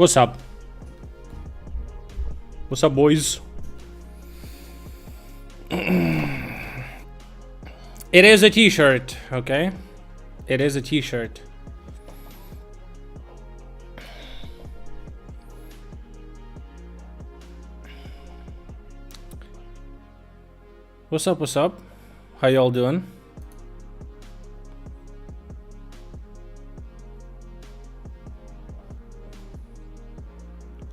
What's up? What's up, boys? It is a t-shirt, okay? It is a t-shirt. What's up, what's up? How y'all doing?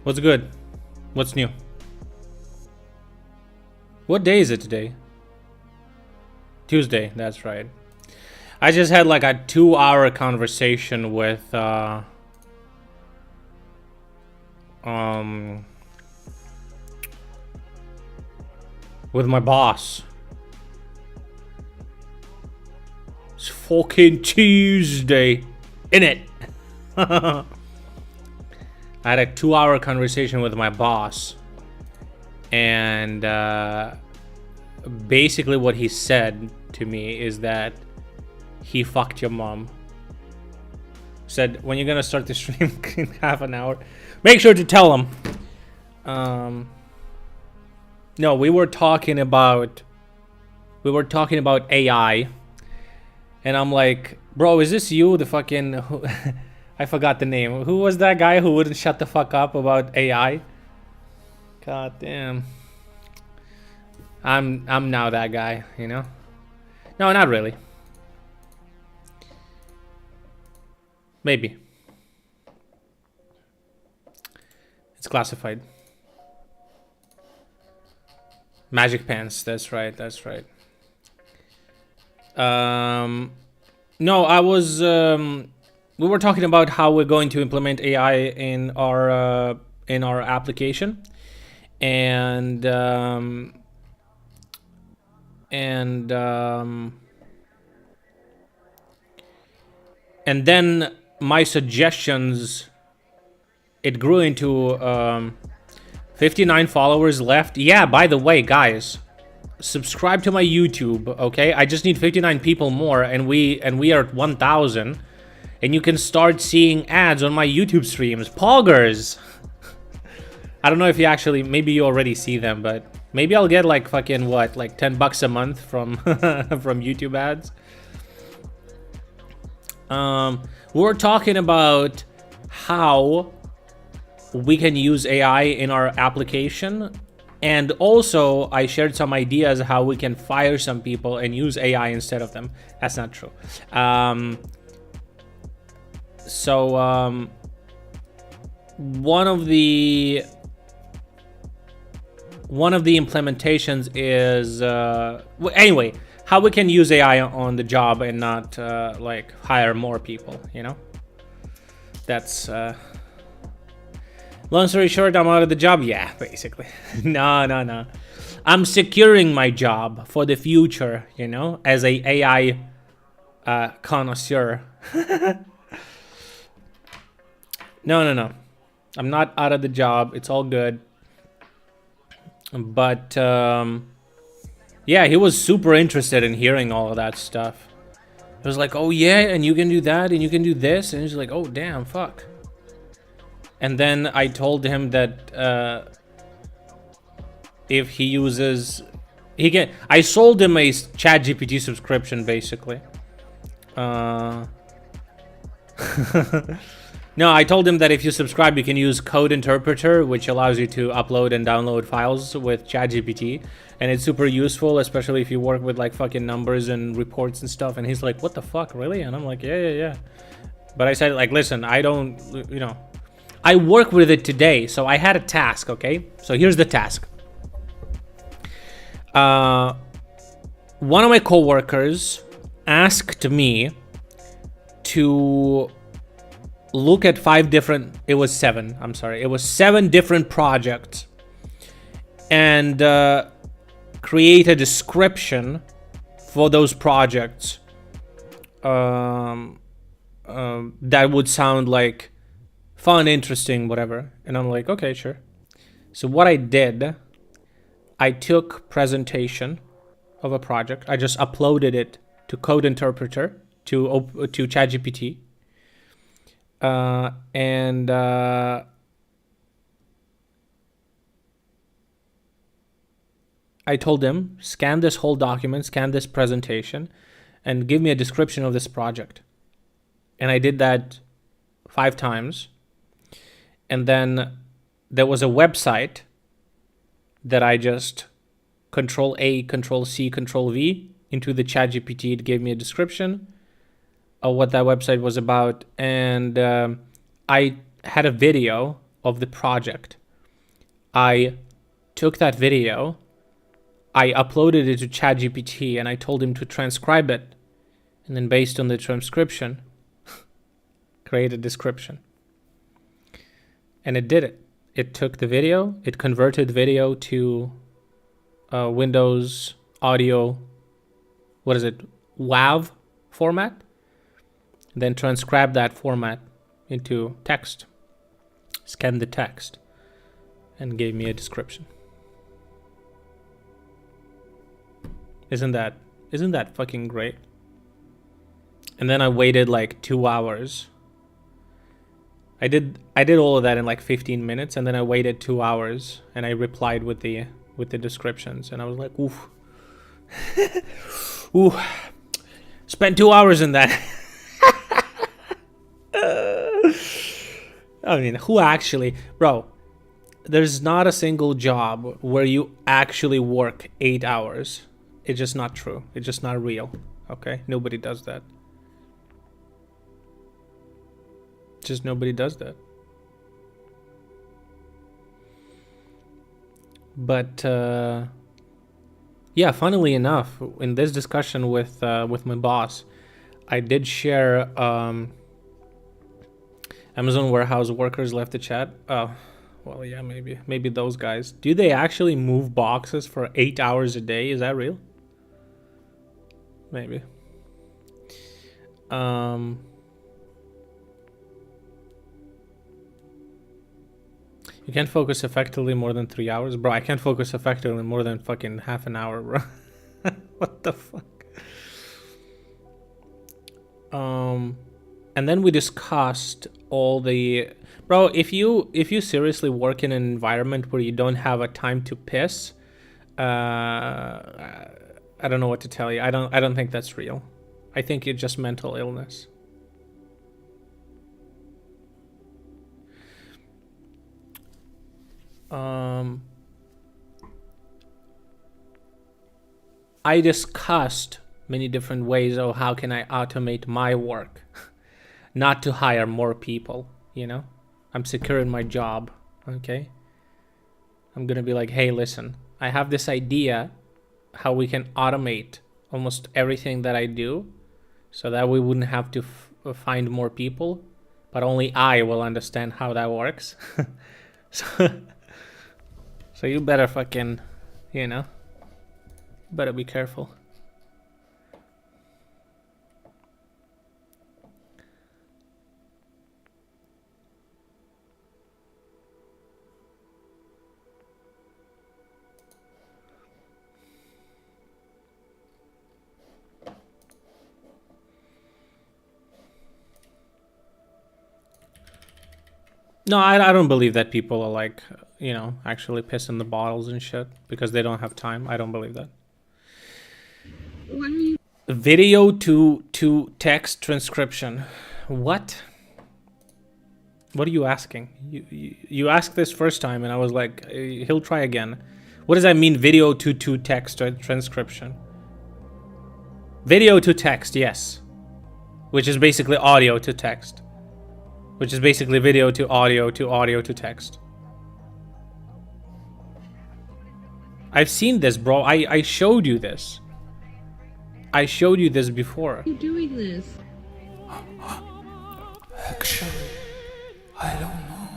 What's good? What's new? What day is it today? Tuesday, that's right. I just had like a 2-hour conversation with my boss. It's fucking Tuesday, innit? I had a 2-hour conversation with my boss, and basically what he said to me is that he fucked your mom. Said, when you're gonna start the stream in half an hour, make sure to tell him. No, we were talking about AI, and I'm like, bro, is this you, the fucking I forgot the name. Who was that guy who wouldn't shut the fuck up about AI? God damn. I'm now that guy, you know? No, not really. Maybe. It's classified. Magic pants, that's right, that's right. No, I was we were talking about how we're going to implement AI in our application, and then my suggestions, it grew into 59 followers left. Yeah, by the way, guys, subscribe to my YouTube, okay? I just need 59 people more, and we are at 1,000, and you can start seeing ads on my YouTube streams. Poggers! I don't know if you actually, maybe you already see them, but maybe I'll get like fucking what, like $10 a month from from YouTube ads. We're talking about how we can use AI in our application, and also I shared some ideas how we can fire some people and use AI instead of them. That's not true. One of the implementations is anyway, how we can use AI on the job and not like hire more people, you know? That's long story short, I'm out of the job. Yeah, basically. No. I'm securing my job for the future, you know, as a AI connoisseur. No. I'm not out of the job. It's all good. But yeah, he was super interested in hearing all of that stuff. It was like, oh yeah, and you can do that, and you can do this, and he's like, oh damn, fuck. And then I told him that if he uses, he can. I sold him a ChatGPT subscription, basically. No, I told him that if you subscribe, you can use Code Interpreter, which allows you to upload and download files with ChatGPT, and it's super useful, especially if you work with like fucking numbers and reports and stuff. And he's like, "What the fuck, really?" And I'm like, "Yeah." But I said, like, listen, I don't, you know, I work with it today, so I had a task. Okay, so here's the task. One of my coworkers asked me to look at 7 different projects and create a description for those projects that would sound like fun, interesting, whatever. And I'm like, okay, sure. So what I did, I took presentation of a project, I just uploaded it to Code Interpreter, to ChatGPT, and I told him, scan this whole document, scan this presentation, and give me a description of this project. And I did that 5 times. And then there was a website that I just Control A, Control C, Control V into the ChatGPT. It gave me a description of what that website was about. And I had a video of the project. I took that video, I uploaded it to ChatGPT, and I told him to transcribe it. And then based on the transcription, create a description. And it did it. It took the video, it converted video to Windows audio, WAV format, then transcribed that format into text, scanned the text, and gave me a description. Isn't that fucking great? And then I waited like 2 hours. I did all of that in like 15 minutes, and then I waited 2 hours, and I replied with the descriptions, and I was like, oof. Ooh. Spent 2 hours in that. I mean, who actually, bro, there's not a single job where you actually work 8 hours. It's just not true. It's just not real. Okay? Nobody does that. Just nobody does that. But yeah, funnily enough, in this discussion with my boss, I did share Amazon warehouse workers left the chat. Oh, well, yeah, maybe those guys. Do they actually move boxes for 8 hours a day? Is that real? Maybe. You can't focus effectively more than 3 hours? Bro, I can't focus effectively more than fucking half an hour, bro. What the fuck? And then we discussed all the... Bro, if you seriously work in an environment where you don't have a time to piss, I don't know what to tell you. I don't think that's real. I think it's just mental illness. I discussed many different ways of how can I automate my work, not to hire more people, you know? I'm secure in my job, okay? I'm gonna be like, hey, listen, I have this idea how we can automate almost everything that I do so that we wouldn't have to find more people, but only I will understand how that works. So you better fucking, you know, better be careful. No, I don't believe that people are like, you know, actually pissing the bottles and shit because they don't have time. I don't believe that. Video to text transcription. What? What are you asking? You asked this first time and I was like, he'll try again. What does that mean, video to text transcription? Video to text, yes. Which is basically audio to text. Which is basically video to audio to text. I've seen this, bro. I showed you this. I showed you this before. Why are you doing this? Actually, I don't know.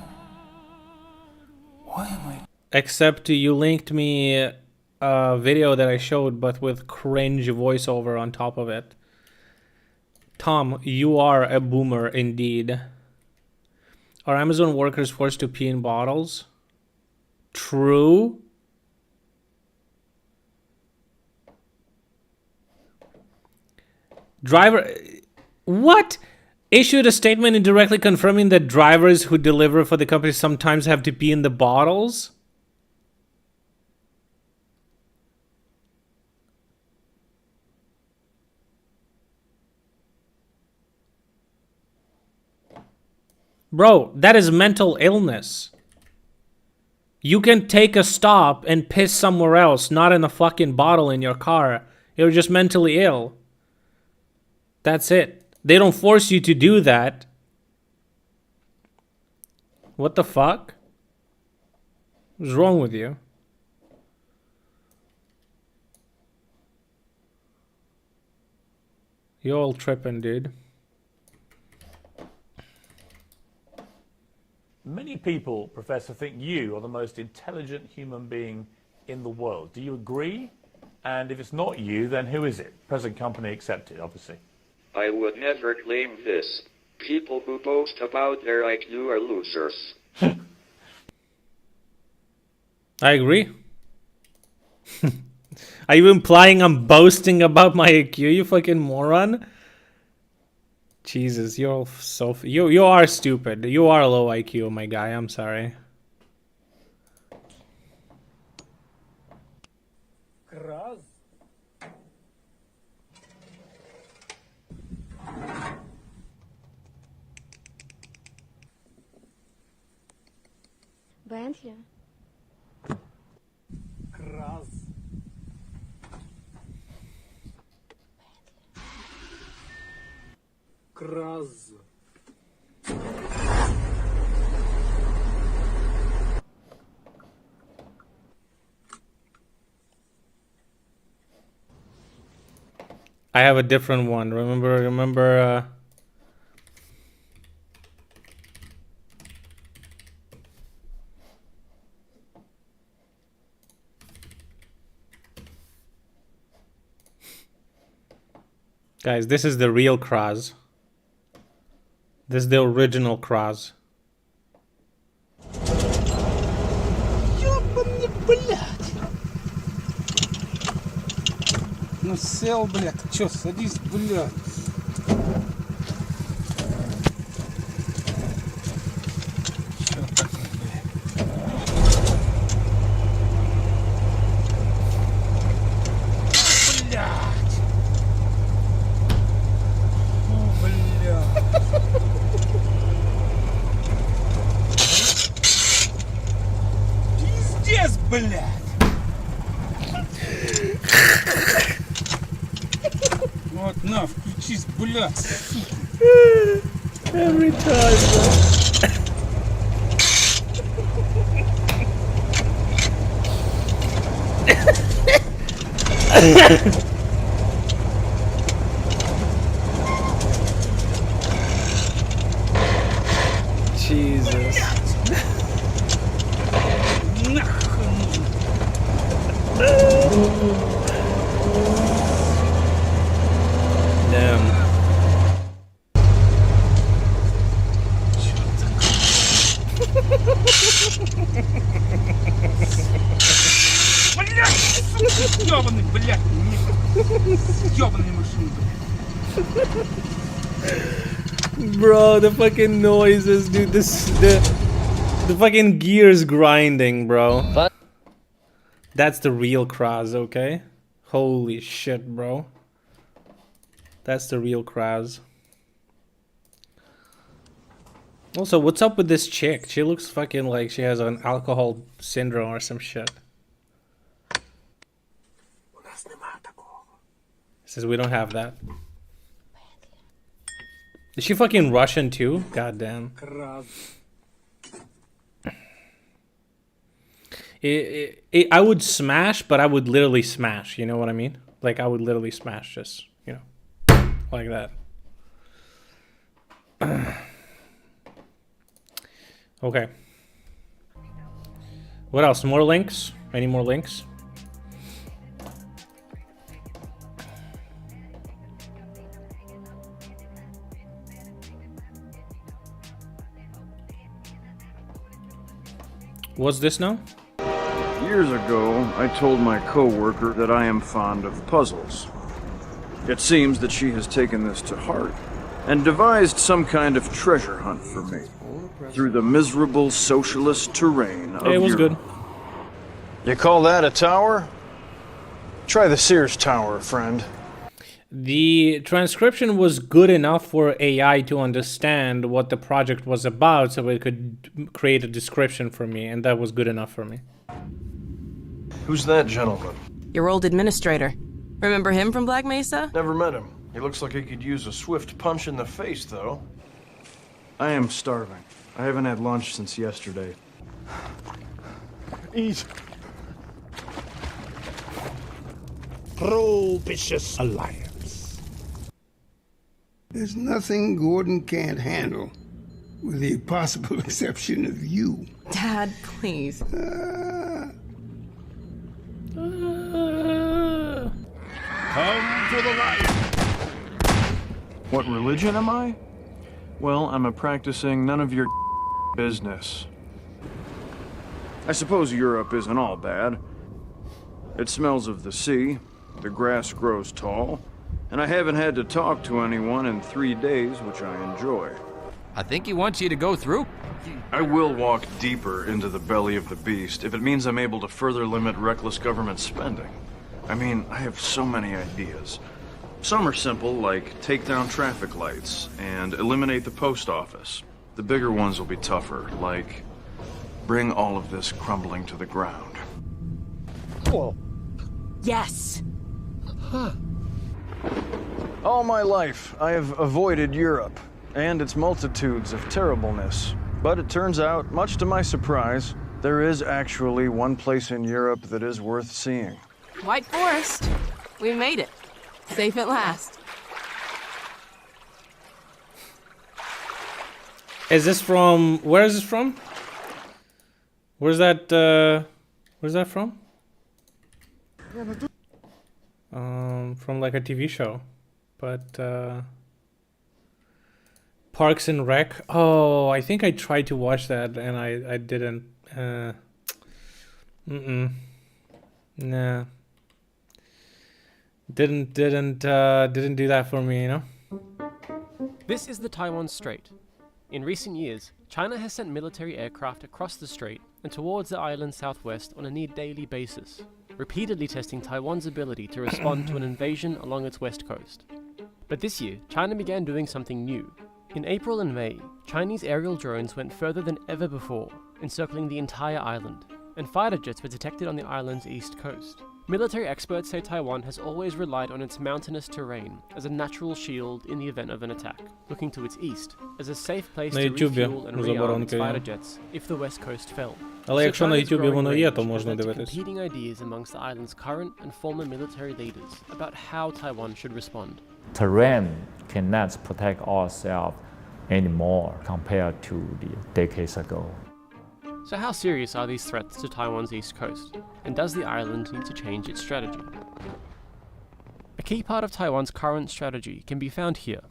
Why am I? Except you linked me a video that I showed, but with cringe voiceover on top of it. Tom, you are a boomer indeed. Are Amazon workers forced to pee in bottles? True. Driver... What? Issued a statement indirectly confirming that drivers who deliver for the company sometimes have to pee in the bottles? Bro, that is mental illness. You can take a stop and piss somewhere else, not in a fucking bottle in your car. You're just mentally ill. That's it. They don't force you to do that. What the fuck? What's wrong with you? You're all tripping, dude. Many people, Professor, think you are the most intelligent human being in the world. Do you agree? And if it's not you, then who is it? Present company accepted, obviously. I would never claim this. People who boast about their IQ are losers. I agree. Are you implying I'm boasting about my IQ, you fucking moron? Jesus, you're so... You are stupid. You are low IQ, my guy. I'm sorry. Bentley. Краз. I have a different one. Remember, guys, this is the real Kraz. This is the original Kraz. Ёбаный, блядь. Ну сел, блядь. Чё, садись, блядь. Чё такое, блядь? Блядь. Фу, блядь. Пиздец, блядь. Вот, на, включись, блядь, сука. Every time, bro. Jesus. Нахуй нужно. Damn. Блядь, сука, ёбаный, блядь. Ёбаная машина, блядь. Bro, the fucking noises, dude. The fucking gears grinding, bro. But That's the real Kraz, okay? Holy shit, bro. That's the real Kraz. Also, what's up with this chick? She looks fucking like she has an alcohol syndrome or some shit. Says we don't have that. Is she fucking Russian too? God damn. Краз. I would smash, but I would literally smash. You know what I mean? Like I would literally smash, just you know, like that. Okay. What else? More links? Any more links? What's this now? Years ago, I told my coworker that I am fond of puzzles. It seems that she has taken this to heart and devised some kind of treasure hunt for me through the miserable socialist terrain of Hey, it was Europe. You call that a tower? Try the Sears Tower, friend. The transcription was good enough for AI to understand what the project was about, so it could create a description for me, and that was good enough for me. Who's that gentleman? Your old administrator. Remember him from Black Mesa? Never met him. He looks like he could use a swift punch in the face, though. I am starving. I haven't had lunch since yesterday. Eat. Propitious alliance. There's nothing Gordon can't handle, with the possible exception of you. Dad, please. Come to the light. What religion am I? Well, I'm a practicing none of your business. I suppose Europe isn't all bad. It smells of the sea, the grass grows tall, and I haven't had to talk to anyone in 3 days, which I enjoy. I think he wants you to go through. I will walk deeper into the belly of the beast if it means I'm able to further limit reckless government spending. I mean, I have so many ideas. Some are simple, like take down traffic lights and eliminate the post office. The bigger ones will be tougher, like bring all of this crumbling to the ground. Whoa. Yes! All my life, I have avoided Europe and its multitudes of terribleness. But it turns out, much to my surprise, there is actually one place in Europe that is worth seeing. White Forest. We made it. Safe at last. Is this from... Where is this from? Where's that from? From like a TV show. But, Parks and Rec. Oh, I think I tried to watch that and I didn't. Nah. Didn't do that for me, you know? This is the Taiwan Strait. In recent years, China has sent military aircraft across the strait and towards the island's southwest on a near-daily basis, repeatedly testing Taiwan's ability to respond to an invasion along its west coast. But this year, China began doing something new. In April and May, Chinese aerial drones went further than ever before, encircling the entire island, and fighter jets were detected on the island's east coast. Military experts say Taiwan has always relied on its mountainous terrain as a natural shield in the event of an attack, looking to its east as a safe place to refuel and rearm its fighter jets if the west coast fell. Але якщо на YouTube воно є, то China's можна growing range дивитись. competing ideas amongst the island's current and former military leaders about how Taiwan should respond. Terrain cannot protect ourselves anymore compared to the decades ago. So how serious are these threats to Taiwan's east coast? And does the island need to change its strategy? A key part of Taiwan's current strategy can be found here.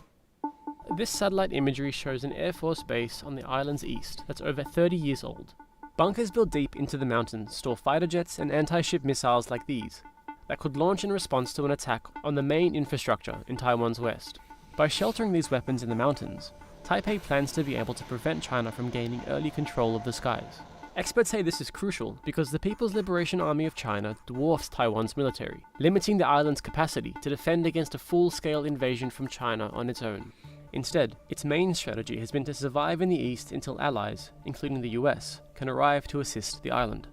This satellite imagery shows an Air Force base on the island's east that's over 30 years old. Bunkers built deep into the mountains store fighter jets and anti-ship missiles like these that could launch in response to an attack on the main infrastructure in Taiwan's west. By sheltering these weapons in the mountains, Taipei plans to be able to prevent China from gaining early control of the skies. Experts say this is crucial because the People's Liberation Army of China dwarfs Taiwan's military, limiting the island's capacity to defend against a full-scale invasion from China on its own. Instead, its main strategy has been to survive in the east until allies, including the US, can arrive to assist the island.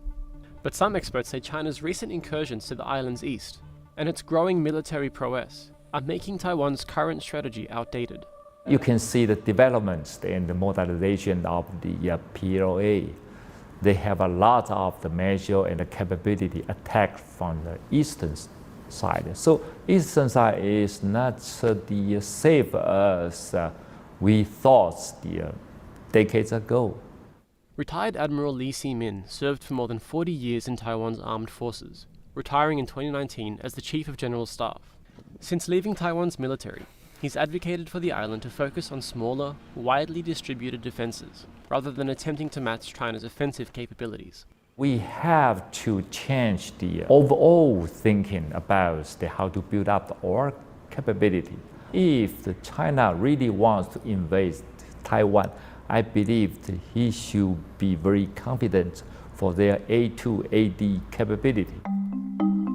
But some experts say China's recent incursions to the island's east, and its growing military prowess, are making Taiwan's current strategy outdated. You can see the developments and the modernization of the PLA. They have a lot of the measure and the capability attack from the eastern side. So eastern side is not the safe as we thought decades ago. Retired Admiral Lee Si-min served for more than 40 years in Taiwan's armed forces, retiring in 2019 as the Chief of General Staff. Since leaving Taiwan's military, he's advocated for the island to focus on smaller, widely distributed defenses, rather than attempting to match China's offensive capabilities. We have to change the overall thinking about how to build up our capability. If China really wants to invade Taiwan, I believe that he should be very confident for their A2AD capability.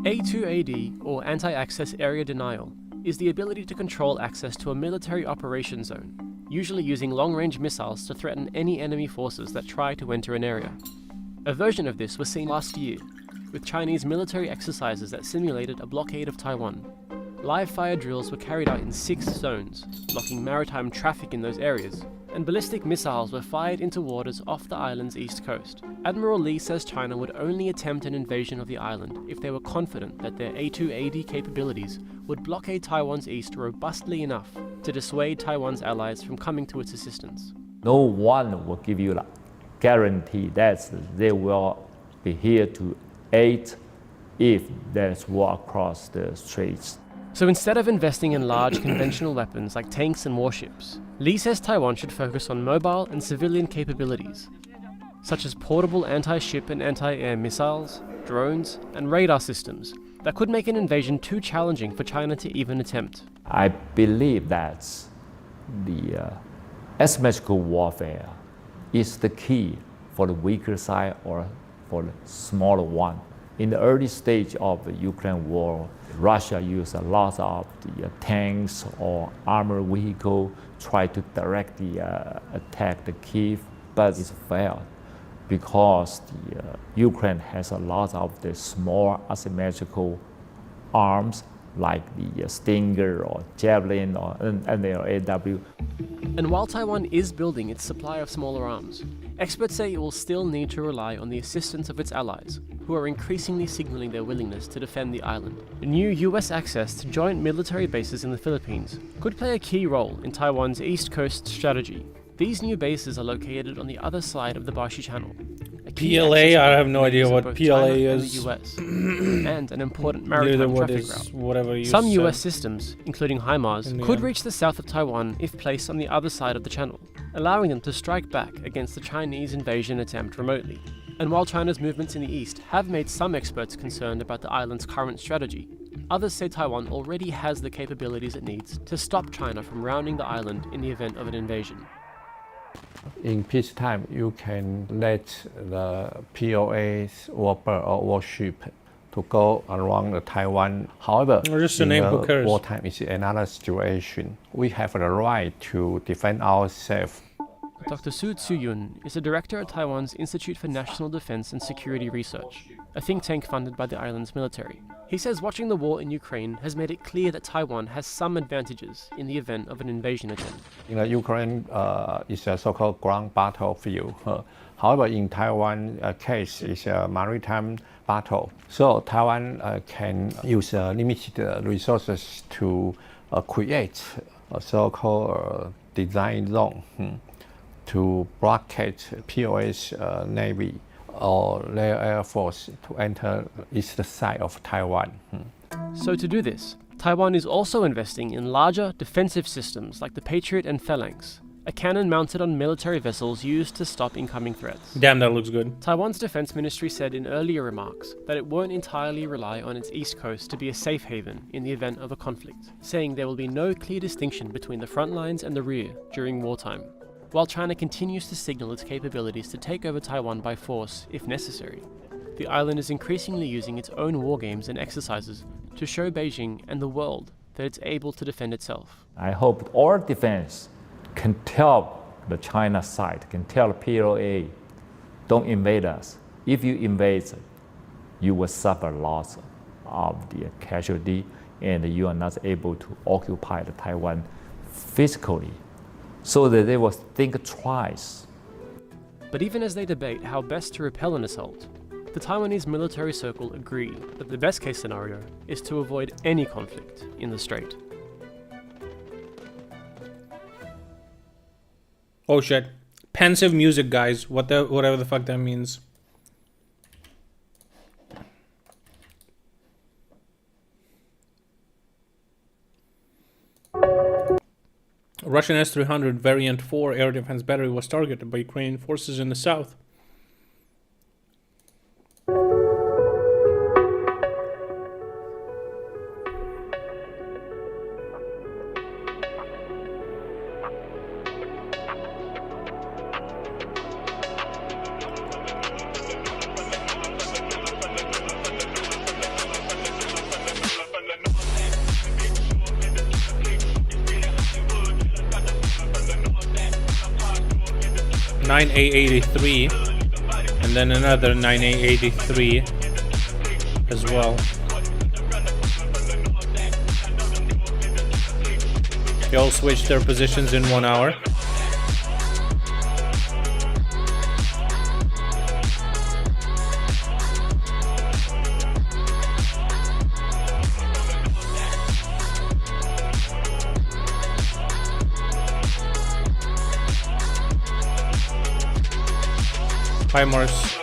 A2AD, or anti-access area denial, is the ability to control access to a military operations zone, usually using long-range missiles to threaten any enemy forces that try to enter an area. A version of this was seen last year, with Chinese military exercises that simulated a blockade of Taiwan. Live fire drills were carried out in 6 zones, blocking maritime traffic in those areas, and ballistic missiles were fired into waters off the island's east coast. Admiral Lee says China would only attempt an invasion of the island if they were confident that their A2AD capabilities would blockade Taiwan's east robustly enough to dissuade Taiwan's allies from coming to its assistance. No one will give you a guarantee that they will be here to aid if there's war across the straits. So instead of investing in large conventional weapons like tanks and warships, Lee says Taiwan should focus on mobile and civilian capabilities, such as portable anti-ship and anti-air missiles, drones, and radar systems that could make an invasion too challenging for China to even attempt. I believe that the asymmetrical warfare is the key for the weaker side or for the smaller one. In the early stage of the Ukraine war, Russia used a lot of the tanks or armored vehicle, tried to directly attack the Kyiv, but it failed because the Ukraine has a lot of the small asymmetrical arms like the Stinger or Javelin or NLAW. And while Taiwan is building its supply of smaller arms, experts say it will still need to rely on the assistance of its allies, who are increasingly signaling their willingness to defend the island. New US access to joint military bases in the Philippines could play a key role in Taiwan's East Coast strategy. These new bases are located on the other side of the Bashi Channel. PLA, I have no idea what PLA is. The US, and an important maritime traffic route. Some US systems, including HIMARS, could reach the south of Taiwan if placed on the other side of the channel, allowing them to strike back against the Chinese invasion attempt remotely. And while China's movements in the east have made some experts concerned about the island's current strategy, others say Taiwan already has the capabilities it needs to stop China from rounding the island in the event of an invasion. In peacetime, you can let the POAs or warship to go around the Taiwan. However, just a name, who cares? Wartime is another situation. We have the right to defend ourselves. Dr. Su Tsuyun is a director at Taiwan's Institute for National Defense and Security Research, a think tank funded by the island's military. He says watching the war in Ukraine has made it clear that Taiwan has some advantages in the event of an invasion attempt. In the Ukraine is a so-called ground battlefield. However, in Taiwan case, it's a maritime battle. So Taiwan can use limited resources to create a so-called design zone to blockade POS Navy or their Air Force to enter east side of Taiwan. So to do this, Taiwan is also investing in larger defensive systems like the Patriot and Phalanx, a cannon mounted on military vessels used to stop incoming threats. Damn, that looks good. Taiwan's defense ministry said in earlier remarks that it won't entirely rely on its east coast to be a safe haven in the event of a conflict, saying there will be no clear distinction between the front lines and the rear during wartime. While China continues to signal its capabilities to take over Taiwan by force if necessary, the island is increasingly using its own war games and exercises to show Beijing and the world that it's able to defend itself. I hope all defense can tell the China side, can tell the PLA, don't invade us. If you invade, you will suffer loss of the casualty and you are not able to occupy the Taiwan physically. So that they will think twice. But even as they debate how best to repel an assault, the Taiwanese military circle agree that the best case scenario is to avoid any conflict in the strait. Oh shit. Pensive music, guys. Whatever the fuck that means. Russian S-300 Variant 4 air defense battery was targeted by Ukrainian forces in the south. 9A83, and then another 9A83 as well. They all switched their positions in 1 hour. Hi, Morse.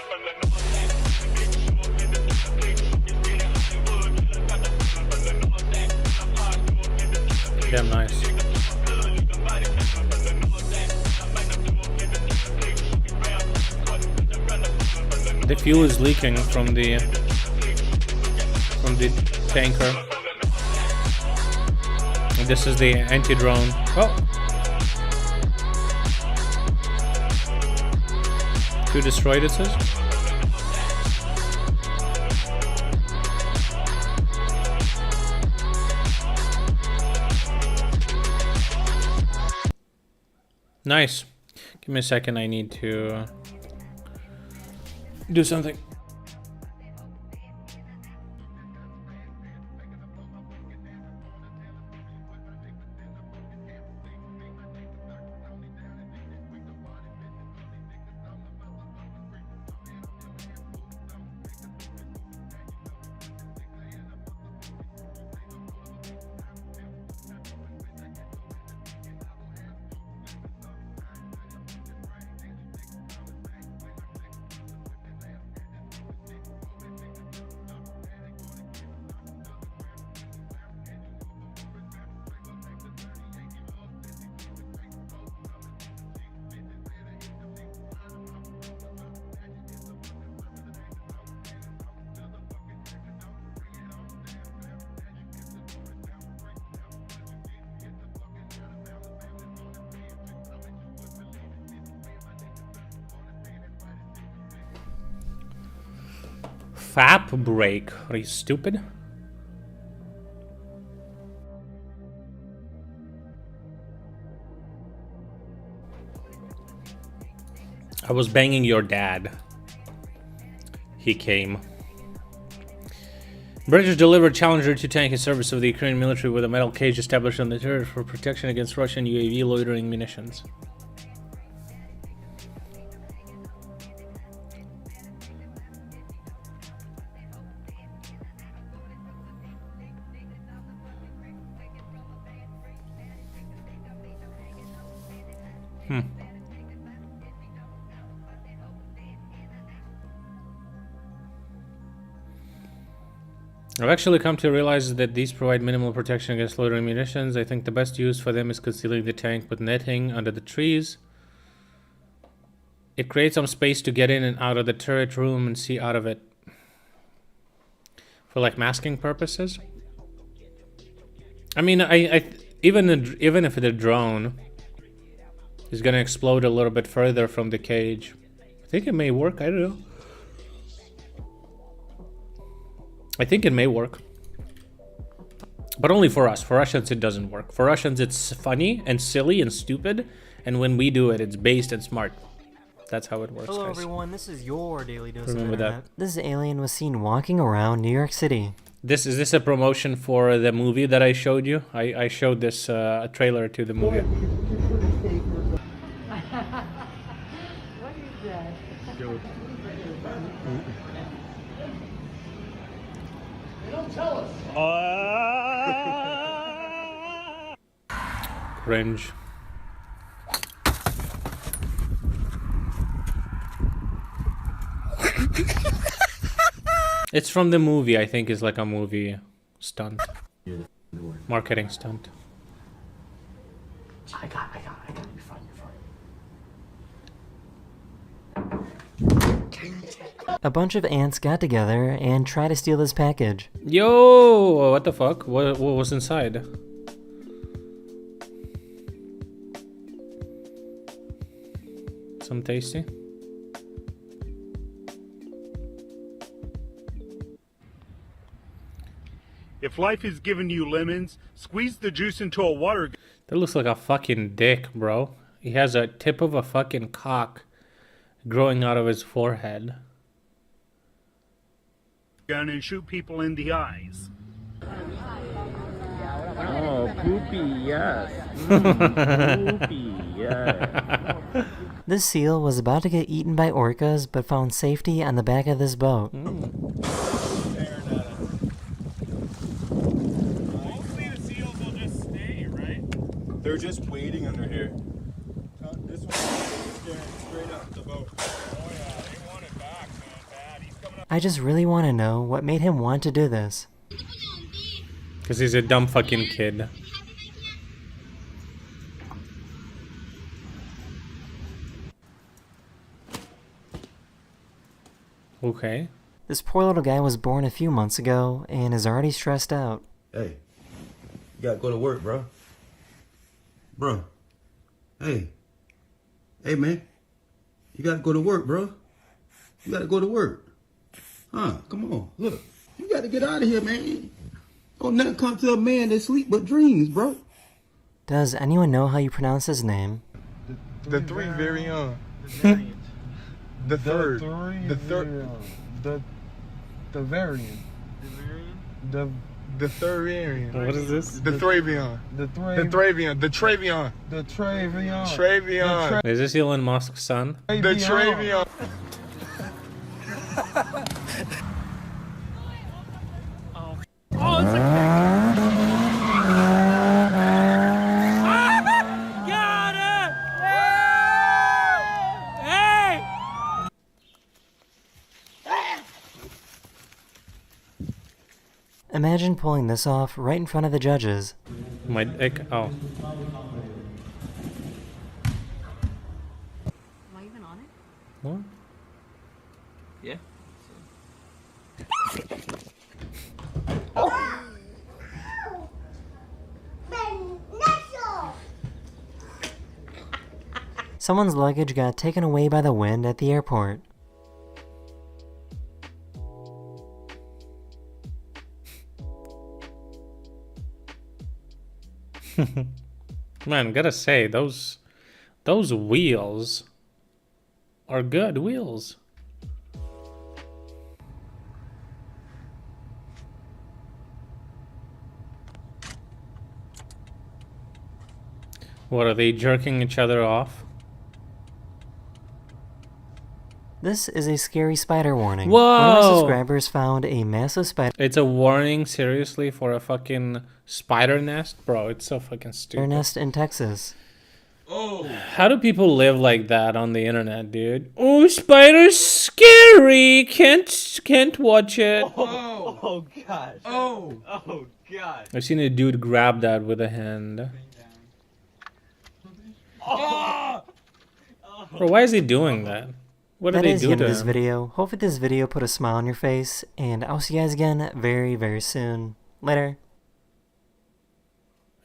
Damn nice. The fuel is leaking from the tanker. And this is the anti-drone. Oh. 2 destroyed, it says. Nice. Give me a second, I need to do something. Fap break. Are you stupid? I was banging your dad. He came. British delivered Challenger 2 tank in service of the Ukrainian military with a metal cage established on the turret for protection against Russian UAV loitering munitions. I've actually come to realize that these provide minimal protection against loitering munitions. I think the best use for them is concealing the tank with netting under the trees. It creates some space to get in and out of the turret room and see out of it. For like masking purposes. I mean, even if the drone is gonna explode a little bit further from the cage, I think it may work. I don't know. I think it may work. But only for us. For Russians, it doesn't work. For Russians, it's funny and silly and stupid. And when we do it, it's based and smart. That's how it works, Hello, guys. everyone. This is your Daily Dose Remember of Internet. that. This alien was seen walking around New York City. Is this a promotion for the movie that I showed you? I showed this a trailer to the movie. What is that? They don't tell us. Cringe. It's from the movie. I think it's like a movie stunt. Marketing stunt. I got it. You're fine. A bunch of ants got together and tried to steal this package. Yo, what the fuck? What was inside? Some tasty. If life is giving you lemons, squeeze the juice into a water. That looks like a fucking dick, bro. He has a tip of a fucking cock growing out of his forehead. Gun and shoot people in the eyes. Oh, poopy, yes. Poopy, yes. This seal was about to get eaten by orcas, but found safety on the back of this boat. Hopefully the seals will just stay, right? They're just waiting under here. This one's staring straight up the boat. Oh yeah, they want it back, man. Bad. He's coming up. I just really want to know what made him want to do this. Because he's a dumb fucking kid. Okay. This poor little guy was born a few months ago and is already stressed out. Hey, you gotta go to work, bro. Bro. Hey. Hey, man. You gotta go to work, bro. You gotta go to work. Huh, come on, look. You gotta get out of here, man. Don't nothing come to a man that sleep but dreams, bro. Does anyone know how you pronounce his name? The three very young. The third. The third. The variant. The third variant. What is this? The Thravion. The Thravion. The Travion. The Travion. Travion. Is this Elon Musk's son? The Travion. Imagine pulling this off right in front of the judges. My dick. Oh. Am I even on it? What? Yeah. Someone's luggage got taken away by the wind at the airport. Man, gotta say, those wheels are good wheels. What, are they jerking each other off? This is a scary spider warning. Whoa! One of our subscribers found a massive spider. It's a warning, seriously, for a fucking spider nest? Bro, it's so fucking stupid. Nest in Texas. Oh. How do people live like that on the internet, dude? Oh, spider's scary. Can't watch it. Oh gosh. Oh god. I've seen a dude grab that with a hand. Oh. Bro, why is he doing that? What did they do to this him? video. Hopefully this video put a smile on your face, and I'll see you guys again very, very soon. Later.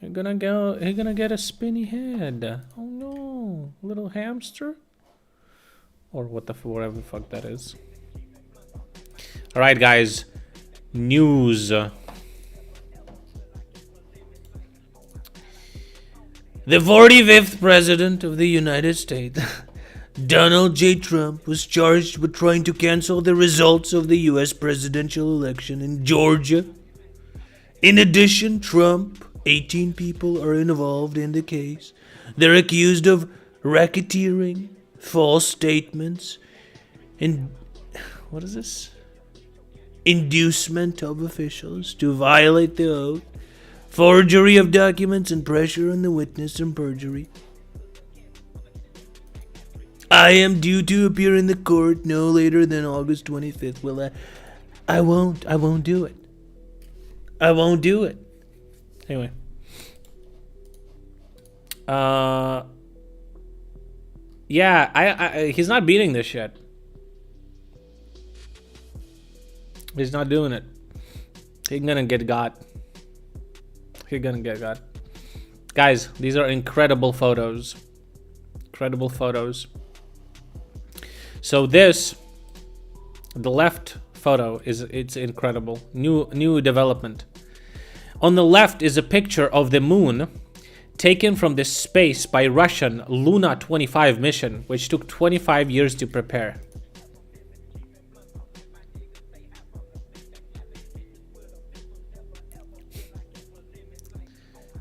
You're gonna get a spinny head. Oh no, little hamster, or whatever the fuck that is. All right, guys, news. The 45th president of the United States, Donald J. Trump, was charged with trying to cancel the results of the U.S. presidential election in Georgia. In addition, Trump, 18 people are involved in the case. They're accused of racketeering, false statements, and what is this? Inducement of officials to violate the oath, forgery of documents, and pressure on the witness and perjury. I am due to appear in the court no later than August 25th. Well, I won't do it. I won't do it. Anyway. Yeah, he's not beating this shit. He's not doing it. He's gonna get got. He's gonna get got. Guys, these are incredible photos. Incredible photos. So this, the left photo, it's incredible. New development. On the left is a picture of the moon taken from this space by Russian Luna 25 mission, which took 25 years to prepare.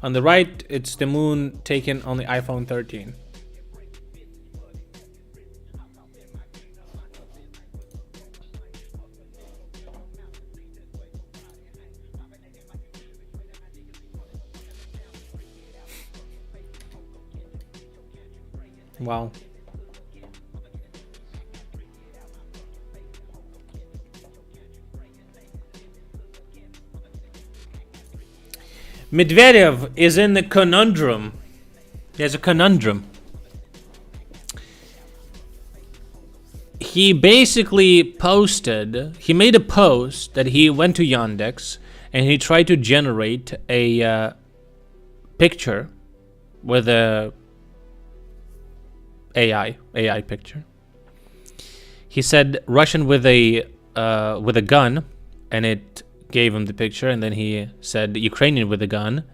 On the right, it's the moon taken on the iPhone 13. Wow. Medvedev is in the conundrum. He has a conundrum. He basically he made a post that he went to Yandex and he tried to generate a picture with a AI picture. He said Russian with a gun, and it gave him the picture, and then he said Ukrainian with a gun,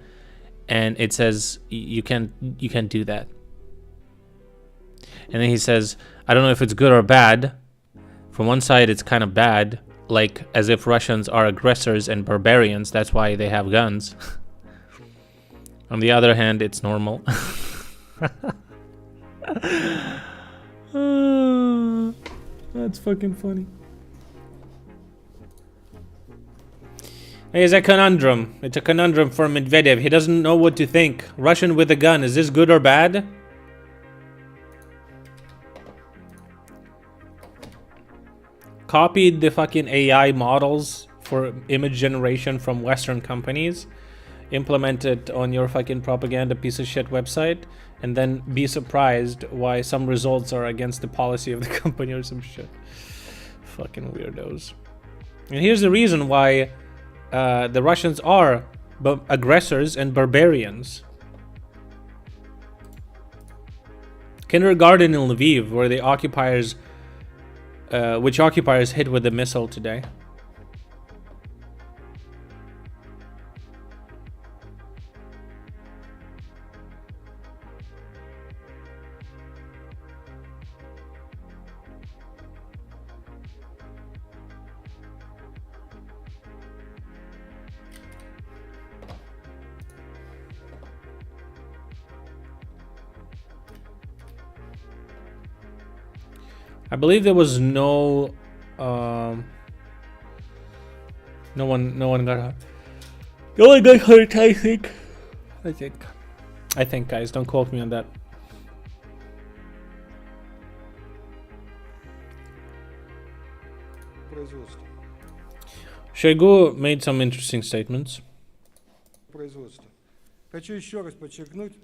and it says you can't do that. And then he says, I don't know if it's good or bad. From one side it's kind of bad, like as if Russians are aggressors and barbarians, that's why they have guns. On the other hand, it's normal. That's fucking funny. It's a conundrum. It's a conundrum for Medvedev. He doesn't know what to think. Russian with a gun, is this good or bad? Copied the fucking AI models for image generation from Western companies, implement it on your fucking propaganda piece of shit website, and then be surprised why some results are against the policy of the company or some shit. Fucking weirdos. And here's the reason why the Russians are aggressors and barbarians. Kindergarten in Lviv, where the occupiers, which occupiers hit with a missile today. I believe there was no one got hurt. No one got hurt, I think. I think, guys, don't quote me on that. Shoigu made some interesting statements. Хочу еще раз подчеркнуть,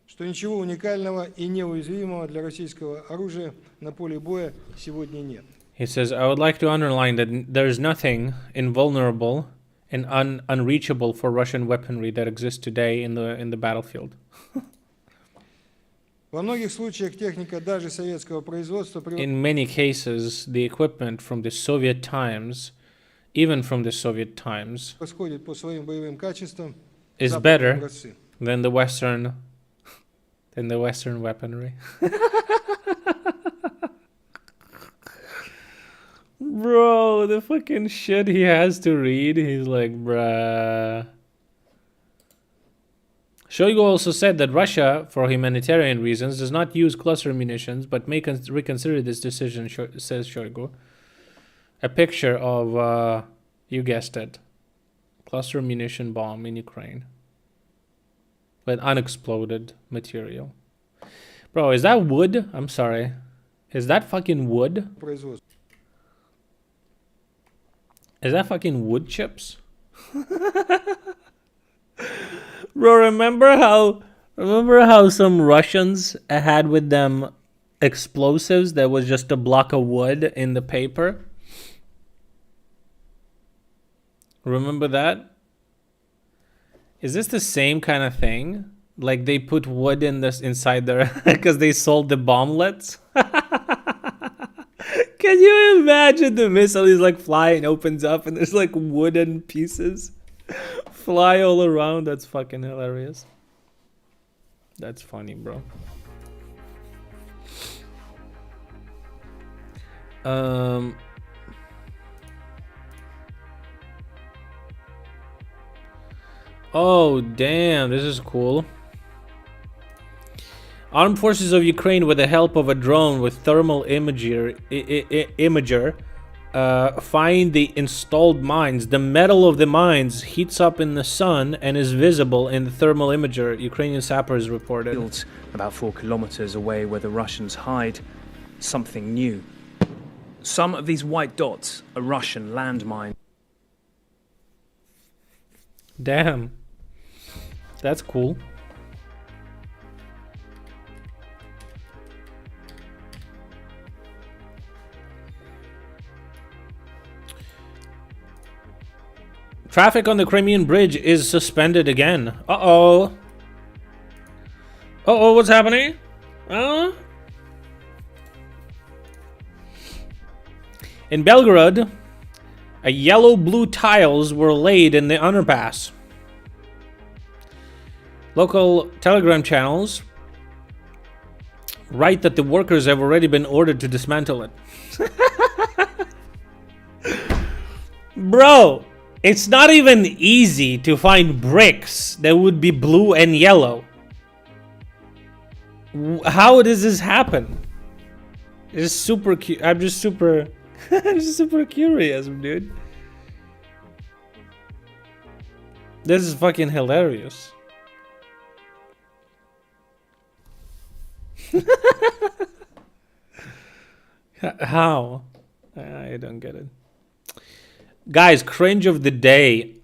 что ничего уникального и неуязвимого для российского оружия на поле боя сегодня нет. He says, I would like to underline that there's nothing invulnerable and unreachable for Russian weaponry that exists today in the battlefield. Во многих случаях техника даже советского производства In many cases, the equipment from the Soviet times, even from the Soviet times, превосходит по своим боевым качествам is западные better образцы. than the Western weaponry. Bro, the fucking shit he has to read, he's like, bruh. Shoigu also said that Russia, for humanitarian reasons, does not use cluster munitions, but may reconsider this decision, says Shoigu. A picture of, you guessed it, cluster munition bomb in Ukraine. With unexploded material. Bro, is that wood? I'm sorry. Is that fucking wood? Is that fucking wood chips? Bro, remember how some Russians had with them explosives that was just a block of wood in the paper? Remember that? Is this the same kind of thing? Like they put wood in this inside their because they sold the bomblets? Can you imagine the missile is like flying, opens up, and there's like wooden pieces fly all around? That's fucking hilarious. That's funny, bro. Oh, damn, this is cool. Armed forces of Ukraine, with the help of a drone with thermal imager, find the installed mines. The metal of the mines heats up in the sun and is visible in the thermal imager, Ukrainian sappers reported. Fields about 4 kilometers away where the Russians hide something new. Some of these white dots are Russian landmines. Damn. That's cool. Traffic on the Crimean Bridge is suspended again. Uh-oh. Uh-oh, what's happening? In Belgorod, a yellow-blue tiles were laid in the underpass. Local Telegram channels write that the workers have already been ordered to dismantle it. Bro, it's not even easy to find bricks that would be blue and yellow. How does this happen? It's super cute. I'm just super I'm just super curious, dude. This is fucking hilarious. How? I don't get it. Guys, cringe of the day.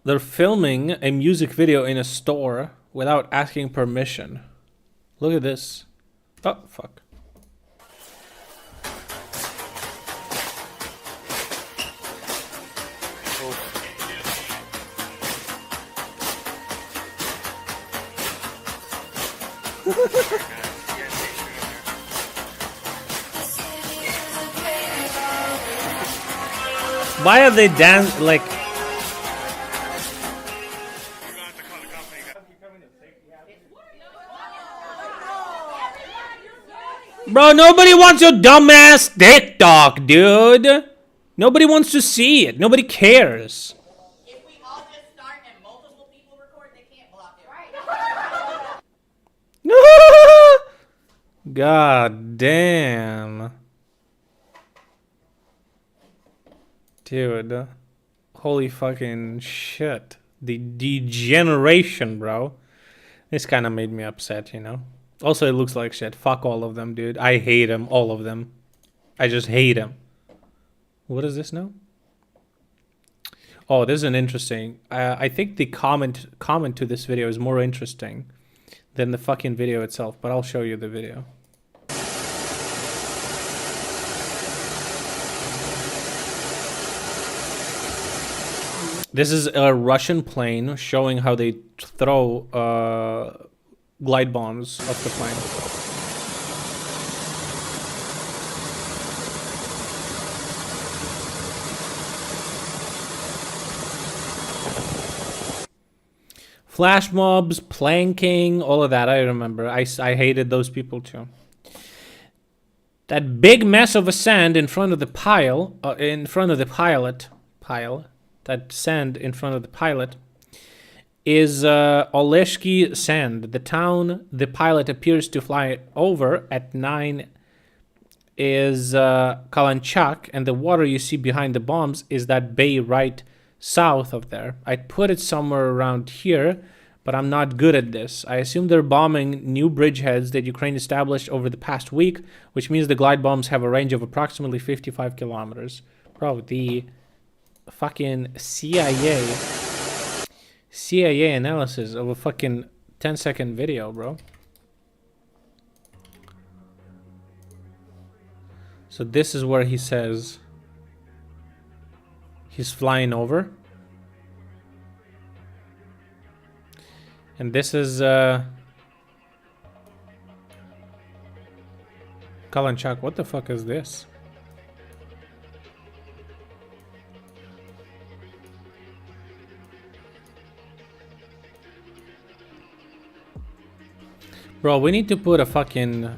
They're filming a music video in a store without asking permission. Look at this. Oh, fuck. Why are they like? Bro, nobody wants your dumbass TikTok, dude. Nobody wants to see it. Nobody cares. If we all just start and multiple people record, they can't block it. God damn. Dude. Holy fucking shit. The degeneration, bro. This kind of made me upset, you know? Also, it looks like shit. Fuck all of them, dude. I hate them, all of them. I just hate them. What is this now? Oh, this is an interesting. I think the comment to this video is more interesting than the fucking video itself, but I'll show you the video. This is a Russian plane showing how they throw glide bombs off the plane. Flash mobs, planking, all of that, I remember. I hated those people too. That big mess of a sand in front of the pile, that sand in front of the pilot, is Oleshki Sand. The town the pilot appears to fly over at 9 is Kalanchak, and the water you see behind the bombs is that bay right south of there. I'd put it somewhere around here, but I'm not good at this. I assume they're bombing new bridgeheads that Ukraine established over the past week, which means the glide bombs have a range of approximately 55 kilometers. Bro, the fucking CIA analysis of a fucking 10-second video, bro. So this is where he says he's flying over. And this is Kalanchak. What the fuck is this? Bro, we need to put a fucking...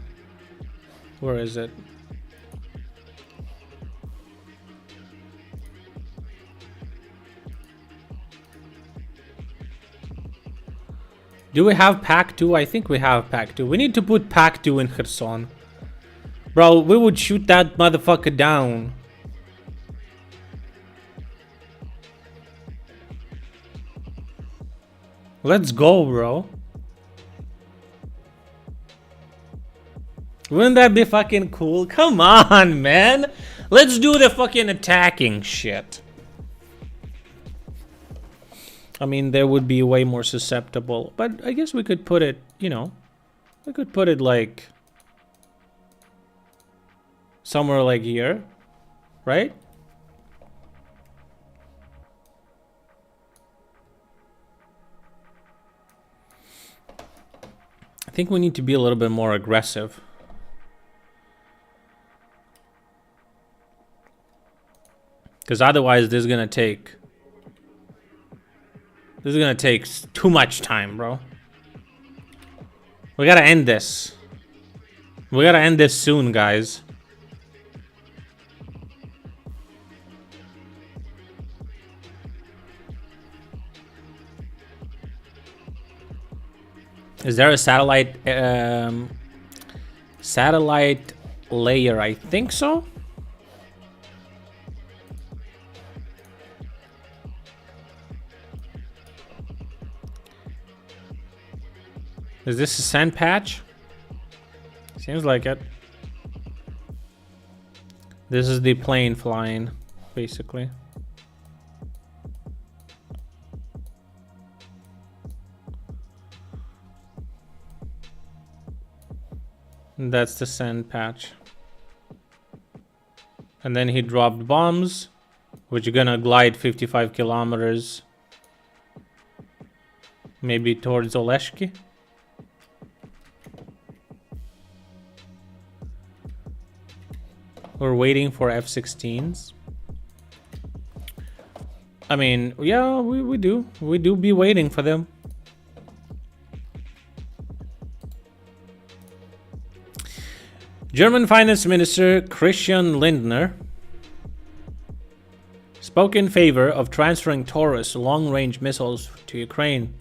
Where is it? Do we have Pack 2? I think we have Pack 2. We need to put Pack 2 in Kherson. Bro, we would shoot that motherfucker down. Let's go, bro. Wouldn't that be fucking cool? Come on, man. Let's do the fucking attacking shit. I mean, they would be way more susceptible. But I guess we could put it, you know. We could put it like... somewhere like here. Right? I think we need to be a little bit more aggressive. Because otherwise this is gonna take... This is gonna take too much time, bro. We gotta end this. We gotta end this soon, guys. Is there a satellite satellite layer? I think so. Is this a sand patch? Seems like it. This is the plane flying, basically. And that's the sand patch. And then he dropped bombs, which are gonna glide 55 kilometers. Maybe towards Oleshki. We're waiting for F-16s. I mean, yeah, we do. We do be waiting for them. German Finance Minister Christian Lindner spoke in favor of transferring Taurus long-range missiles to Ukraine.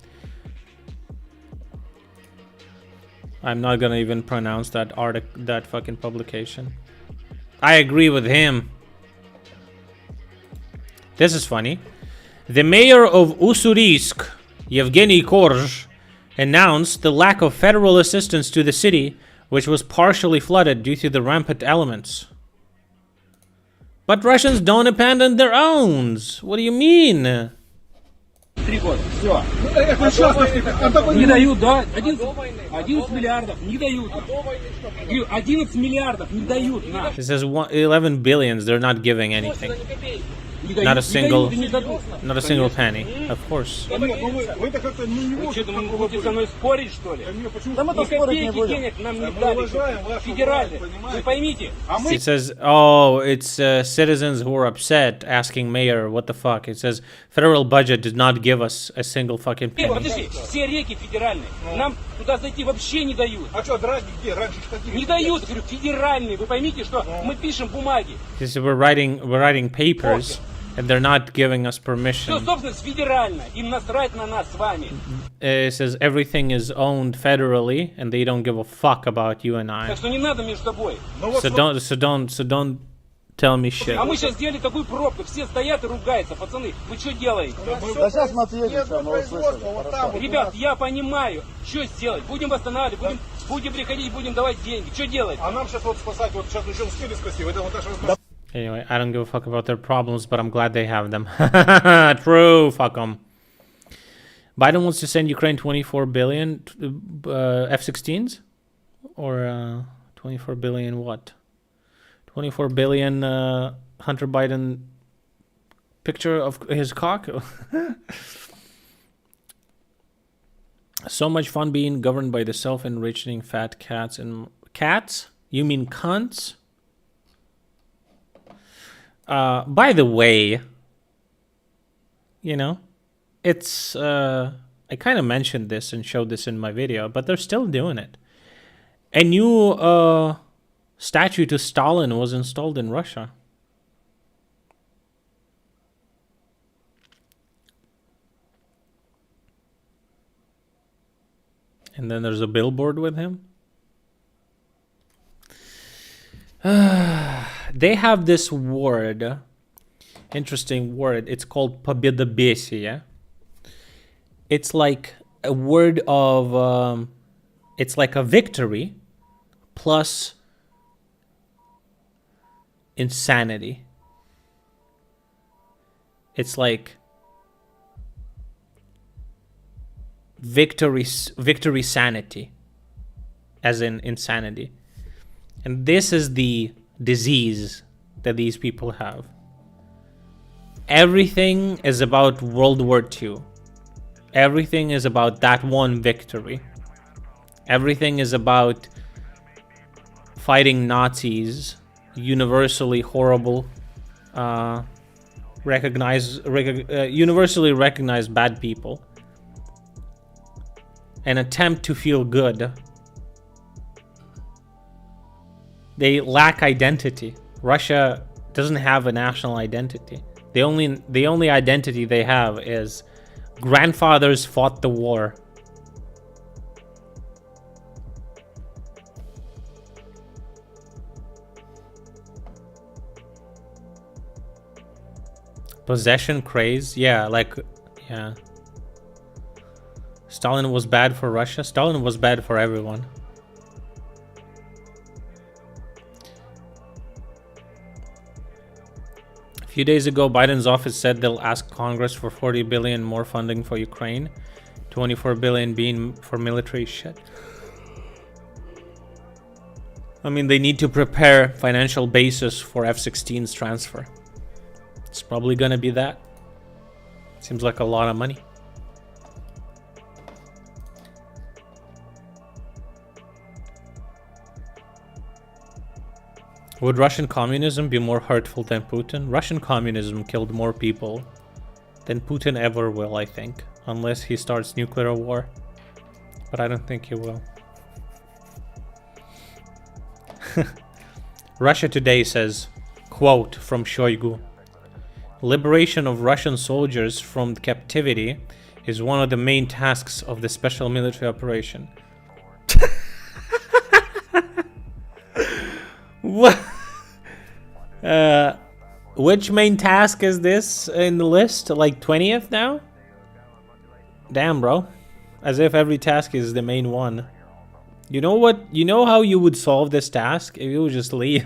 I'm not gonna even pronounce that article, that fucking publication. I agree with him. This is funny. The mayor of Ussurisk, Yevgeny Korj, announced the lack of federal assistance to the city, which was partially flooded due to the rampant elements. But Russians don't abandon their owns. What do you mean? 3 года. Все. Не дают, да? 11 миллиардов не дают. 11 миллиардов не дают. It says 11 billions. They're not giving anything. Not a single penny. Of course. Вы-то как-то не что, будете со мной спорить, что ли? Да мы-то спорить не будем. Денег нам не дали. Федеральных. Вы поймите. It says, oh, it's citizens who are upset asking mayor, what the fuck? It says, federal budget did not give us a single fucking penny. Подожди, все реки федеральные. Нам туда зайти вообще не дают. А что, где? Раньше не дают, говорю, федеральные. Вы поймите, что мы пишем бумаги. We're writing papers. And they're not giving us permission. It says everything is owned federally, and they don't give a fuck about you and I. So don't tell me shit. А мы сейчас сделали такую пробку, все стоят и ругаются, пацаны, вы что делаете? Да сейчас мы отъедем, мы услышали. Ребят, я понимаю, что сделать, будем восстанавливать, будем приходить, будем давать деньги, что делать? А нам сейчас вот спасать, вот сейчас еще успели спасти, это вот даже... Anyway, I don't give a fuck about their problems, but I'm glad they have them. True, fuck them. Biden wants to send Ukraine 24 billion F-16s? Or 24 billion what? 24 billion Hunter Biden picture of his cock? So much fun being governed by the self-enriching fat cats and... Cats? You mean cunts? By the way, you know, it's, I kind of mentioned this and showed this in my video, but they're still doing it. A new statue to Stalin was installed in Russia. And then there's a billboard with him. They have this word, interesting word. It's called победобесие. It's like a word of, it's like a victory plus insanity. It's like victory sanity, as in insanity. And this is the disease that these people have. Everything is about World War II. Everything is about that one victory. Everything is about fighting Nazis, universally horrible, universally recognized bad people. An attempt to feel good. They lack identity. Russia doesn't have a national identity. The only identity they have is grandfathers fought the war. Possession craze? Yeah, like, yeah. Stalin was bad for Russia. Stalin was bad for everyone. A few days ago, Biden's office said they'll ask Congress for $40 billion more funding for Ukraine, $24 billion being for military shit. I mean, they need to prepare financial basis for F-16's transfer. It's probably gonna be that. Seems like a lot of money. Would Russian communism be more hurtful than Putin? Russian communism killed more people than Putin ever will, I think. Unless he starts nuclear war. But I don't think he will. Russia Today says, quote from Shoigu, "Liberation of Russian soldiers from captivity is one of the main tasks of the special military operation." What? Which main task is this in the list? Like 20th now? Damn, bro. As if every task is the main one. You know what? You know how you would solve this task? If you would just leave.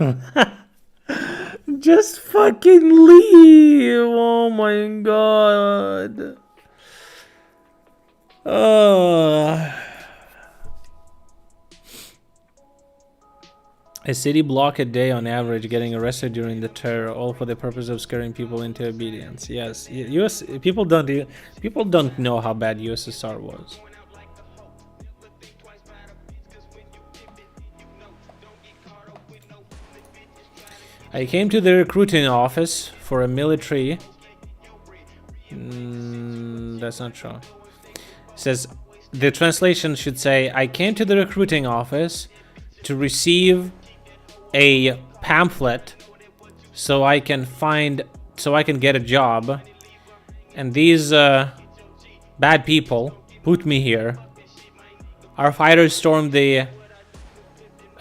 Just fucking leave. Oh my god. A city block a day on average getting arrested during the terror, all for the purpose of scaring people into obedience. Yes, US people don't know how bad USSR was. I came to the recruiting office for a military. That's not true. It says the translation should say, I came to the recruiting office to receive a pamphlet so I can get a job, and these bad people put me here. Our fighters stormed the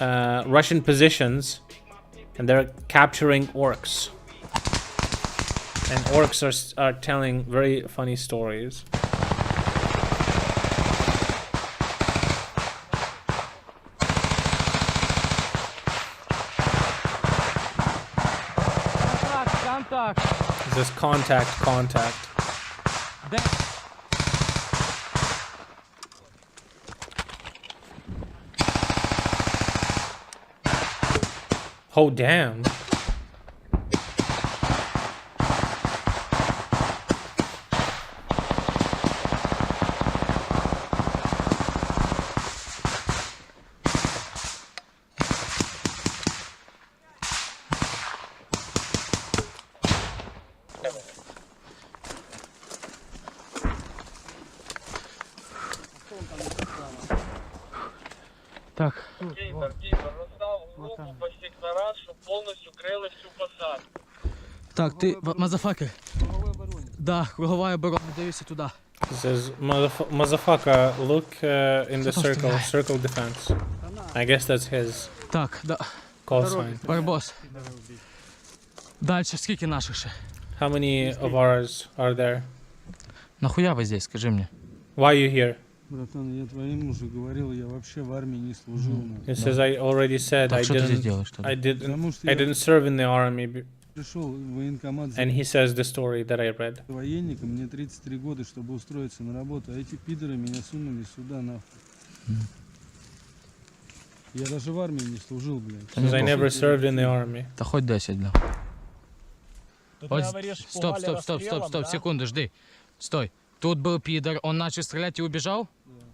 Russian positions and they're capturing orcs, and orcs are telling very funny stories. It says contact. Oh, damn. Так. Так, ти, мазафакер. Да, круговая оборона, дивися туди. He says, motherfucker, look in the circle, circle defense. I guess that's his Так, да. call sign. Барбос. Дальше скільки наших ще? How many of ours are there? Нахуя вы здесь, скажи мне? Why are you here? Братан, я твоему уже говорил, я вообще в армии не служил. He says, I already said I didn't serve in the army. Пришел в военкомат. And he says the story that I read. Военником, мне 33 года, чтобы устроиться на работу, а эти пидоры меня сунули сюда нахуй. Я даже в армии не служил, блядь. Because I never served in the army. Та хоть 10, бля. Стоп, секунду, жди. Стой. Тут был пидор, он начал стрелять и убежал?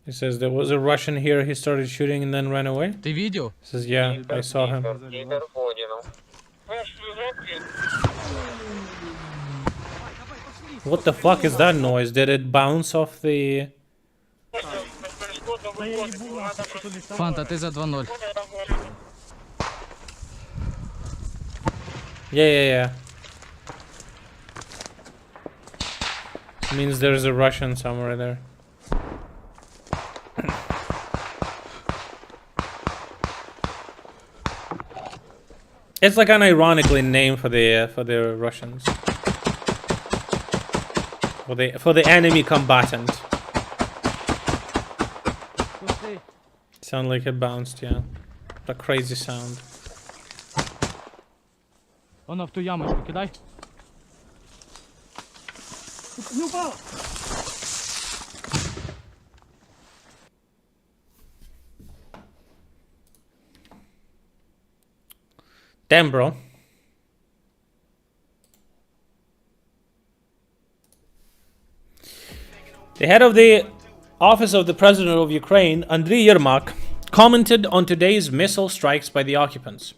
He says there was a Russian here, he started shooting and then ran away. Ты видел? He says, yeah, I saw him. What the fuck is that noise? Did it bounce off the... Фанта, ты за 2-0. Yeah. Means there's a Russian somewhere there. It's like an ironically name for the Russians. For the enemy combatant. Sound like it bounced, yeah. What a crazy sound. Он в ту ямочку кидай. Не упал. Damn, bro. The head of the Office of the President of Ukraine, Andriy Yermak, commented on today's missile strikes by the occupants.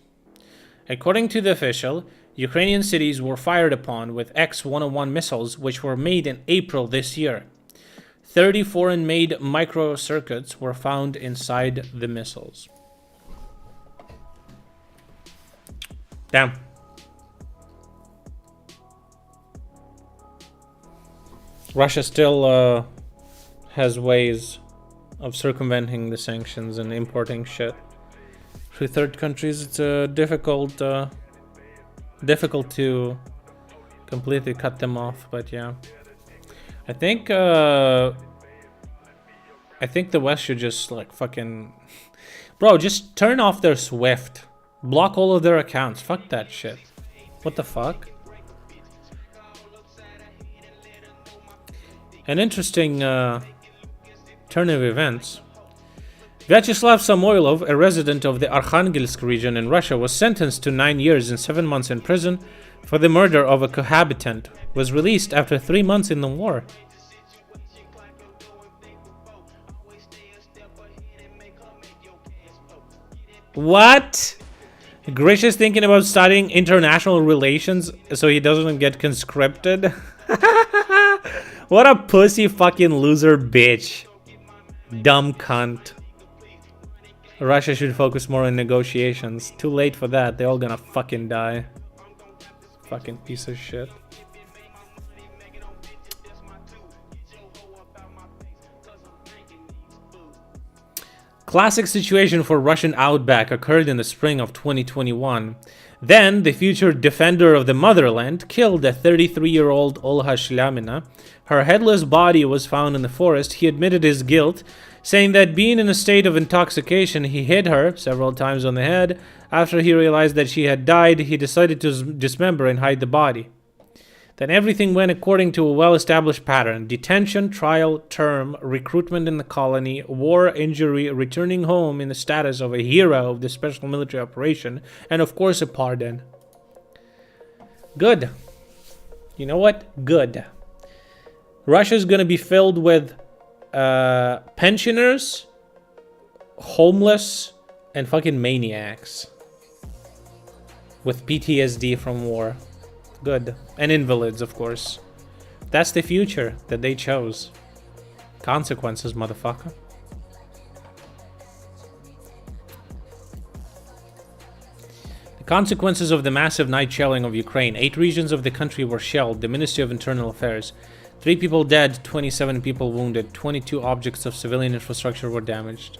According to the official, Ukrainian cities were fired upon with X-101 missiles, which were made in April this year. 30 foreign-made microcircuits were found inside the missiles. Damn. Russia still has ways of circumventing the sanctions and importing shit through third countries. It's difficult to completely cut them off, but yeah. I think the West should just like fucking... Bro, just turn off their SWIFT. Block all of their accounts. Fuck that shit. What the fuck? An interesting turn of events. Vyacheslav Samoylov, a resident of the Arkhangelsk region in Russia, was sentenced to 9 years and 7 months in prison for the murder of a cohabitant. Was released after 3 months in the war. What? Grisha's thinking about studying international relations so he doesn't get conscripted? What a pussy fucking loser bitch. Dumb cunt. Russia should focus more on negotiations. Too late for that. They're all gonna fucking die. Fucking piece of shit. Classic situation for Russian outback occurred in the spring of 2021. Then, the future defender of the motherland killed a 33-year-old Olha Shlyamina. Her headless body was found in the forest. He admitted his guilt, saying that being in a state of intoxication, he hit her several times on the head. After he realized that she had died, he decided to dismember and hide the body. Then everything went according to a well-established pattern. Detention, trial, term, recruitment in the colony, war, injury, returning home in the status of a hero of the special military operation, and of course a pardon. Good. You know what? Good. Russia's gonna be filled with pensioners, homeless, and fucking maniacs. With PTSD from war. Good. And invalids, of course. That's the future that they chose. Consequences, motherfucker. Consequences of the massive night shelling of Ukraine. 8 regions of the country were shelled. The Ministry of Internal Affairs. 3 people dead, 27 people wounded. 22 objects of civilian infrastructure were damaged.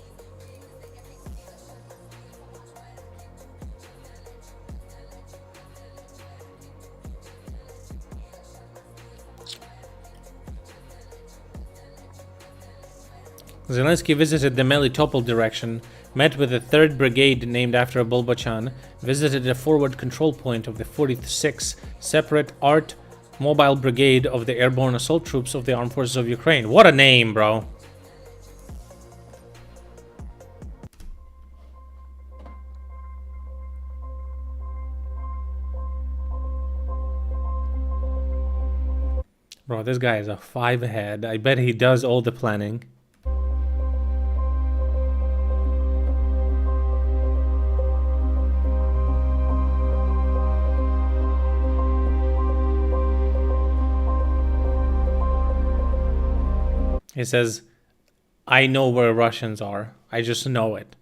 Zelensky visited the Melitopol direction, met with the 3rd Brigade named after Bolbochan, visited a forward control point of the 46th Separate Art Mobile Brigade of the Airborne Assault Troops of the Armed Forces of Ukraine. What a name, bro. Bro, this guy is a 5-head. I bet he does all the planning. He says, I know where Russians are. I just know it.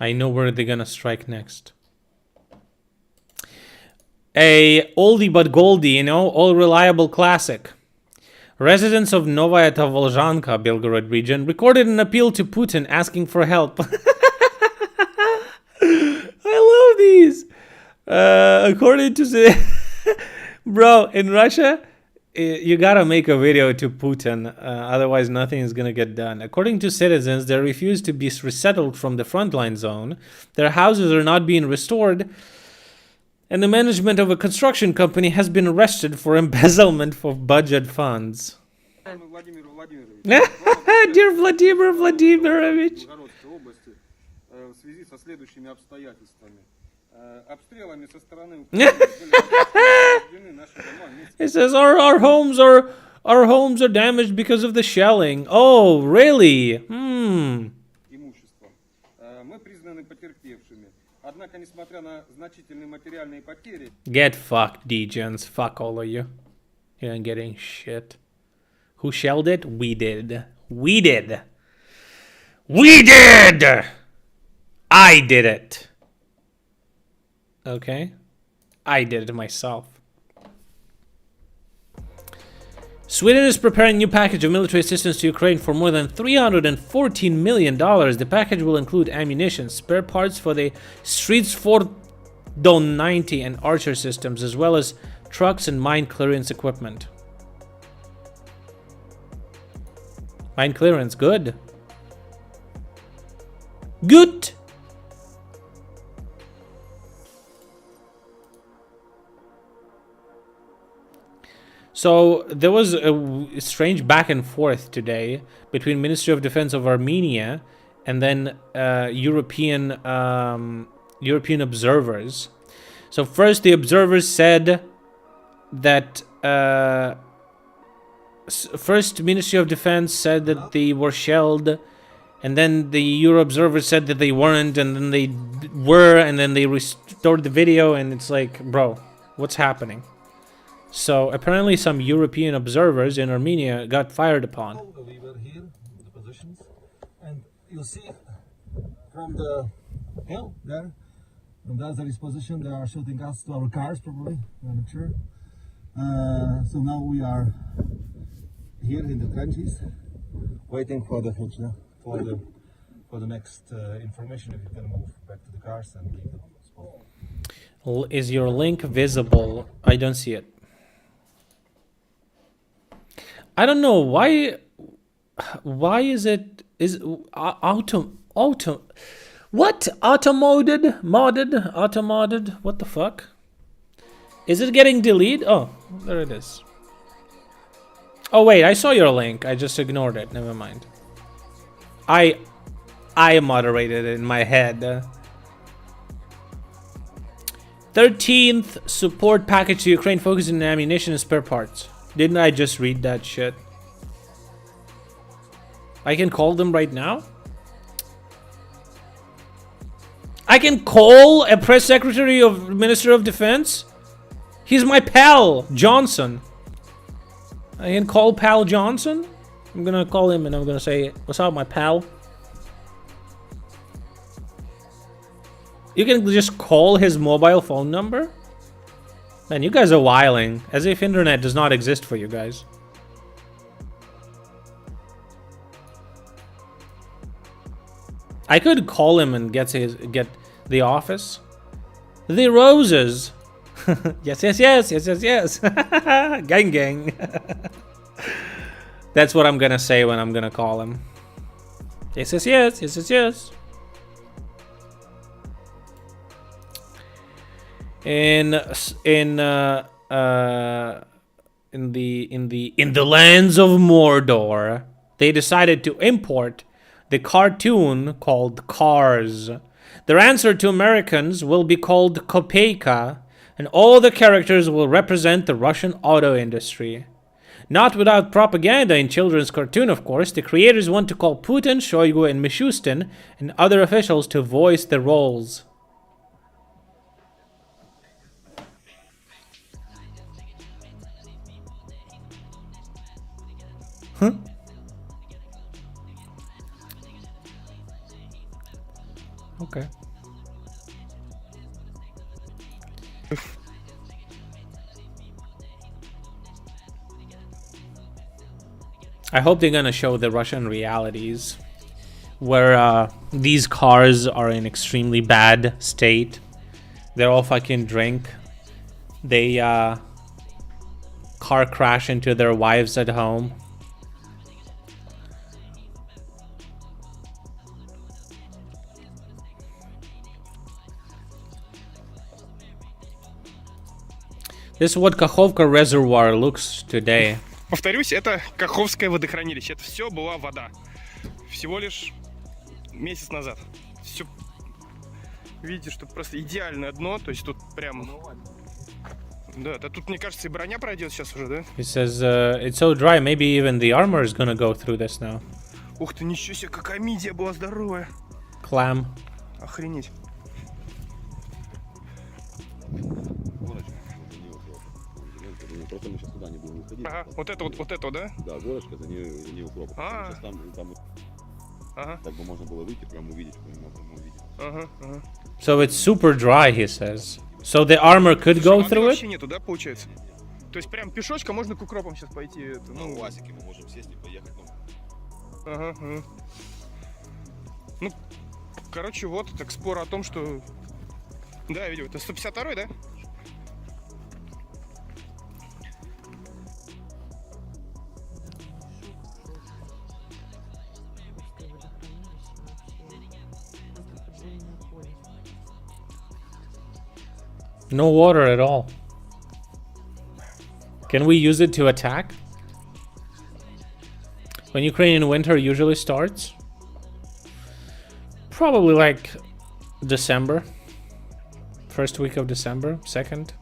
I know where they're gonna strike next. A oldie but goldie, you know, all reliable classic. Residents of Novaya Volzhanka, Belgorod region, recorded an appeal to Putin asking for help. I love these. According to bro, in Russia, you gotta make a video to Putin, otherwise nothing is gonna get done. According to citizens, they refuse to be resettled from the frontline zone. Their houses are not being restored, and the management of a construction company has been arrested for embezzlement of budget funds. Dear Vladimir Vladimirovich. It says our homes are damaged because of the shelling. Oh, really? Get fucked, degens. Fuck all of you. You ain't getting shit. Who shelled it? We did. We did. We did! I did it. Okay. I did it myself. Sweden is preparing a new package of military assistance to Ukraine for more than $314 million. The package will include ammunition, spare parts for the Stridsfordon 90 and Archer systems, as well as trucks and mine clearance equipment. Mine clearance, good. Good! So there was a strange back and forth today between Ministry of Defense of Armenia and then European observers. So first the observers said that first Ministry of Defense said that they were shelled, and then the Euro observers said that they weren't, and then they were, and then they restored the video, and it's like, bro, what's happening? So apparently some European observers in Armenia got fired upon. We were here, the positions, and you see from the hill there, from the other position, they are shooting us to our cars probably, I'm not sure. So now we are here in the trenches, waiting for the next information, if you can move back to the cars and leave the spot. Is your link visible? I don't see it. I don't know why is it what automodded what the fuck, is it getting deleted? Oh, there it is. Oh wait, I saw your link, I just ignored it, never mind. I moderated it in my head. 13th support package to Ukraine focusing on ammunition and spare parts. Didn't I just read that shit? I can call them right now? I can call a press secretary of Minister of Defense? He's my pal, Johnson. I can call pal Johnson? I'm gonna call him and I'm gonna say, what's up, my pal? You can just call his mobile phone number? Man, you guys are wiling. As if internet does not exist for you guys. I could call him and get the office. The roses. Yes, yes, yes, yes, yes, yes. Gang, gang. That's what I'm gonna say when I'm gonna call him. Yes, yes, yes, yes, yes, yes. In the lands of Mordor, they decided to import the cartoon called Cars. Their answer to Americans will be called Kopeyka, and all the characters will represent the Russian auto industry. Not without propaganda in children's cartoon, of course. The creators want to call Putin, Shoigu, and Mishustin and other officials to voice the roles. Huh? Okay. I hope they're gonna show the Russian realities, where these cars are in extremely bad state. They're all fucking drink. They car crash into their wives at home. This is what Kakhovka Reservoir looks today. Повторюсь, это Каховское водохранилище. Это все была вода. Всего лишь месяц назад. Все. Видите, что просто идеальное дно. То есть тут прям... Да, да тут, мне кажется, и броня пройдет сейчас уже, да? It says it's so dry, maybe even the armor is gonna go through this now. Ух ты, ничего себе, какая мидия была здоровая. Clam. Охренеть. Просто мы сейчас туда не будем выходить. Ага, вот это, да? Да, горочка, за нее укроп. Сейчас там ага. Так бы можно было выйти, прям увидеть, Ага, ага. So it's super dry, he says. So the armor could go through it? Вообще нету, да, получается? То есть прям пешочком можно к укропам сейчас пойти. Это, ну, УАЗике мы можем сесть и поехать. Ага, ага. Ну, короче, вот, так спор о том, что... Да, я видел, это 152-й, да? No water at all. Can we use it to attack? When Ukrainian winter usually starts? Probably like December. First week of December, second.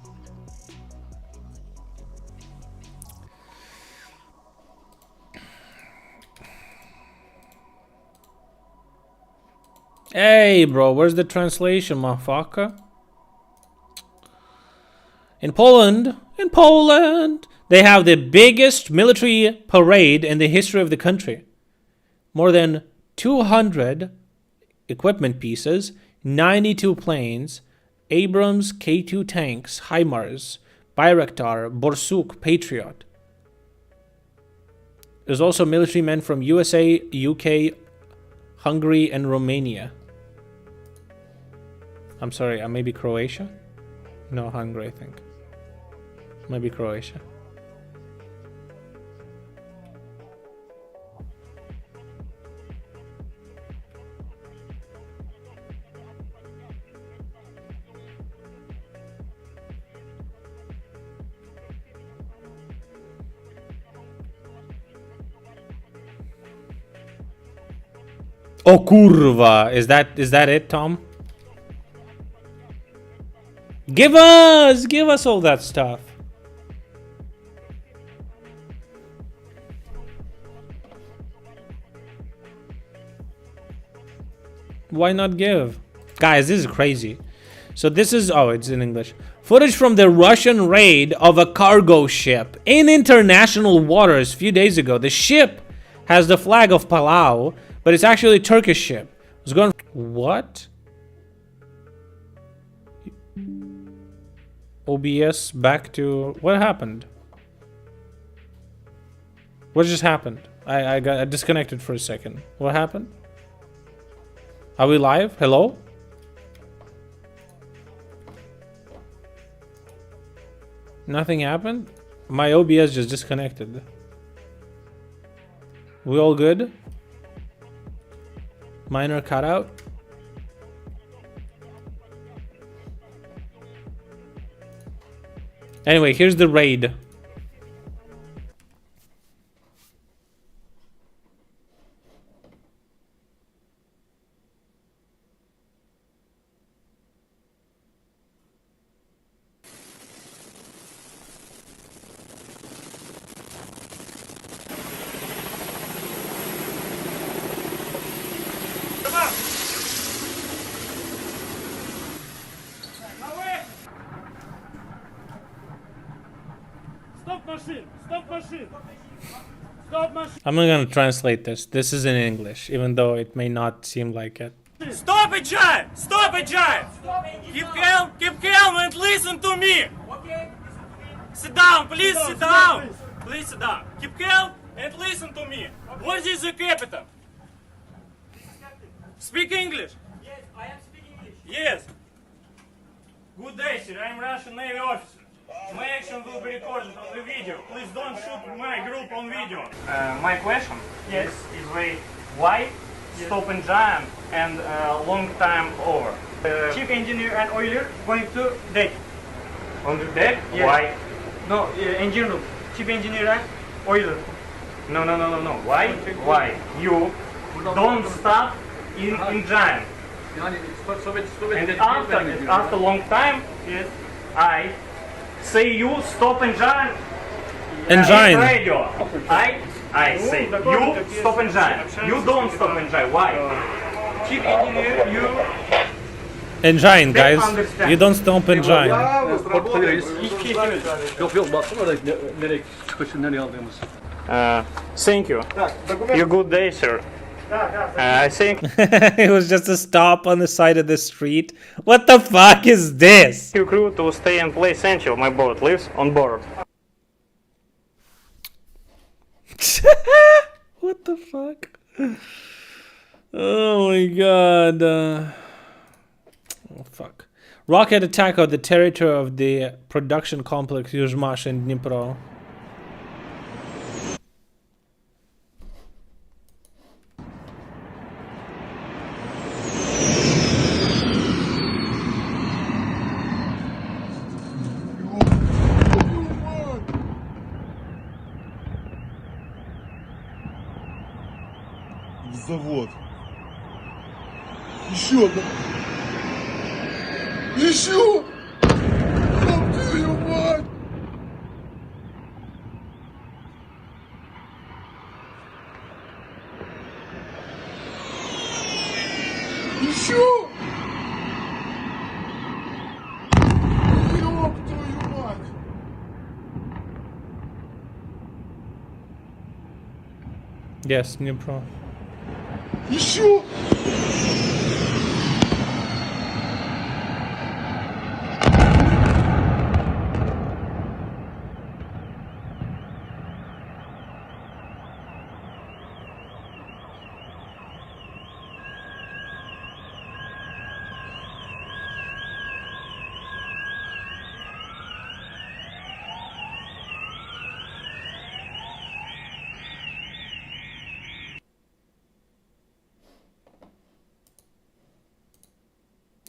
Hey, bro, where's the translation, motherfucker? In Poland, they have the biggest military parade in the history of the country. More than 200 equipment pieces, 92 planes, Abrams K2 tanks, HIMARS, Bayraktar, Borsuk, Patriot. There's also military men from USA, UK, Hungary, and Romania. I'm sorry, maybe Croatia? No, Hungary, I think. Maybe Croatia. Oh kurwa, is that it, Tom? Give us all that stuff. Why not give? Guys, this is crazy. So this is, oh, it's in English. Footage from the Russian raid of a cargo ship in international waters a few days ago. The ship has the flag of Palau, but it's actually a Turkish ship. It's going. What? OBS back to what happened? What just happened? I got disconnected for a second. What happened? Are we live? Hello? Nothing happened? My OBS just disconnected. We all good? Minor cutout? Anyway, here's the raid. I'm not gonna translate this. This is in English, even though it may not seem like it. Stop it, Jive! Stop it, Jive! Keep calm and listen to me! Sit down, please sit down! Please sit down. Keep calm and listen to me. What is the capital? Speak English. Yes, I am speaking English. Yes. Good day, sir. I'm Russian Navy officer. My action will be recorded on the video. Please don't shoot my group on video. My question is why stop and jam and long time over? Chief engineer and oiler going to deck. On the deck? Yes. Why? No, engine room. Chief engineer and oiler. No. Why? Why? You don't stop in jam. And after long time, yes, I say you stop engine. Engine. Radio. I say you stop engine. You don't stop engine. Why? Chief engineer, you. Engine, guys. You don't stop engine. Thank you. You good day, sir. I think it was just a stop on the side of the street. What the fuck is this? your crew to stay and play essential. My boat lives on board. What the fuck? Oh my god. Oh fuck. Rocket attack on the territory of the production complex Yuzhmash in Dnipro. Завод. Еще одна. Еще! Ёб твою мать! Еще! Ёб твою мать! Yes, Dnipro. Еще!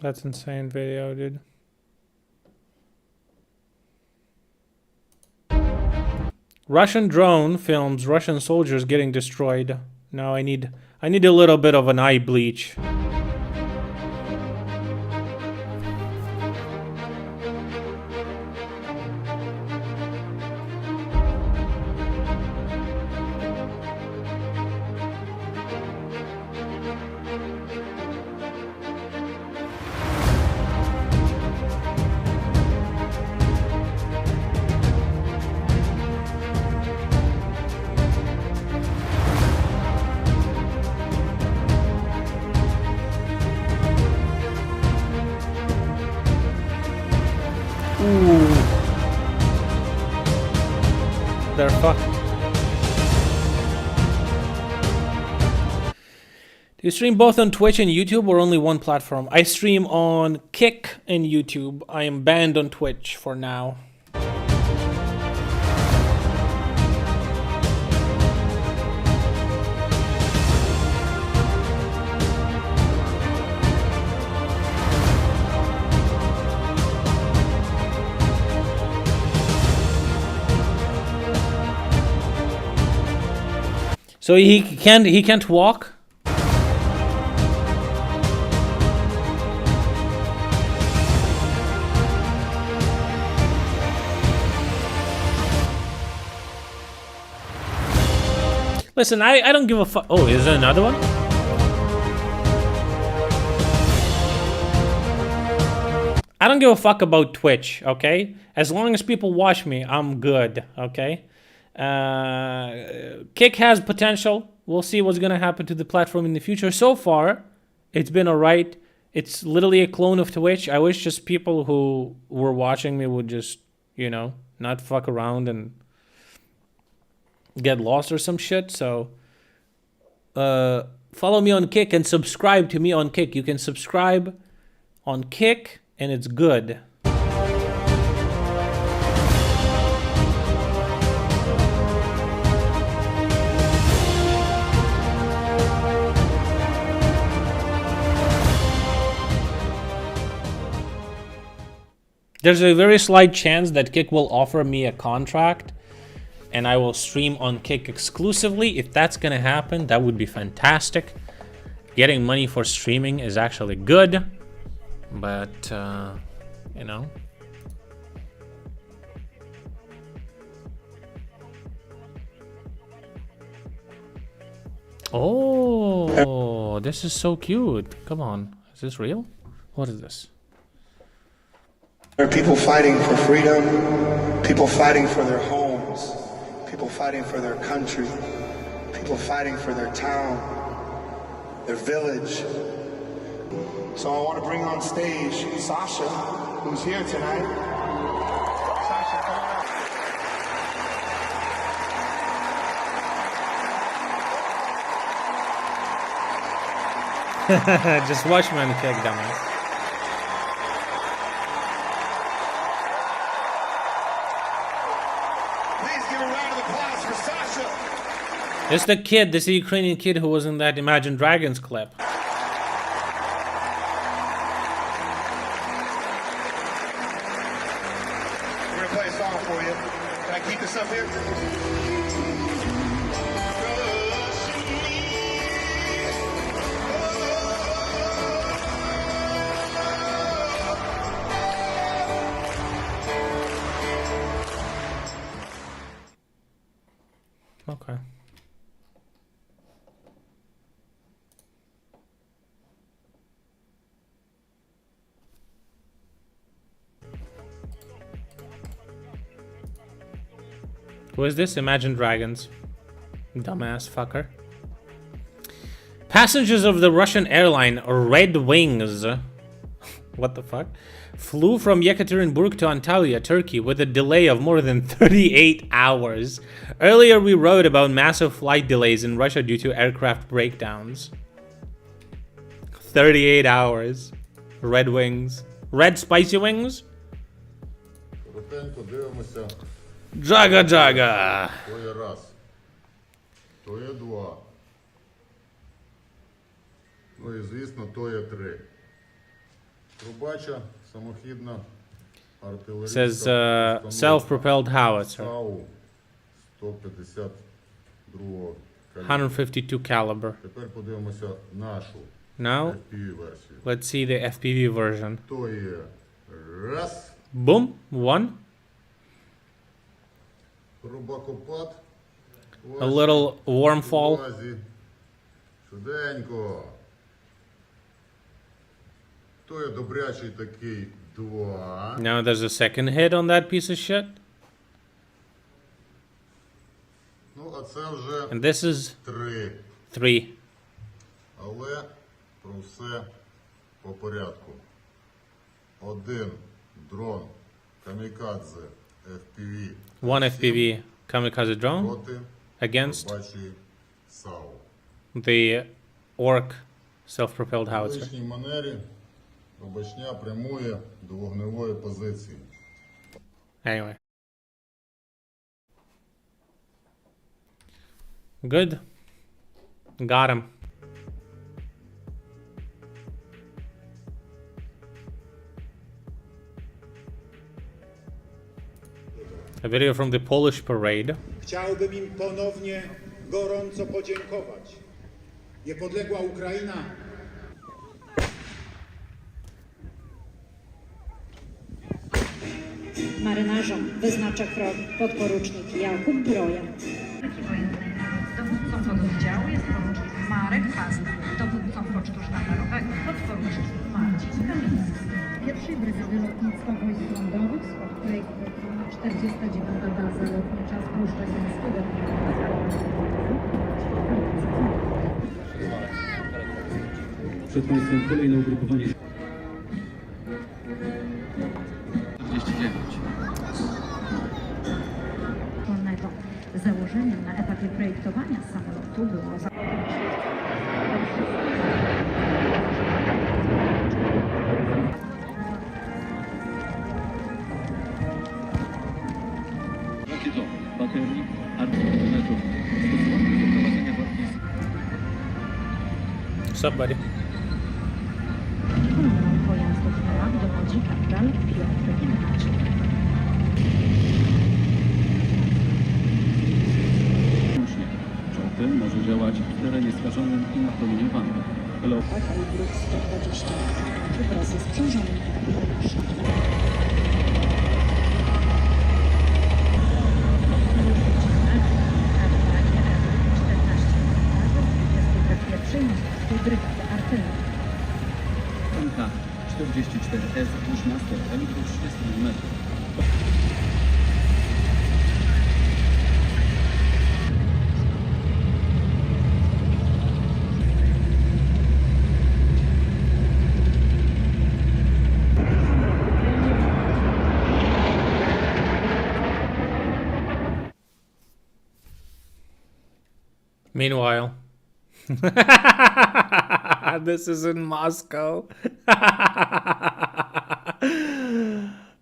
That's insane video, dude. Russian drone films Russian soldiers getting destroyed. Now I need a little bit of an eye bleach. Ooh. They're fucked. Do you stream both on Twitch and YouTube or only one platform? I stream on Kick and YouTube. I am banned on Twitch for now. So he can't walk? Listen, I don't give a fuck. Oh, is there another one? I don't give a fuck about Twitch, okay? As long as people watch me, I'm good, okay? Kick has potential. We'll see what's gonna happen to the platform in the future. So far, it's been alright. It's literally a clone of Twitch. I wish just people who were watching me would just, you know, not fuck around and get lost or some shit. So follow me on Kick and subscribe to me on Kick. You can subscribe on Kick and it's good. There's a very slight chance that Kick will offer me a contract and I will stream on Kick exclusively. If that's gonna happen, that would be fantastic. Getting money for streaming is actually good, but you know. Oh, this is so cute. Come on, is this real? What is this? There are people fighting for freedom, people fighting for their homes, people fighting for their country, people fighting for their town, their village. So I want to bring on stage Sasha, who's here tonight. Sasha, come on. Just watch me on the Kick, dumbass. It's the kid, this Ukrainian kid who was in that Imagine Dragons clip. We're gonna play a song for you. Can I keep this up here? Okay. Who is this? Imagine Dragons. Dumbass fucker. Passengers of the Russian airline Red Wings, what the fuck, flew from Yekaterinburg to Antalya, Turkey, with a delay of more than 38 hours. Earlier we wrote about massive flight delays in Russia due to aircraft breakdowns. 38 hours. Red Wings. Red spicy wings? Джага Джага. То є раз, то є два. Ну і звісно, то є три. Трубача, самохідна артилерійська. Says self-propelled howitzer. САУ 152 152 caliber. Тепер подивимося нашу Now, FPV-версію. let's see the FPV version. То є раз. Boom, one. Рубакопад. A little worm fall. Швиденько. То є добрячий такий два. Now there's a second hit on that piece of shit. Ну, а це вже And this is три. 3. Але про все по порядку. Один дрон Камикадзе FPV. One FPV kamikaze drone Проти against собачої САУ. the orc self-propelled В howitzer. звичній манері рубашня прямує до вогневої позиції. Anyway. Good. Got him. A video from the Polish parade. Chciałbym im ponownie gorąco podziękować. Niepodległa Ukraina Marynarzom wyznacza krok podporucznik Jakub Broja. Dowódcą pododdziału jest porucznik Marek Pazda. Dowódcą pocztu sztandarowego podporucznik Marcin Kamiński. Pierwszej Brygady Lotnictwa Wojsk Lądowych, skład której 49. baza lotnicza z Puszczy Gdańskiego. Przed Państwem kolejne ugrupowanie. 49. Założeniem na etapie projektowania samolotu było Rakietowy, baterii, artylerii, stosowany do prowadzenia walki What's up, buddy? kolumną pojazdów MAP dowodzi kapitan Piotr Ignaczyk. Czołg może działać w terenie skażonym i napromieniowanym. Kalibru 120 wraz ze sprzężonym artyleriuszem. Brygady Artylerii. MK 44S 12 kalibru 30 mm. Meanwhile, this is in Moscow.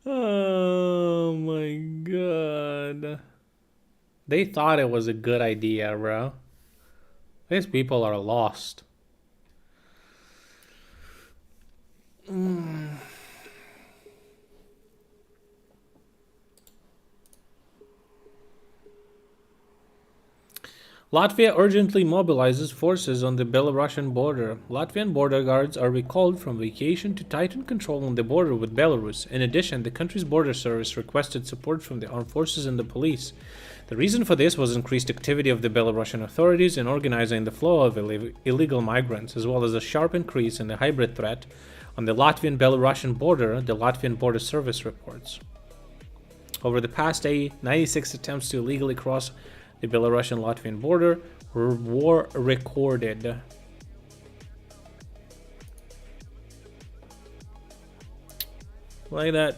Oh my god. They thought it was a good idea, bro. These people are lost. Latvia urgently mobilizes forces on the Belarusian border. Latvian border guards are recalled from vacation to tighten control on the border with Belarus. In addition, the country's border service requested support from the armed forces and the police. The reason for this was increased activity of the Belarusian authorities in organizing the flow of illegal migrants, as well as a sharp increase in the hybrid threat on the Latvian-Belarusian border, the Latvian Border Service reports. Over the past day, 96 attempts to illegally cross the Belarusian-Latvian border were recorded. Like that.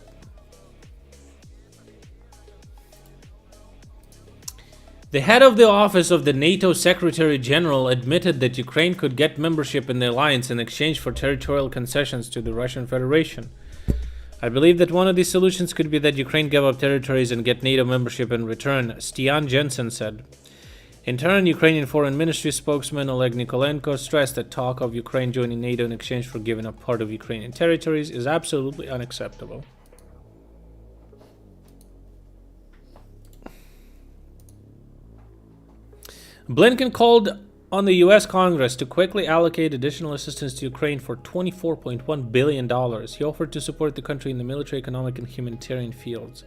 The head of the office of the NATO Secretary General admitted that Ukraine could get membership in the alliance in exchange for territorial concessions to the Russian Federation. I believe that one of these solutions could be that Ukraine give up territories and get NATO membership in return, Stian Jensen said. In turn, Ukrainian Foreign Ministry spokesman Oleg Nikolenko stressed that talk of Ukraine joining NATO in exchange for giving up part of Ukrainian territories is absolutely unacceptable. Blinken called on the U.S. Congress to quickly allocate additional assistance to Ukraine for $24.1 billion. He offered to support the country in the military, economic, and humanitarian fields.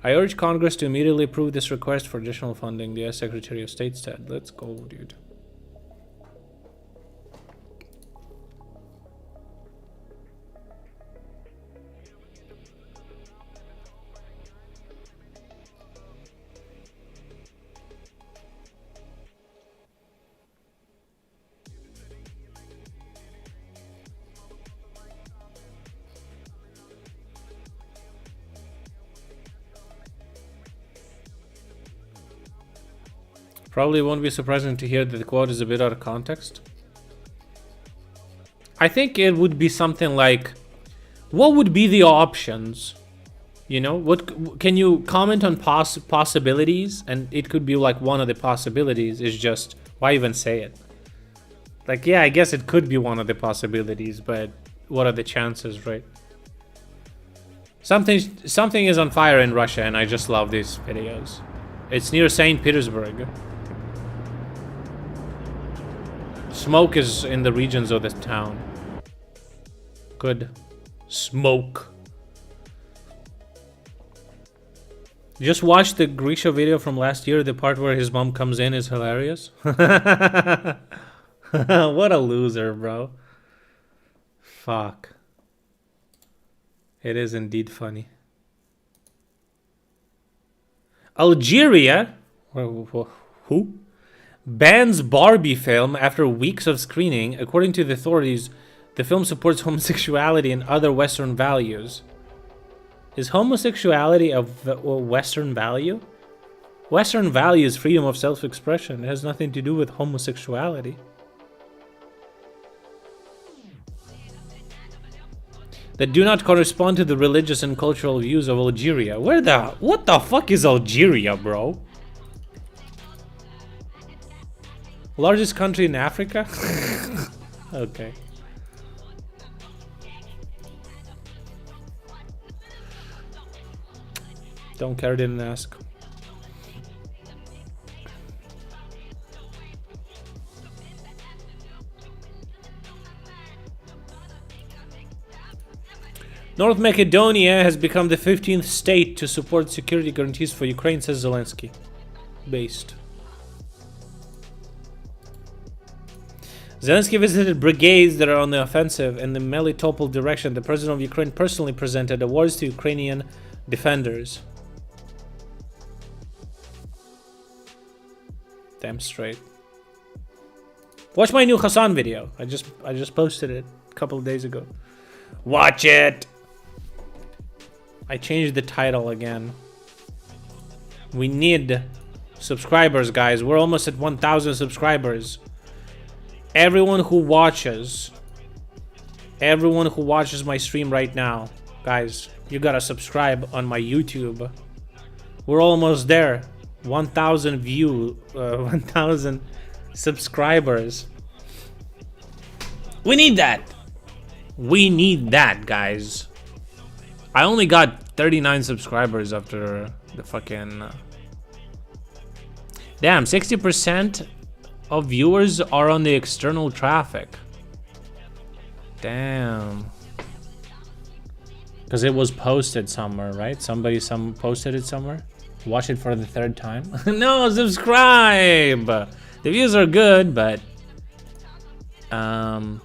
I urge Congress to immediately approve this request for additional funding, the U.S. Secretary of State said. Let's go, dude. Probably won't be surprising to hear that the quote is a bit out of context. I think it would be something like, what would be the options? You know, what can you comment on possibilities? And it could be like, one of the possibilities is just, why even say it? Like, yeah, I guess it could be one of the possibilities, but what are the chances, right? Something is on fire in Russia, and I just love these videos. It's near St. Petersburg. Smoke is in the regions of the town. Good. Smoke. Just watch the Grisha video from last year. The part where his mom comes in is hilarious. What a loser, bro. Fuck. It is indeed funny. Algeria? Who? Bans Barbie film after weeks of screening. According to the authorities, the film supports homosexuality and other Western values. Is homosexuality a Western value? Western value is freedom of self-expression. It has nothing to do with homosexuality. That do not correspond to the religious and cultural views of Algeria. What the fuck is Algeria, bro? Largest country in Africa? Okay. Don't care, didn't ask. North Macedonia has become the 15th state to support security guarantees for Ukraine, says Zelensky. Based. Zelensky visited brigades that are on the offensive in the Melitopol direction. The president of Ukraine personally presented awards to Ukrainian defenders. Damn straight. Watch my new Hassan video. I just posted it a couple of days ago. Watch it. I changed the title again. We need subscribers, guys. We're almost at 1,000 subscribers. Everyone who watches my stream right now, guys, you gotta subscribe on my YouTube. We're almost there. 1,000 1,000 subscribers. We need that. We need that, guys. I only got 39 subscribers after the fucking... Damn, 60% of viewers are on the external traffic. Damn. Because it was posted somewhere, right? Somebody posted it somewhere. Watch it for the third time. No, subscribe. The views are good, but oh,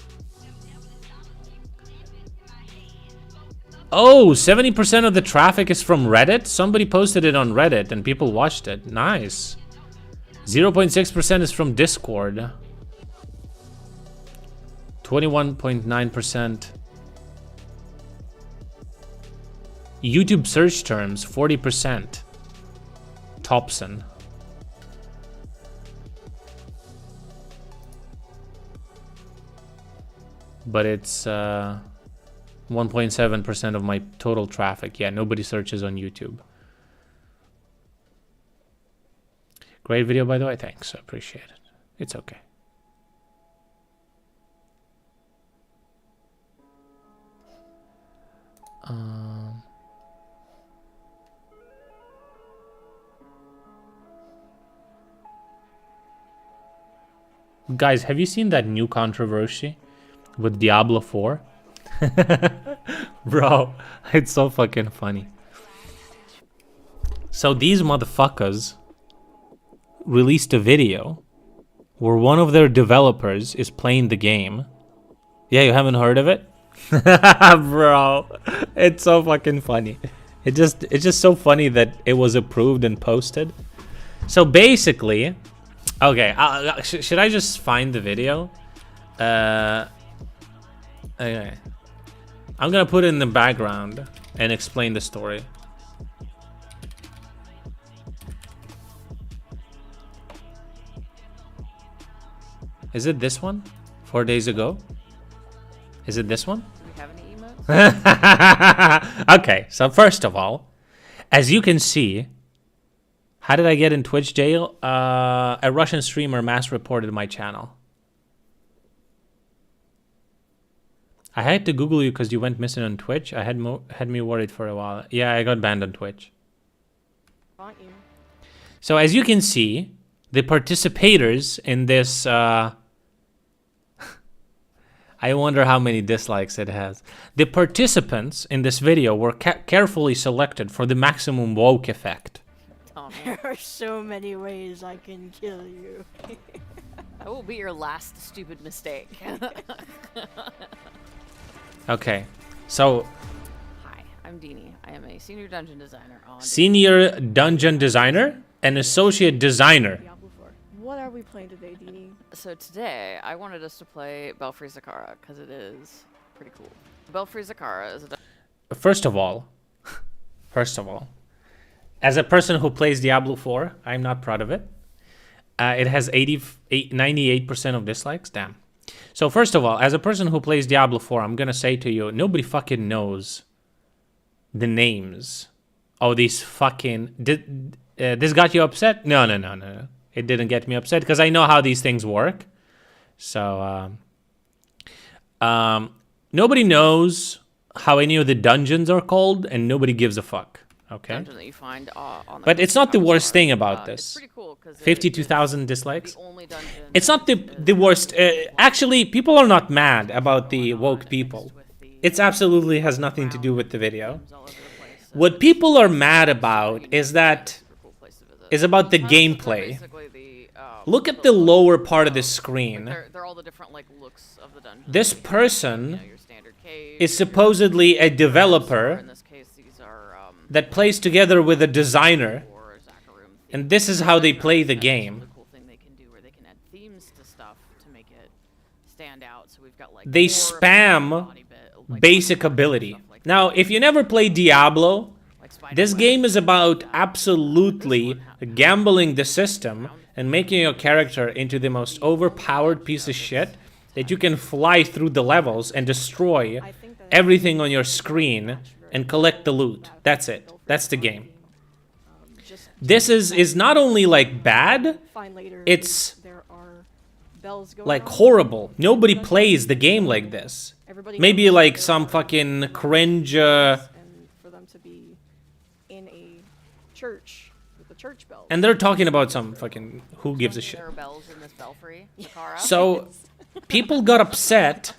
70% of the traffic is from Reddit. Somebody posted it on Reddit and people watched it. Nice. 0.6% is from Discord. 21.9%. YouTube search terms, 40%. Thompson. But it's 1.7% of my total traffic. Yeah, nobody searches on YouTube. Great video, by the way. Thanks. I appreciate it. It's okay. Guys, have you seen that new controversy with Diablo 4? Bro, it's so fucking funny. So these motherfuckers released a video where one of their developers is playing the game. Yeah, you haven't heard of it? Bro, it's so fucking funny. It's just so funny that it was approved and posted. So basically, okay, should I just find the video? Okay. I'm gonna put it in the background and explain the story. Is it this one? 4 days ago? Is it this one? Do we have any emotes? Okay, so first of all, as you can see, how did I get in Twitch jail? A Russian streamer mass reported my channel. I had to Google you because you went missing on Twitch. I had me worried for a while. Yeah, I got banned on Twitch. Want you. So as you can see, the participators in this... I wonder how many dislikes it has. The participants in this video were carefully selected for the maximum woke effect. There are so many ways I can kill you. That will be your last stupid mistake. Okay, so... Hi, I'm Deanie. I am a senior dungeon designer on... Senior dungeon designer and associate designer. What are we playing today, Deanie? So today, I wanted us to play Belfry Zakara, because it is pretty cool. Belfry Zakara is a... First of all, as a person who plays Diablo 4, I'm not proud of it. It has 98% of dislikes. Damn. So first of all, as a person who plays Diablo 4, I'm gonna say to you, nobody fucking knows the names of these fucking... this got you upset? No. It didn't get me upset because I know how these things work. So, nobody knows how any of the dungeons are called, and nobody gives a fuck. Okay. Dungeon that you find on the But it's not the worst thing about this. It's pretty cool 'cause 52,000 dislikes. It's not the worst. Actually, people are not mad about the woke people. It absolutely has nothing to do with the video. What people are mad about is about the gameplay. Look at the lower part of the screen. They're all the different like looks of the dungeon. This person is supposedly a developer that plays together with a designer, and this is how they play the game. They spam basic ability. Now, if you never played Diablo, this game is about absolutely gambling the system and making your character into the most overpowered piece of shit that you can fly through the levels and destroy everything on your screen and collect the loot. That's it. That's the game. This is not only like bad, it's like horrible. Nobody plays the game like this. Maybe like some fucking cringe Church with the church bells. and they're talking about some fucking who gives a shit. There are bells in this belfry. So people got upset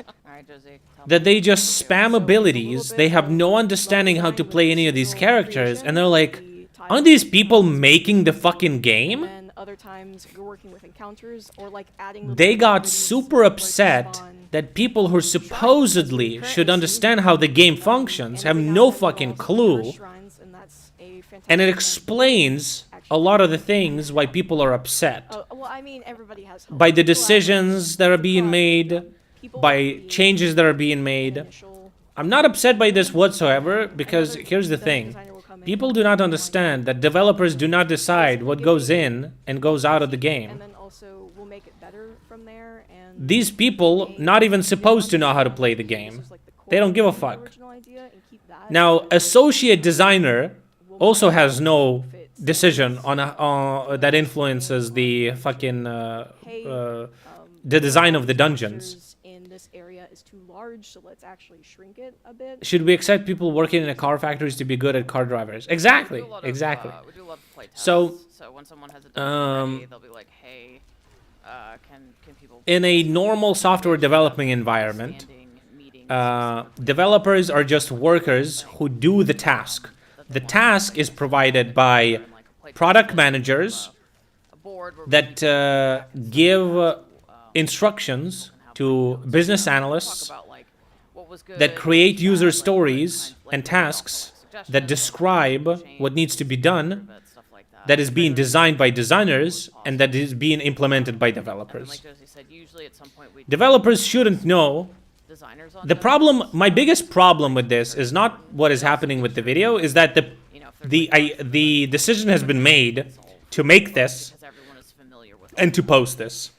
that they just spam abilities. They have no understanding how to play any of these characters, and they're like, aren't these people making the fucking game? Other times you're working with encounters or like adding. They got super upset that people who supposedly should understand how the game functions have no fucking clue. And it explains a lot of the things why people are upset. Well, I mean, everybody has by the decisions that are being made, by changes that are being made. I'm not upset by this whatsoever, because here's the thing. People do not understand that developers do not decide what goes in and goes out of the game. And then also we'll make it better from there. And these people not even supposed to know how to play the game. They don't give a fuck. Now, associate designer also has no decision on that influences the fucking the design of the dungeons. In this area is too large, so let's actually shrink it a bit. Should we accept people working in a car factories to be good at car drivers? Exactly, exactly. We do a lot of play tests. So when someone has a dungeon ready, they'll be like, hey, can people... In a normal software development environment, developers are just workers who do the task. The task is provided by product managers that give instructions to business analysts that create user stories and tasks that describe what needs to be done, that is being designed by designers, and that is being implemented by developers. Developers shouldn't know. The problem, my biggest problem with this is not what is happening with the video, is that the decision has been made to make this and to post this.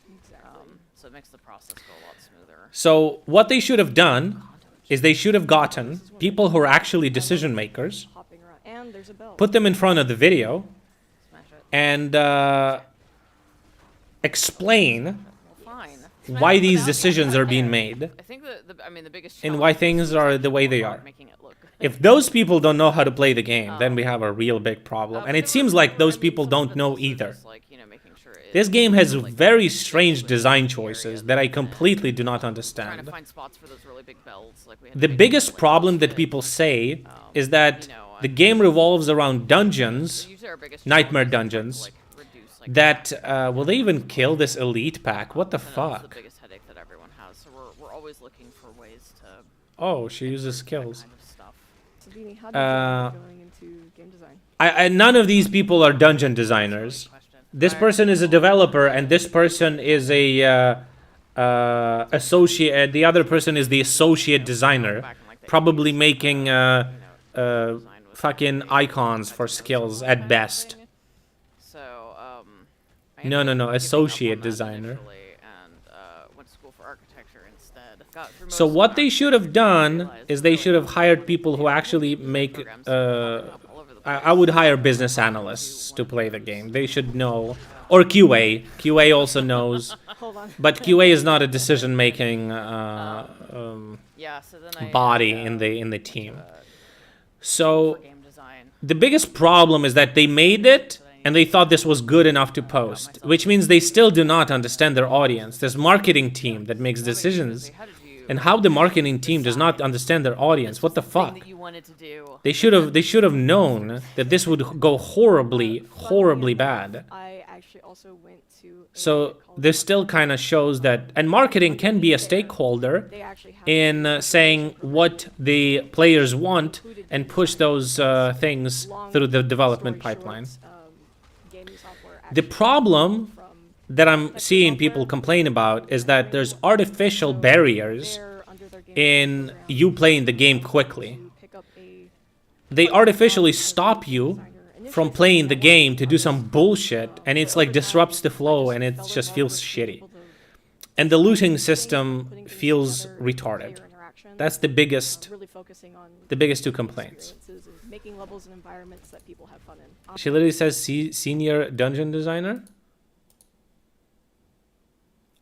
process go a lot smoother. So what they should have done is they should have gotten people who are actually decision makers, And there's a bell. put them in front of the video, and explain why these decisions are being made, I think I mean the biggest and why things are the way they are. making it look. If those people don't know how to play the game, then we have a real big problem. And it seems like those people don't know either. This game has very strange design choices that I completely do not understand. Trying to find spots for those really big bells, like we had The biggest problem that people say is that the game revolves around dungeons, nightmare dungeons, that, will they even kill this elite pack? What the fuck? the biggest headache that everyone has. So we're always looking for ways to. Oh, she uses skills. So Dini, how did you end going into game design? None of these people are dungeon designers. This person is a developer, and this person is a associate. The other person is the associate designer, probably making fucking icons for skills at best. So No, associate designer. Went to school for architecture instead. So what they should have done is they should have hired people who actually make. I would hire business analysts to play the game. They should know, or QA. QA also knows, but QA is not a decision-making body in the team. So the biggest problem is that they made it and they thought this was good enough to post, which means they still do not understand their audience. This marketing team that makes decisions, and how the marketing team does not understand their audience. What the fuck? They should have known that this would go horribly bad. I actually also went to. So this still kind of shows that, and marketing can be a stakeholder in saying what the players want and push those things through the development pipeline. The problem that I'm seeing people complain about is that there's artificial barriers in you playing the game quickly. They artificially stop you from playing the game to do some bullshit, and it's like disrupts the flow, and it just feels shitty. And the looting system feels retarded. That's the biggest two complaints. Making levels and environments that people have fun in. She literally says senior dungeon designer.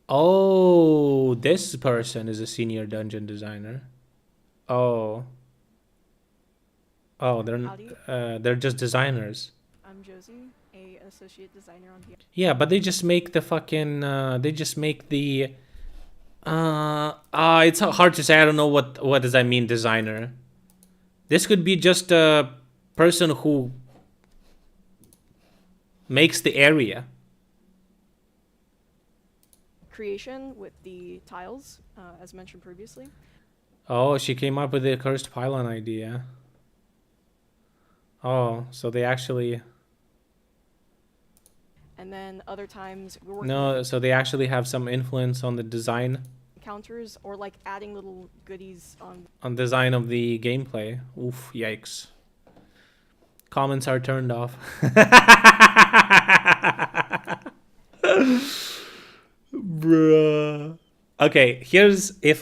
Oh, this person is a senior dungeon designer. Oh, they're just designers. I'm Josie, a associate designer on the. Yeah, but they just make the fucking. They just make the. It's hard to say. I don't know what does that mean, designer. This could be just a person who makes the area. Creation with the tiles, as mentioned previously. Oh, she came up with the cursed pylon idea. Oh, so they actually. And then other times we're working. No, so they actually have some influence on the design. Counters or like adding little goodies on. On design of the gameplay. Oof, yikes. Comments are turned off. Bruh. Okay, here's if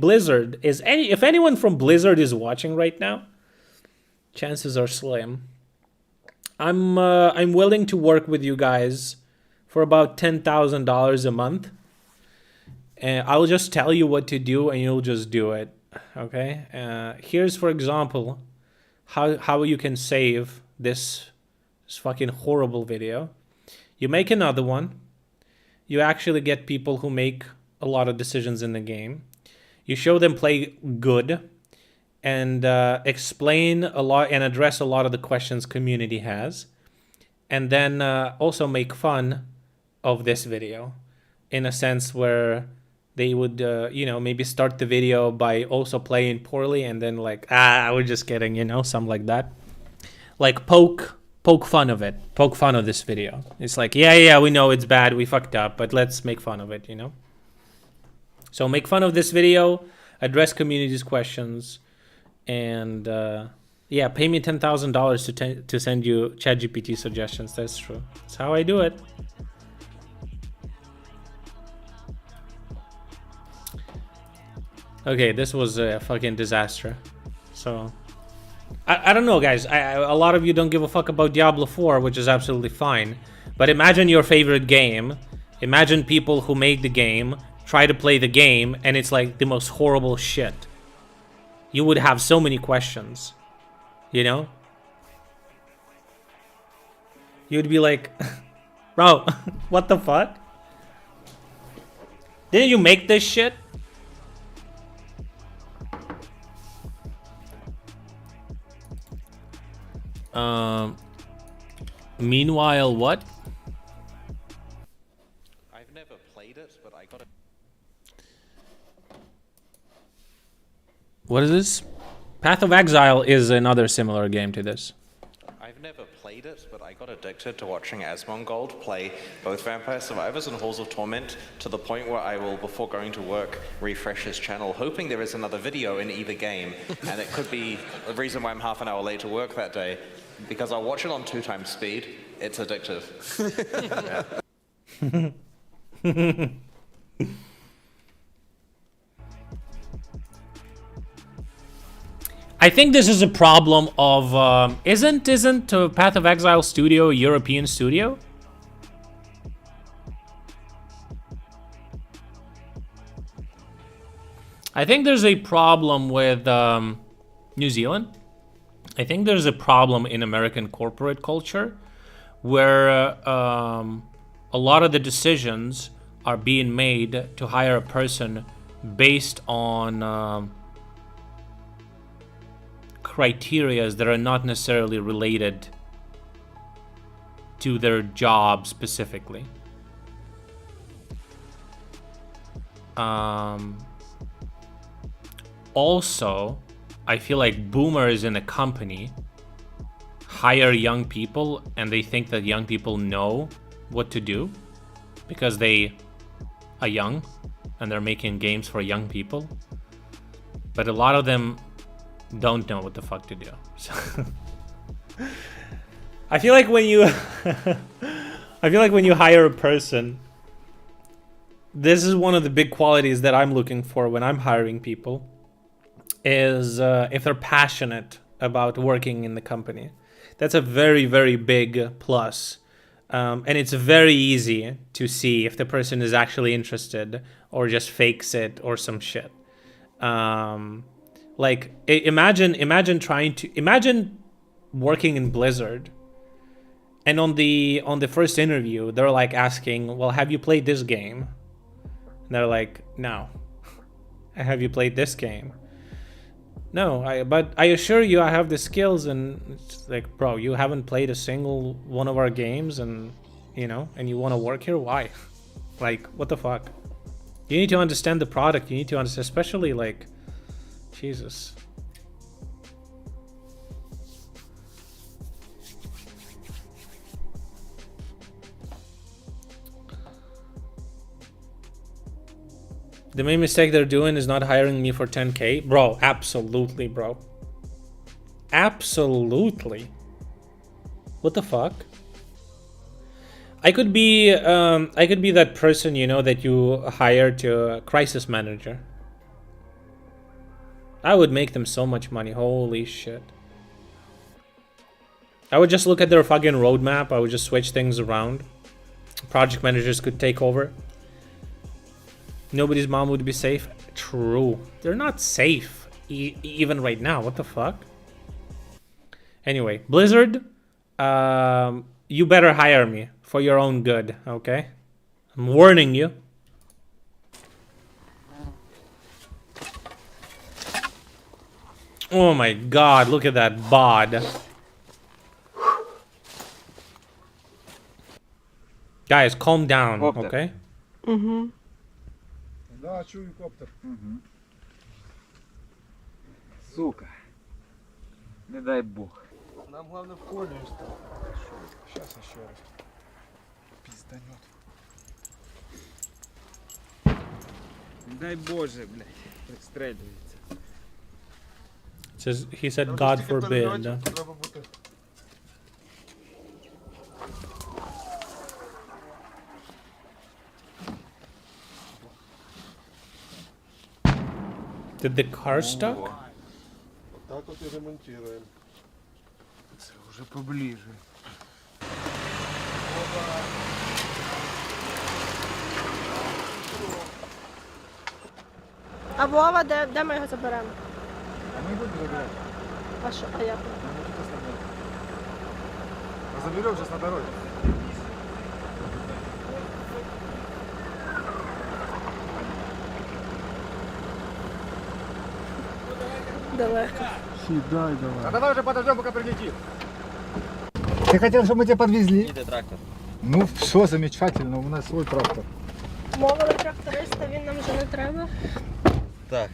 Blizzard is if anyone from Blizzard is watching right now, chances are slim. I'm willing to work with you guys for about $10,000 a month. And I'll just tell you what to do and you'll just do it. Okay? Here's, for example, how you can save this fucking horrible video. You make another one. You actually get people who make a lot of decisions in the game. You show them play good and explain a lot and address a lot of the questions community has. And then also make fun of this video in a sense where they would, maybe start the video by also playing poorly and then like, we're just kidding, something like that. Like poke fun of it. Poke fun of this video. It's like, yeah, we know it's bad, we fucked up, but let's make fun of it, So make fun of this video, address community's questions, and pay me $10,000 to send you ChatGPT suggestions. That's true. That's how I do it. Okay, this was a fucking disaster. So, I don't know, guys. A lot of you don't give a fuck about Diablo 4, which is absolutely fine. But imagine your favorite game. Imagine people who made the game try to play the game, and it's like the most horrible shit. You would have so many questions, you know? You'd be like, bro, what the fuck? Didn't you make this shit? Meanwhile, what? I've never played it, but I got it. What is this? Path of Exile is another similar game to this. I've never played it, but I got addicted to watching Asmongold play both Vampire Survivors and Halls of Torment to the point where I will, before going to work, refresh his channel, hoping there is another video in either game. And it could be the reason why I'm half an hour late to work that day, because I'll watch it on 2 times speed. It's addictive. I think this is a problem of isn't Path of Exile studio a European studio? I think there's a problem with New Zealand. I think there's a problem in American corporate culture where a lot of the decisions are being made to hire a person based on criteria that are not necessarily related to their job specifically. Also, I feel like boomers in a company hire young people and they think that young people know what to do because they are young and they're making games for young people. But a lot of them don't know what the fuck to do. So I feel like when you hire a person, this is one of the big qualities that I'm looking for when I'm hiring people, is if they're passionate about working in the company. That's a very, very big plus. And it's very easy to see if the person is actually interested or just fakes it or some shit. Like, imagine working in Blizzard, and on the first interview, they're like asking, well, have you played this game? And they're like, no. Have you played this game? No, but I assure you I have the skills. And it's like, bro, you haven't played a single one of our games, and you know, and you want to work here? Why? Like, what the fuck? You need to understand the product. You need to understand, especially like, Jesus. The main mistake they're doing is not hiring me for 10K. Bro, absolutely, bro. Absolutely. What the fuck? I could be that person, you know, that you hire to crisis manager. I would make them so much money. Holy shit. I would just look at their fucking roadmap. I would just switch things around. Project managers could take over. Nobody's mom would be safe. True. They're not safe even right now. What the fuck? Anyway, Blizzard, you better hire me for your own good, okay? I'm warning you. Oh my god, look at that bod. Guys, calm down, okay? Mm-hmm. Да, чую коптер. Сука. Не дай бог. Нам главное в коле что. Сейчас еще раз. Пизданет. Не дай боже, блядь. Пристреливается. He said, God forbid. Did the car stuck? Так от і ремонтуємо. Це вже поближе. А Вова, де ми його заберемо? А мы будем забирать. А що, а як? А заберем сейчас на дороге. Далеко. Седай давай. А давай уже подождем, пока прилетит. Ты хотел, чтобы мы тебя подвезли? Трактор. Ну все, замечательно, у нас свой трактор. Мовили тракториста, він нам вже не треба. Так.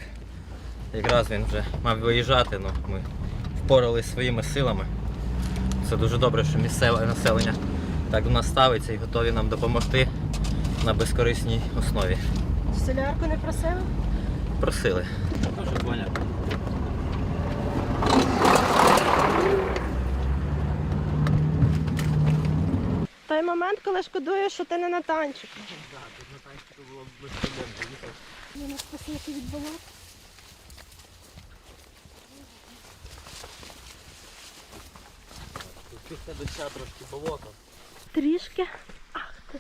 Якраз він вже мав виїжджати, але ми впоралися своїми силами. Це дуже добре, що місцеве населення так до нас ставиться і готові нам допомогти на безкорисній основі. Солярку не просили? Просили. Ну, що понятно. Той момент, коли шкодуєш, що ти не на танчику. Так, тут на танчику було без проблем заїхати. Він спасибо від болот. Тут після доща трошки болото. Трішки. Ах ти.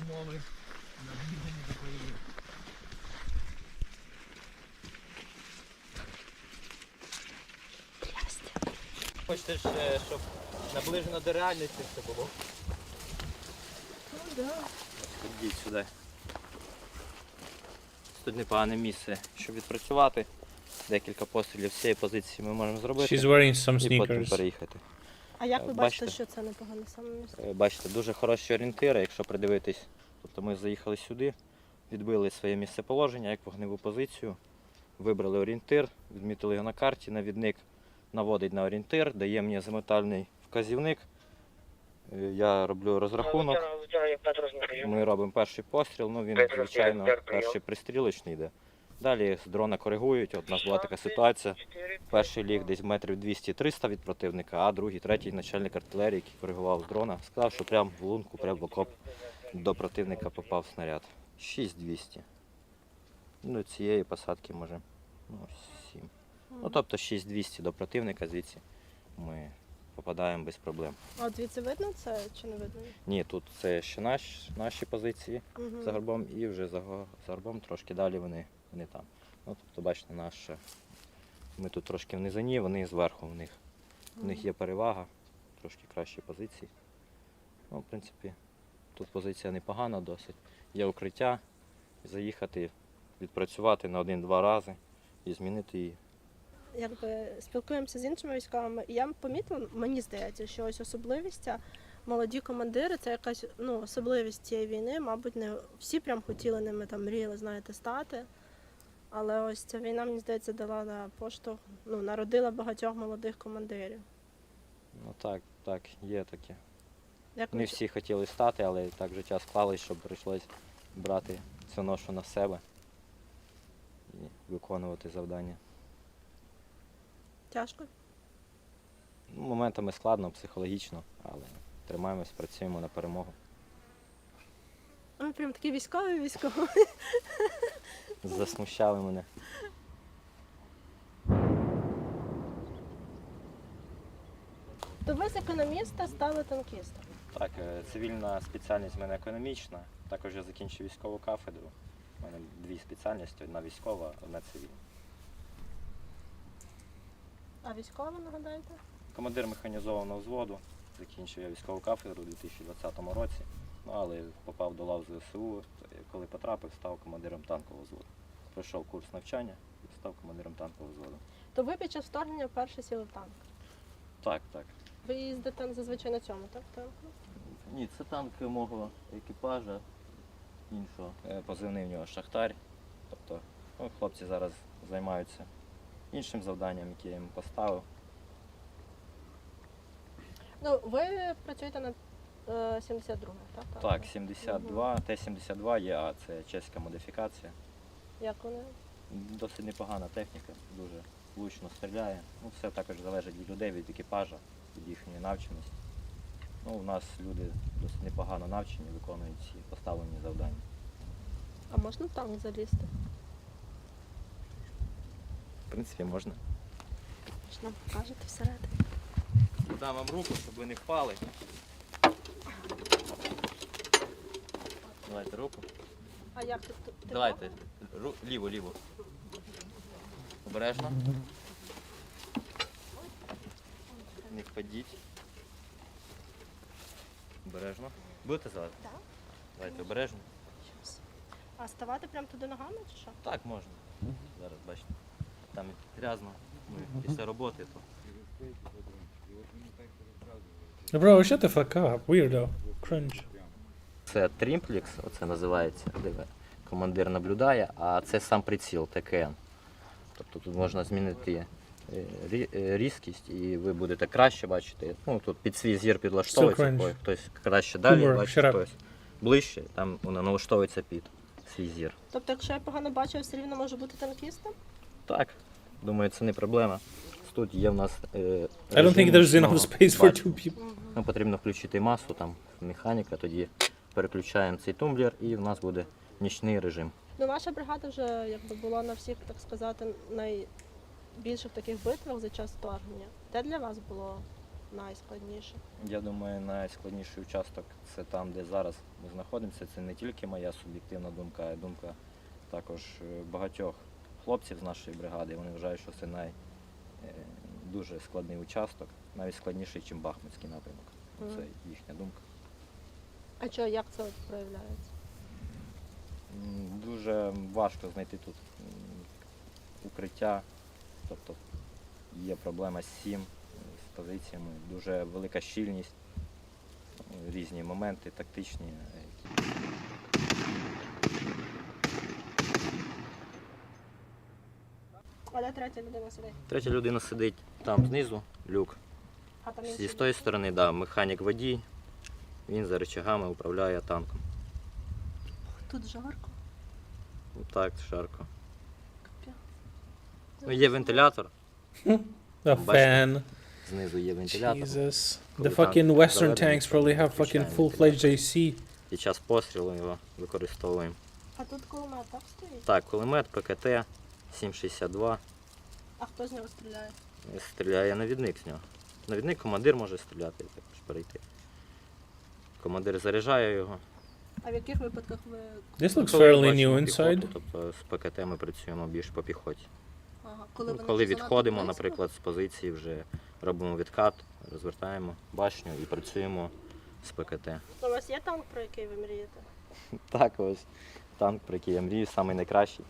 Умови на бігання доповіли. Хочете, щоб наближено до реальності все було? Ну так. Ходіть сюди. Тут непогане місце, щоб відпрацювати. Декілька пострілів з цієї позиції ми можемо зробити. She's wearing some і потім sneakers. переїхати. А як ви бачите, що це непогане саме місце? Бачите, дуже хороші орієнтири, якщо придивитись. Тобто ми заїхали сюди, відбили своє місцеположення як вогневу позицію, вибрали орієнтир, відмітили його на карті, навідник наводить на орієнтир, дає мені заметальний вказівник. Я роблю розрахунок, ми робимо перший постріл, ну він, звичайно, перший пристрілочний йде. Далі з дрона коригують, от у нас була така ситуація. Перший ліг десь метрів 200-300 від противника, а другий, третій начальник артилерії, який коригував з дрона, сказав, що прямо в лунку, прямо в окоп до противника попав снаряд. 6200. До цієї посадки може 7. Ну тобто 6200 до противника, звідси ми попадаємо без проблем. А от звідси видно це чи не видно? Ні, тут це ще наші позиції за горбом і вже за горбом трошки далі вони там. Ну, тобто, бачите, ми тут трошки в низині, вони зверху в них. У них є перевага, трошки кращі позиції. Ну, в принципі, тут позиція непогана досить. Є укриття, заїхати, відпрацювати на 1-2 рази і змінити її. Якби спілкуємося з іншими військовими, і я помітила, мені здається, що ось особливість, молоді командири, це якась особливість цієї війни, мабуть, не всі прям хотіли ними там мріяли, знаєте, стати. Але ось ця війна, мені здається, дала на поштовх, народила багатьох молодих командирів. Ну так, є таке. Як Не всі хотіли стати, але так життя склалось, що прийшлось брати цю ношу на себе і виконувати завдання. Тяжко? Моментами складно, психологічно, але тримаємось, працюємо на перемогу. Ви прям такі військові. Засмущали мене. То ви з економіста стали танкістом? Так, цивільна спеціальність в мене економічна. Також я закінчив військову кафедру. У мене 2 спеціальності, одна військова, одна цивільна. А військова, нагадаєте? Командир механізованого взводу. Закінчив я військову кафедру у 2020 році. Ну, але попав до лав ЗСУ. Коли потрапив, став командиром танкового взводу. Пройшов курс навчання і став командиром танкового взводу. То ви під час вторгнення вперше сіли в танк? Так. Ви їздите зазвичай на цьому, так? Танку? Ні, це танк мого екіпажа, іншого. Позивний в нього Шахтар. Тобто, хлопці зараз займаються іншим завданням, яке я їм поставив. Ви працюєте над 72, так? Так, 72, Т-72 є, а це чеська модифікація. Як вони? Досить непогана техніка, дуже влучно стріляє. Ну, все також залежить від людей, від екіпажа, від їхньої навченості. Ну, у нас люди досить непогано навчені, виконують ці поставлені завдання. А можна в танк залізти? В принципі, можна. Що нам покажете всередині? Дам вам руку, щоб ви не впали. Давайте руку. А як тут? Давайте. Ліву, ліву. Обережно. Не впадіть. Обережно. Будете залазити? Так. Давайте обережно. А ставати прямо туди ногами чи що? Так, можна. Зараз бачите. Там грязно. Ми після роботи то. Bro, shut the fuck up, weirdo. Cringe. Це трімплекс, оце називається, де командир наблюдає, а це сам приціл ТКН. Тобто тут можна змінити різкість і ви будете краще бачити. Ну, тут під свій зір підлаштовується, хтось краще далі бачить, хтось ближче, там воно налаштовується під свій зір. Тобто, якщо я погано бачу, я все рівно можу бути танкістом? Так, думаю, це не проблема. Тут є в нас I don't think there's enough space for two people. Нам потрібно включити масу, там механіка, тоді переключаємо цей тумблер і в нас буде нічний режим. Ну, ваша бригада вже якби була на всіх, так сказати, найбільших таких битвах за час вторгнення. Де для вас було найскладніше? Я думаю, найскладніший участок це там, де зараз ми знаходимося. Це не тільки моя суб'єктивна думка, а й думка також багатьох хлопців з нашої бригади. Вони вважають, що це дуже складний участок, навіть складніший, ніж Бахмутський напрямок. Це їхня думка. А що, як це проявляється? Дуже важко знайти тут укриття, тобто є проблема з з позиціями, дуже велика щільність, різні моменти тактичні. А де третя людина сидить? Третя людина сидить там знизу, люк. А там Зі тої сторони, да, механік водій, він за рычагами управляє танком. Тут жарко. Так, жарко. Ну, є вентилятор. A fan. Знизу є вентилятор. Jesus. The fucking Western tanks probably have fucking full-fledged AC. Під час пострілу його використовуємо. А тут кулемет так стоїть? Так, кулемет ПКТ 7,62. А хто з нього стріляє? Стріляє навідник з нього. Навідник командир може стріляти, також перейти. Командир заряджає його. А в яких випадках ви... This looks Коли fairly бачимо new піхоту, inside. Тобто з ПКТ ми працюємо більш по піхоті. Ага. Коли відходимо, наприклад, з позиції, вже робимо відкат, розвертаємо башню і працюємо з ПКТ. У вас є танк, про який ви мрієте? Так, ось танк, про який я мрію, самий найкращий.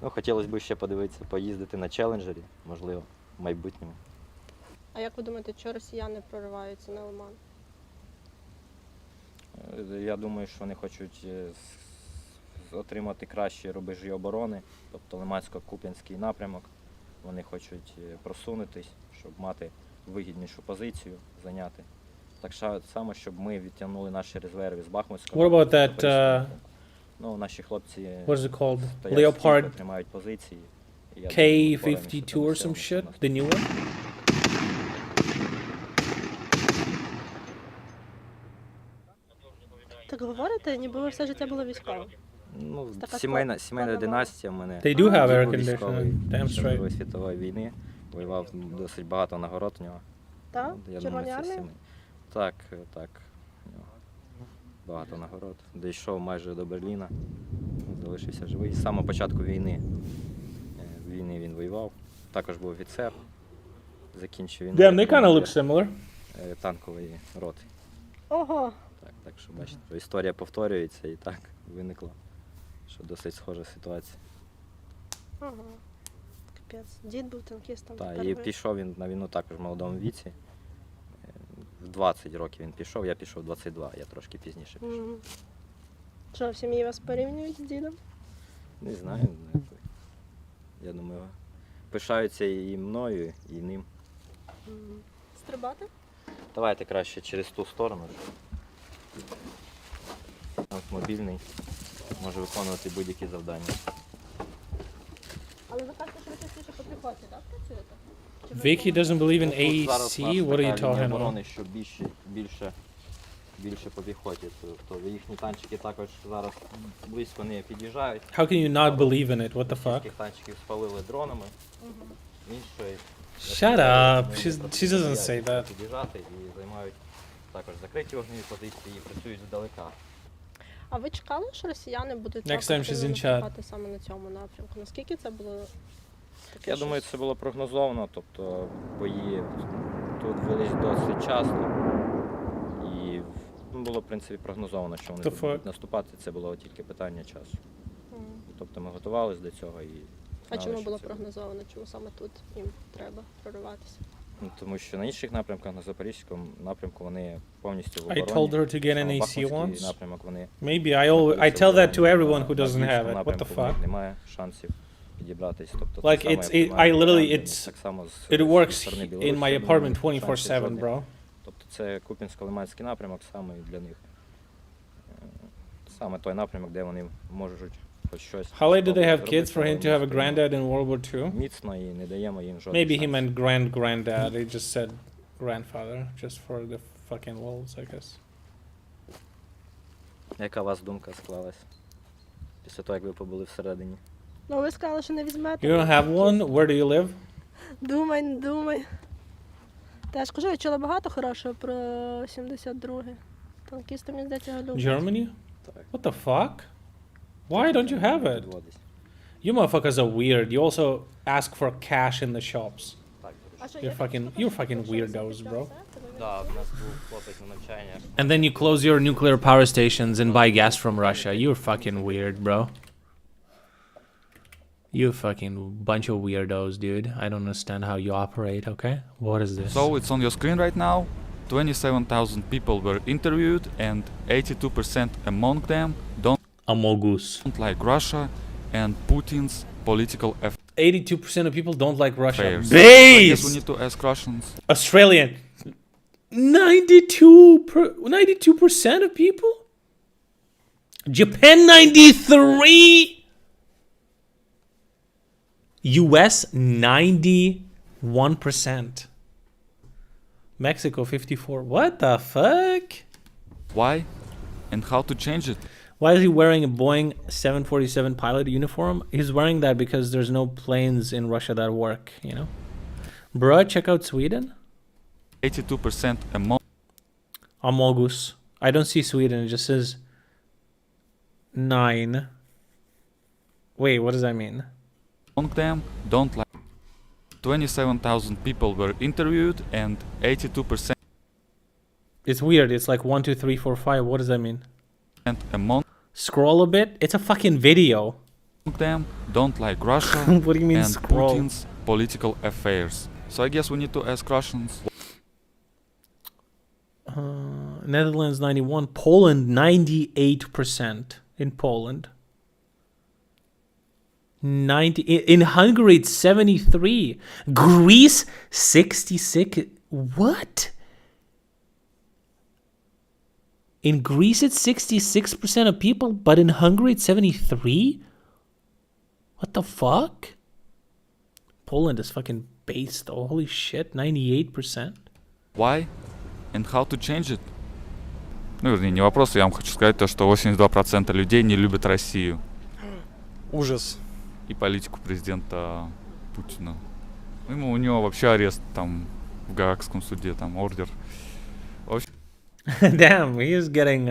Ну, хотілося б ще подивитися, поїздити на челенджері, можливо, в майбутньому. А як ви думаєте, чого росіяни прориваються на Лиман? Я думаю, що вони хочуть отримати кращі рубежі оборони, тобто Лимансько-Куп'янський напрямок. Вони хочуть просунутись, щоб мати вигіднішу позицію, зайняти. Так само, щоб ми відтягнули наші резерви з Бахмутського. What about that, ну, наші хлопці what is it called? стоять стійко, Leopard тримають позиції. K-52 or some shit? The new one? Так говорите, ніби ви все життя були військовим. Ну, Така сімейна складна династія в мене. They do have air Дід був військовий conditioning. Damn під час straight. Другої світової війни. Воював досить багато нагород в нього. Так? Я Червоні думаю, це армії? сімей. Так, так. У нього багато нагород. Дійшов майже до Берліна, залишився живий. З самого початку війни він воював. Також був офіцер. Закінчив війну. Damn, they kind of look similar. Танкової роти. Ого! Так що бачите, історія повторюється і так виникла, що досить схожа ситуація. Ага. Капець. Дід був танкістом. Так, тепер і ви. пішов він на війну також в молодому віці. В 20 років він пішов, я пішов в 22, я трошки пізніше пішов. Мгм. Що, в сім'ї вас порівнюють з дідом? Не знаю. Я думаю, пишаються і мною, і ним. Мгм. Стрибати? Давайте краще через ту сторону. Танк мобільний, може виконувати будь-які завдання. Але ви кажете, що ви частіше по піхоті, так, працюєте? Чи ви Vicky doesn't believe in Тут зараз AC? у нас What are you така лінія talking about? оборони, що більше більше по піхоті. Тобто їхні танчики також зараз близько не під'їжджають. How can you not believe in it? What the fuck? Російських танчиків спалили дронами. Іншої Shut up. She doesn't say that. Під'їжджати і займають також закриті вогневі позиції і працюють здалека. А ви чекали, що росіяни будуть Next так time she's активно in chat. наступати саме на цьому напрямку? Наскільки це було таке Я думаю, щось? це було прогнозовано, тобто бої тут велись досить часто. І було, в принципі, прогнозовано, що вони будуть наступати, це було тільки питання часу. Тобто ми готувалися до цього і А знали, чому що було це прогнозовано? Чому саме тут їм треба прориватися? Ну, тому що на інших напрямках, на Запорізькому напрямку, вони повністю в I обороні. told her to get an Саме AC Бахмутський once. напрямок, вони Maybe I tell that to everyone who doesn't have it. What the напрямку в них fuck? немає шансів підібратись. Тобто, Like так само, it's як I немає literally Ірану, it's так само it з works сторони in Білорусі, my немає apartment шансів 24/7, жодних. bro. Тобто це Куп'янсько-Лиманський напрямок саме для них. Саме той напрямок, де вони можуть хоч щось. How late do they have спробувати kids for him to have a granddad in World War II? Міцно і не даємо їм жодних Maybe he шансів. meant granddad. He just said grandfather, just for the fucking lulz, I guess. Яка у вас думка склалась після того, як ви побули всередині? Ну ви сказали, що не візьмете. You don't have one? Where do you live? Думай, не думай. Та я ж кажу, я чула багато хорошого про 72-й. Танкісти, мені здається, його люблять. Germany? What the fuck? Why don't you have it? You motherfuckers are weird. You also ask for cash in the shops. You're fucking weirdos, bro. Да, у нас був хлопець на навчання. And then you close your nuclear power stations and buy gas from Russia. You're fucking weird, bro. You fucking bunch of weirdos, dude. I don't understand how you operate, okay? What is this? So it's on your screen right now. 27,000 people were interviewed and 82% among them don't like Russia and Putin's political 82% of people don't like Russia. affairs. So I guess we need to ask Russians. Australian. 92% of people? Japan 93. US 91%. Mexico 54. What the fuck? Why and how to change it? Why is he wearing a Boeing 747 pilot uniform? He's wearing that because there's no planes in Russia that work, you know? Bruh, check out Sweden. 82% among Amogus. I don't see Sweden, it just says 9. Wait, what does that mean? among them don't like 27,000 people were interviewed and 82% It's weird, it's like 1, 2, 3, 4, 5. What does that mean? among Scroll a bit? It's a fucking video. them don't like Russia What do you mean and scroll? Putin's political affairs. So I guess we need to ask Russians. Netherlands 91. Poland 98% in Poland. 90 in Hungary it's 73. Greece 66. What? In Greece it's 66% of people, but in Hungary it's 73? What the fuck? Poland is fucking based though. Holy shit, 98%. Why and how to change it? Ну, вернее, не вопрос, я вам хочу сказать то, что 82% людей не любят Россию. Ужас. И политику президента Путина. Ну, у него вообще арест там в Гаагском суде, там ордер. Damn, he's getting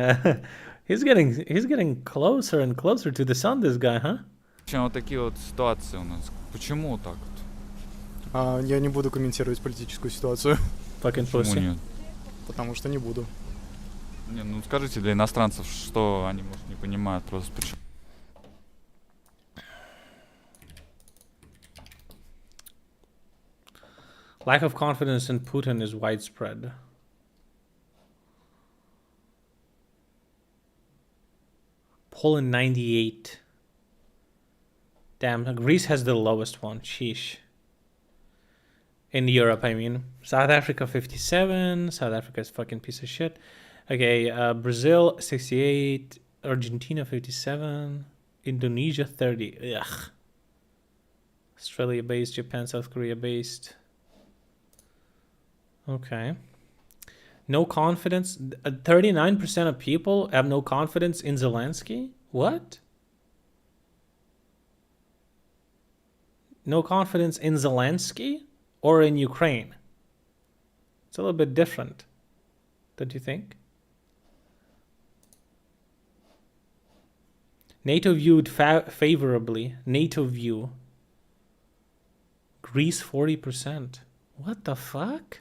closer and closer to the sun, this guy, huh? Вообще вот такие вот ситуации у нас. Почему так вот? Я не буду комментировать политическую ситуацию. Fucking Почему pussy. нет? Потому что не буду. Не, ну скажите для иностранцев, что они, может, не понимают просто почему. Lack of confidence in Putin is widespread. Poland 98. Damn, Greece has the lowest one. Sheesh. In Europe, I mean. South Africa 57. South Africa is fucking piece of shit. Okay, Brazil 68. Argentina 57. Indonesia 30. Ugh. Australia based. Japan, South Korea based. Okay. No confidence. 39% of people have no confidence in Zelensky? What? No confidence in Zelensky or in Ukraine? It's a little bit different, don't you think? NATO viewed favorably. NATO view. Greece 40%. What the fuck?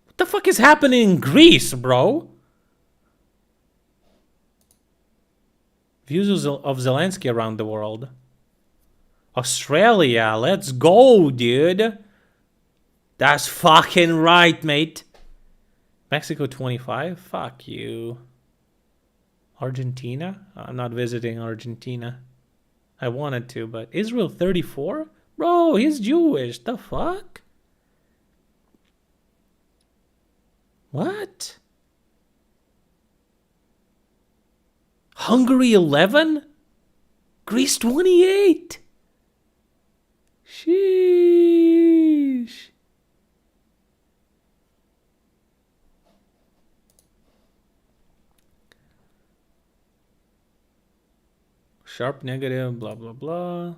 What the fuck is happening in Greece, bro? Views of Zelensky around the world. Australia, let's go, dude. That's fucking right, mate. Mexico 25? Fuck you. Argentina? I'm not visiting Argentina. I wanted to, but Israel 34? Bro, he's Jewish. The fuck? What? Hungary 11? Greece 28? Sheesh. Sharp negative, blah, blah, blah.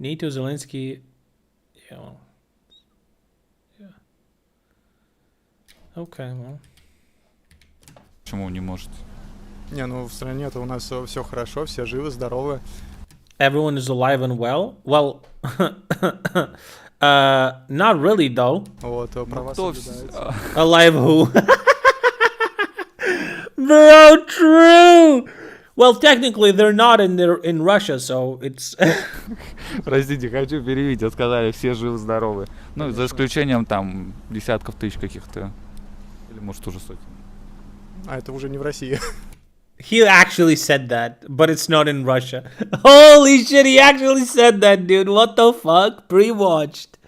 NATO Zelensky. Yeah, well. Yeah. Okay, well. Почему не может? Не, ну в стране-то у нас все хорошо, все живы, здоровы. Everyone is alive and well? Well, not really though. Вот, про вас ожидается. Alive who? Bro, true! Well, technically they're not in Russia, so it's... Простите, хочу перевести. Сказали, все живы-здоровы. Ну, за исключением там десятков тысяч каких-то. Или может уже сотен. А это уже не в России. He actually said that, but it's not in Russia. Holy shit, he actually said that, dude. What the fuck? Pre-watched.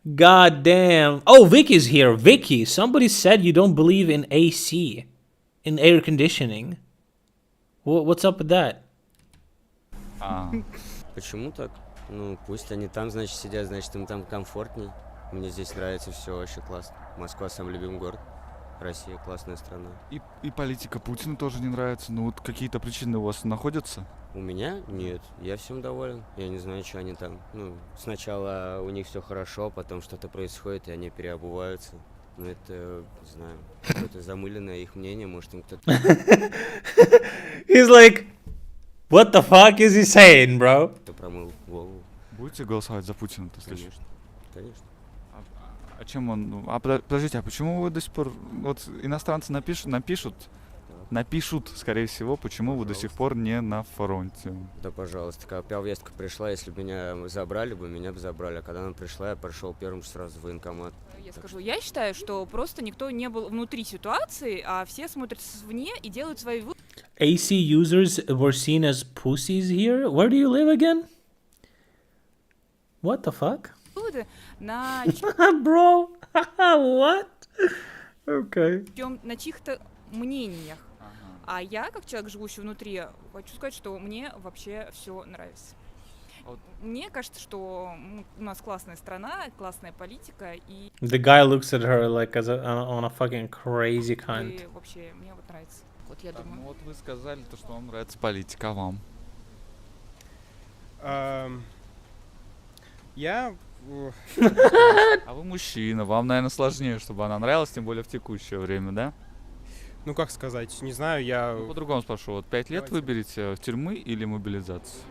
God damn. Oh, Vicky's here. Vicky, somebody said you don't believe in AC. In air conditioning. What's up with that? Почему так? Ну, пусть они там, значит, сидят, значит, им там комфортней. Мне здесь нравится все вообще классно. Москва самый любимый город. Россия классная страна. И политика Путина тоже не нравится. Ну вот какие-то причины у вас находятся? У меня? Нет. Я всем доволен. Я не знаю, что они там. Ну, сначала у них все хорошо, потом что-то происходит, и они переобуваются. Ну, это, не знаю, какое-то замыленное их мнение, может, им кто-то... He's like, what the fuck is he saying, bro? Кто промыл голову. Будете голосовать за Путина? Конечно, конечно. А чем он... Подождите, а почему вы до сих пор... Вот иностранцы напишут, скорее всего, почему вы до сих пор не на фронте. Да, пожалуйста. Когда повестка пришла, если бы меня забрали, меня бы забрали. А когда она пришла, я пошел первым сразу в военкомат. Я скажу, я считаю, что просто никто не был внутри ситуации, а все смотрят извне и делают свои выводы. AC users were seen as pussies here? Where do you live again? What the fuck? На... Bro, what? Okay. На чьих-то мнениях. А я, как человек, живущий внутри, хочу сказать, что мне вообще все нравится. Мне кажется, что у нас классная страна, классная политика и... The guy looks at her like on a fucking crazy kind. И вообще, мне вот нравится. Вот я думаю. Ну вот вы сказали, то, что вам нравится политика, а вам? Я... А вы мужчина, вам, наверное, сложнее, чтобы она нравилась, тем более в текущее время, да? Ну, как сказать, не знаю, я... Ну, по-другому спрошу, вот 5 лет выберете тюрьмы или мобилизацию?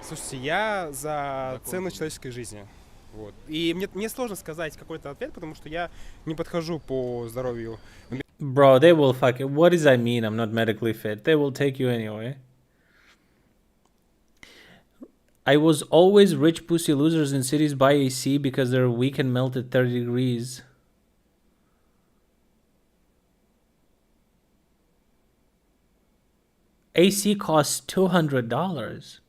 Слушайте, я за ценность человеческой жизни. Вот. И мне сложно сказать какой-то ответ, потому что я не подхожу по здоровью. Bro, they will fucking... What does that mean? I'm not medically fit. They will take you anyway. I was always rich pussy losers in cities buy AC because they're weak and melt at 30 degrees. AC costs $200.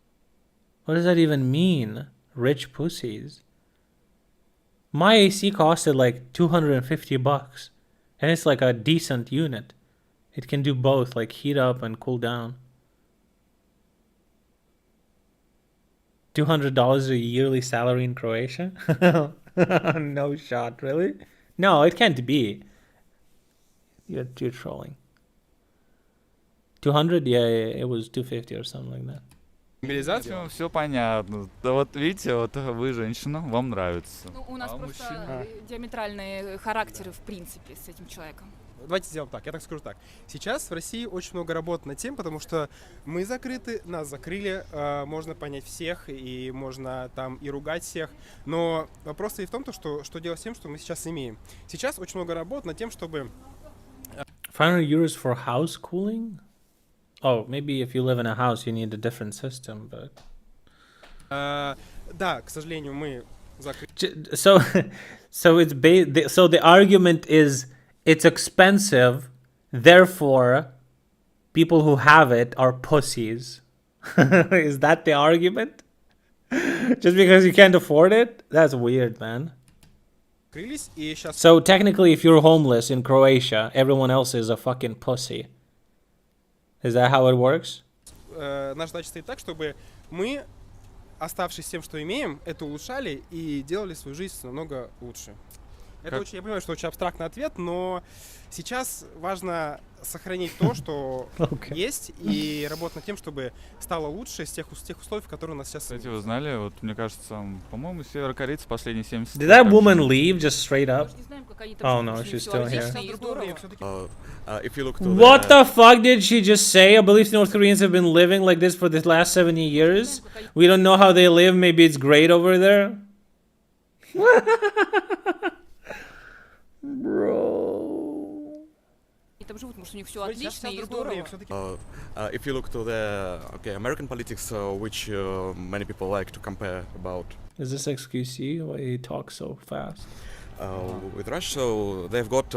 What does that even mean? Rich pussies. My AC costed like $250. And it's like a decent unit. It can do both, like heat up and cool down. $200 a yearly salary in Croatia? No shot, really? No, it can't be. You're trolling. 200? Yeah, it was 250 or something like that. Мобилизация? Все понятно. Да вот видите, вот вы женщина, вам нравится. Ну, у нас просто диаметральные характеры, в принципе, с этим человеком. Давайте сделаем так, я так скажу так. Сейчас в России очень много работы над тем, потому что мы закрыты, нас закрыли, можно понять всех, и можно там и ругать всех, но вопрос и в том, что делать с тем, что мы сейчас имеем. Сейчас очень много работ над тем, чтобы... 500 euros for house cooling? Oh, maybe if you live in a house, you need a different system, but... Да, к сожалению, мы закрыты. So the argument is it's expensive, therefore people who have it are pussies. Is that the argument? Just because you can't afford it? That's weird, man. So technically, if you're homeless in Croatia, everyone else is a fucking pussy. Is that how it works? Наша задача стоит так, чтобы мы, оставшись тем, что имеем, это улучшали и делали свою жизнь намного лучше. Это очень, я понимаю, что очень абстрактный ответ, но сейчас важно сохранить то, что есть, и работать над тем, чтобы стало лучше с тех условий, которые у нас сейчас. Кстати, вы знали, вот мне кажется, по-моему, северокорейцы последние 70 лет... Did that woman leave just straight up? Oh no, she's still here. What the fuck did she just say? I believe North Koreans have been living like this for the last 70 years. We don't know how they live. Maybe it's great over there. Bro. Там живут, потому что у них все отлично и здорово. If you look to the American politics, which many people like to compare about. Is this XQC? Why he talks so fast? With Russia, they've got.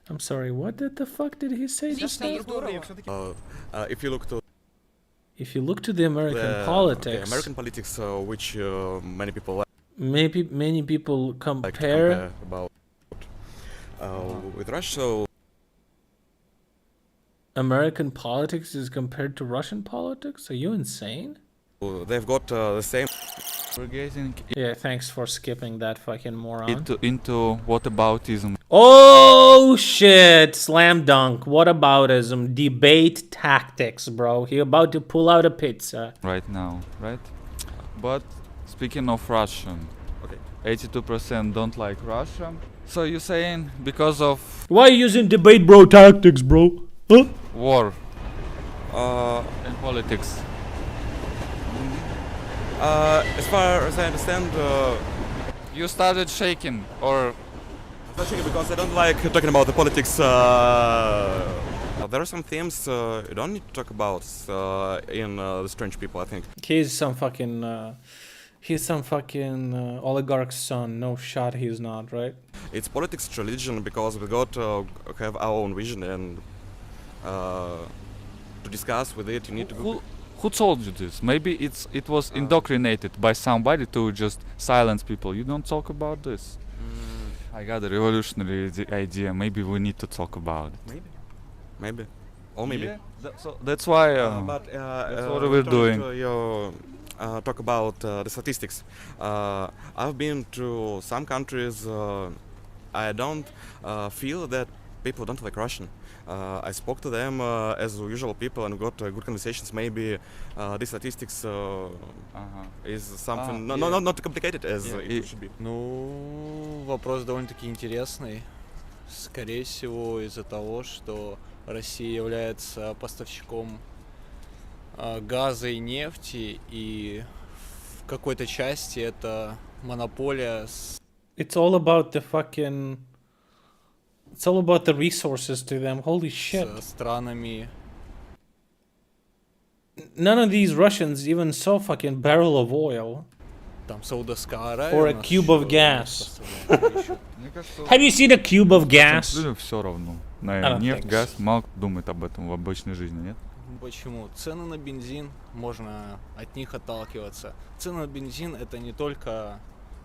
I'm sorry. What the fuck did he say just now? If you look to. If you look to the American politics. American politics, which many people like. Maybe many people compare about. With Russia, American politics is compared to Russian politics? Are you insane? They've got the same. We're getting. Yeah, thanks for skipping that fucking moron. Into whataboutism. Oh shit! Slam dunk. Whataboutism. Debate tactics, bro. He about to pull out a pizza. Right now, right? But speaking of Russian, 82% don't like Russia. So you're saying because of... Why are you using debate bro tactics, bro? Huh? War. And politics. As far as I understand... You started shaking, or... I'm not shaking because I don't like talking about the politics. There are some themes you don't need to talk about in The Strange People, I think. He's some fucking oligarch's son. No shot, he's not, right? It's politics, it's religion, because we got to have our own vision, and to discuss with it, you need to. Who told you this? Maybe it was indoctrinated by somebody to just silence people. You don't talk about this. I got a revolutionary idea. Maybe we need to talk about it. Maybe. Or maybe. Yeah, that's why. That's what we're doing. Talk about the statistics. I've been to some countries. I don't feel that people don't like Russian. I spoke to them as usual people and got good conversations. Maybe the statistics is something not complicated as it should be. Ну, вопрос довольно-таки интересный. Скорее всего, из-за того, что Россия является поставщиком газа и нефти, и в какой-то части это монополия. It's all about the fucking... It's all about the resources to them. Holy shit. С странами. None of these Russians even saw fucking barrel of oil. Там Саудовская Аравия. Or a cube of gas. Have you seen a cube of gas? Все равно. На нефть, газ, мало думает об этом в обычной жизни, нет? Почему? Цены на бензин, можно от них отталкиваться. Цены на бензин это не только,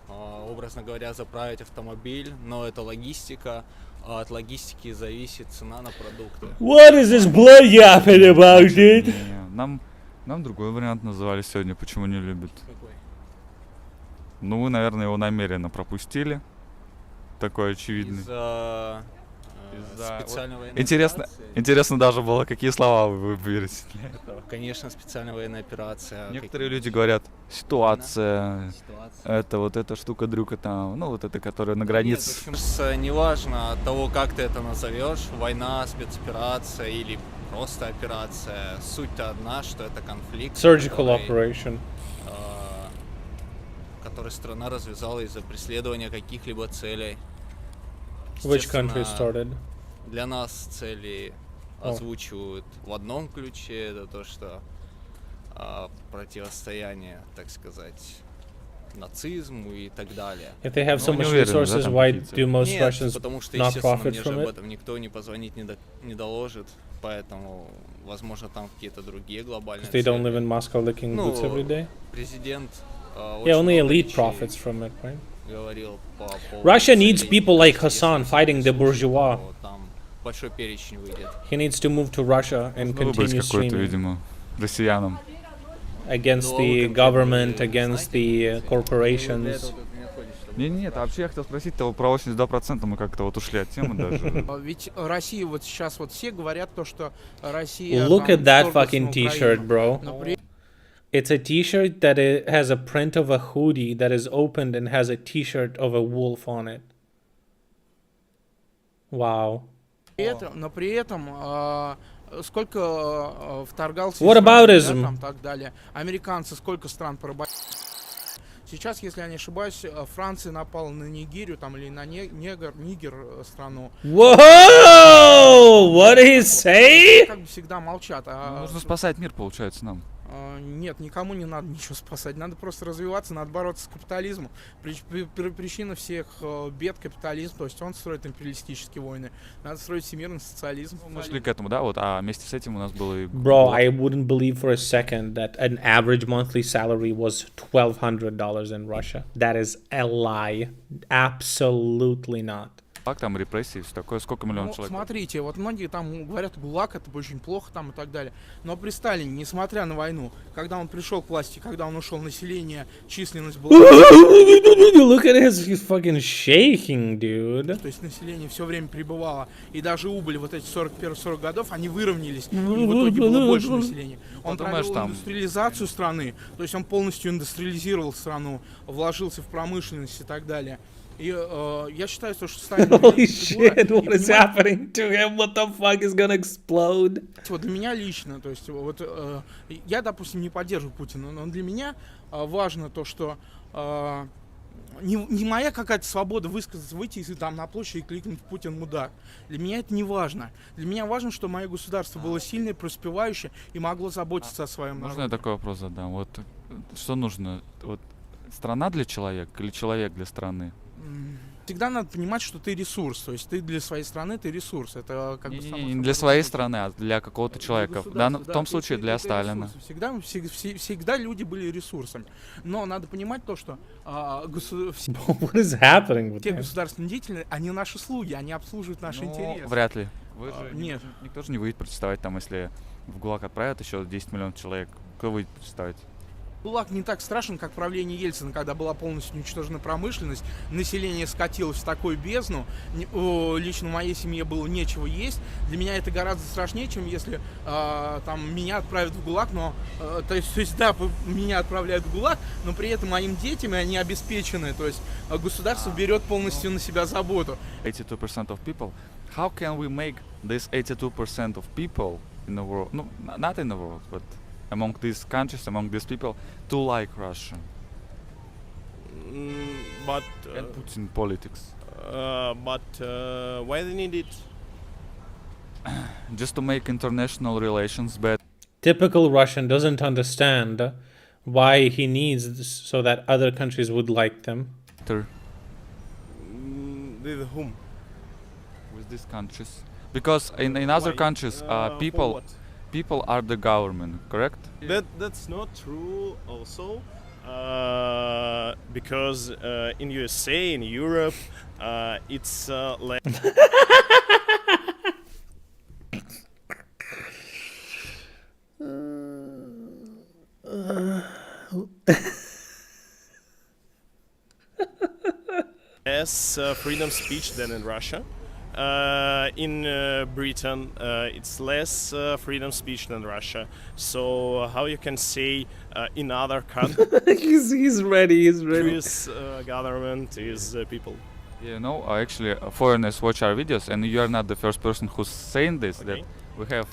образно говоря, заправить автомобиль, но это логистика. От логистики зависит цена на продукты. What is this blood yapping about, dude? Нам Нам другой вариант называли сегодня, почему не любят. Какой? Ну, вы, наверное, его намеренно пропустили. Такой очевидный. Из-за Из-за специальной военной Интересно, операции. интересно даже было, какие слова вы выберете для этого. Конечно, специальная военная операция. Некоторые люди говорят, ситуация, это вот эта штука-дрюка там, ну вот это, которая на границе. Неважно от того, как ты это назовешь, война, спецоперация или просто операция, суть-то одна, что это конфликт. Surgical operation. Который страна развязала из-за преследования каких-либо целей. Which country Естественно, started? Для нас цели озвучивают в одном ключе, это то, что противостояние, так сказать, нацизму и так далее. If they have so much resources, why do most Нет, Russians потому что, not естественно, profit мне же from об it? этом никто не позвонит, не доложит, поэтому, возможно, там какие-то другие глобальные Because they don't цели. live in Moscow licking boots every day? Президент Yeah, only elite profits from it, right? говорил по поводу Russia needs целей, people like естественно, Hassan fighting the bourgeois. там большой перечень выйдет. He needs to move to Russia and Нужно выбрать continue какой-то, streaming видимо, россиянам. against the government, against the corporations. Нет, а вообще я хотел спросить-то про 82%, мы как-то вот ушли от темы даже. Ведь Россия вот сейчас вот все говорят то, что Россия... Look там at that вторглась fucking на t-shirt, Украину. bro. Но при It's a t-shirt that has a print of a hoodie that is opened and has a t-shirt of a wolf on it. Wow. при этом сколько вторгался What Израиль, aboutism? да, там так далее. Американцы сколько стран поработали. Сейчас, если я не ошибаюсь, Франция напала на Нигерию там или на Нигер страну. Whoa! What did he say? Как бы всегда молчат. Нужно спасать мир, получается, нам. Нет, никому не надо ничего спасать. Надо просто развиваться, надо бороться с капитализмом. Причина всех бед капитализм, то есть он строит империалистические войны. Надо строить всемирный социализм. Мы шли к этому, да, вот, а вместе с этим у нас было и... Bro, I wouldn't believe for a second that an average monthly salary was $1,200 in Russia. That is a lie. Absolutely not. Там репрессии, все такое, сколько миллионов человек? Смотрите, вот многие там говорят, ГУЛАГ это очень плохо там и так далее. Но при Сталине, несмотря на войну, когда он пришел к власти, когда он ушел, население, численность была... Look at his, he's fucking shaking, dude. То есть население все время пребывало. И даже убыль вот эти 41-40 годов, они выровнялись. И в итоге было больше населения. Он провел индустриализацию страны. То есть он полностью индустриализировал страну, вложился в промышленность и так далее. И я считаю, что Сталин... Holy shit, what is happening to him? What the fuck is gonna explode? Вот для меня лично, то есть вот я, допустим, не поддерживаю Путина, но для меня важно то, что не моя какая-то свобода высказаться, выйти и там на площади и кликнуть «Путин мудак». Для меня это не важно. Для меня важно, что мое государство было сильное, преуспевающее и могло заботиться о своем народе. Можно я такой вопрос задам? Вот что нужно? Вот страна для человека или человек для страны? Всегда надо понимать, что ты ресурс, то есть ты для своей страны, ты ресурс. Это как бы Не для своей страны, а для какого-то человека. Да, в том случае для Сталина. Всегда люди были ресурсами. Но надо понимать то, что What is happening with те him? государственные деятели, они наши слуги, они обслуживают наши интересы. Вряд ли. Вы же, нет. Никто же не выйдет протестовать, там, если в ГУЛАГ отправят еще 10 миллионов человек. Кто выйдет протестовать? ГУЛАГ не так страшен, как правление Ельцина, когда была полностью уничтожена промышленность, население скатилось в такую бездну, лично в моей семье было нечего есть. Для меня это гораздо страшнее, чем если там меня отправят в ГУЛАГ, но то есть да, меня отправляют в ГУЛАГ, но при этом моим детям они обеспечены, то есть государство берет полностью на себя заботу. 82% of people. How can we make this 82% of people in the world, no, not in the world, but among these countries, among these people, to like Russia? But and Putin politics. Why they need it? Just to make international relations better. Typical Russian doesn't understand why he needs this so that other countries would like them. With whom? With these countries. Because in other countries, people are the government, correct? That's not true also, because in USA, in Europe, it's like... less freedom speech than in Russia. In Britain, it's less freedom speech than Russia. So how you can say in other countries? he's ready. He's ready. This government is people. You know, actually, foreigners watch our videos, and you are not the first person who's saying this, that we have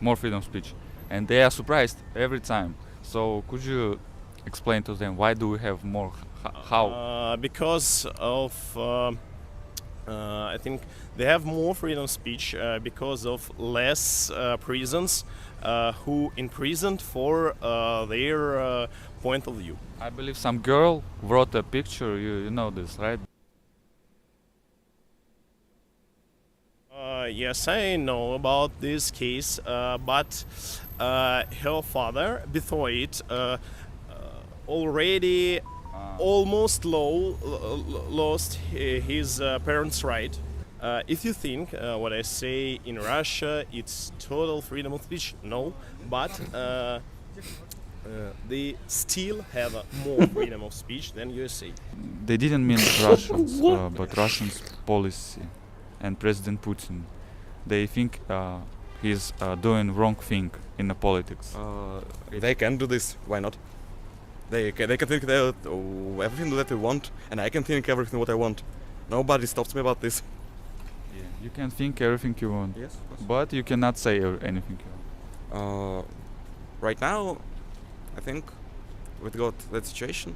more freedom of speech. And they are surprised every time. So could you explain to them why do we have more? How? Because of, I think they have more freedom of speech because of less prisons who imprisoned for their point of view. I believe some girl wrote a picture, you know this, right? Yes, I know about this case, but her father, before it, already almost lost his parents' right. If you think what I say in Russia, it's total freedom of speech, no, but they still have more freedom of speech than USA. They didn't mean Russians, but Russians' policy and President Putin. They think he's doing wrong thing in the politics. They can do this. Why not? They can think that everything that they want, and I can think everything what I want. Nobody stops me about this. Yeah, you can think everything you want, yes, but you cannot say anything you want. Right now, I think we got that situation.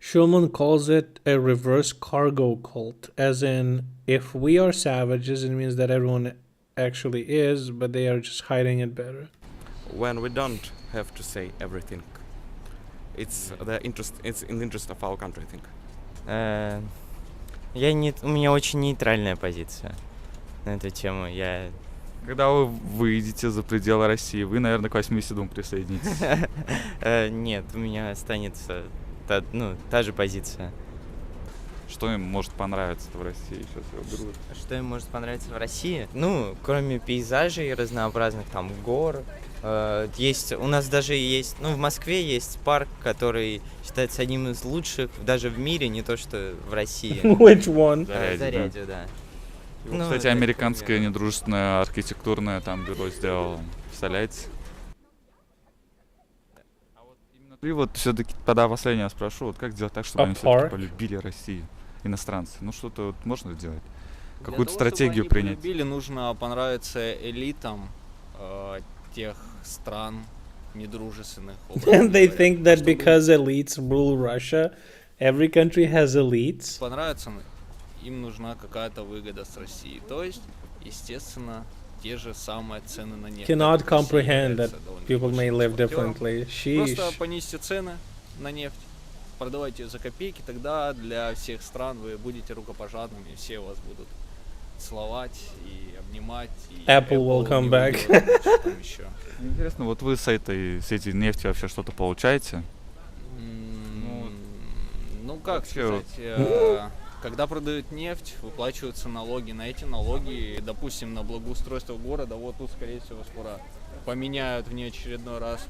Shulman calls it a reverse cargo cult, as in, if we are savages, it means that everyone actually is, but they are just hiding it better. When we don't have to say everything, it's the interest. It's in the interest of our country, I think. У меня очень нейтральная позиция на эту тему. Когда вы выйдете за пределы России, вы, наверное, к 82 присоединитесь. Нет, у меня останется та же позиция. Что им может понравиться в России? Сейчас я уберу. Что им может понравиться в России? Ну, кроме пейзажей разнообразных, там, гор. Есть, у нас даже есть, в Москве есть парк, который считается одним из лучших даже в мире, не то что в России. Which one? Зарядье, да. Кстати, американское недружественное архитектурное там бюро сделало. Представляете? И вот все-таки тогда последнее спрошу, вот как сделать так, чтобы они все-таки полюбили Россию, иностранцы? Ну что-то вот можно сделать? Какую-то стратегию принять? Полюбили, нужно понравиться элитам тех стран недружественных. And they think that because elites rule Russia, every country has elites. Понравится, им нужна какая-то выгода с Россией. То есть, естественно, те же самые цены на нефть. Cannot comprehend that people may live differently. Просто понизьте цены на нефть, продавайте ее за копейки, тогда для всех стран вы будете рукопожатными, все вас будут целовать и обнимать. И Apple will come back. Интересно, вот вы с этой нефти вообще что-то получаете? Ну как сказать, когда продают нефть, выплачиваются налоги. На эти налоги, допустим, на благоустройство города, вот тут, скорее всего, скоро поменяют в неочередной раз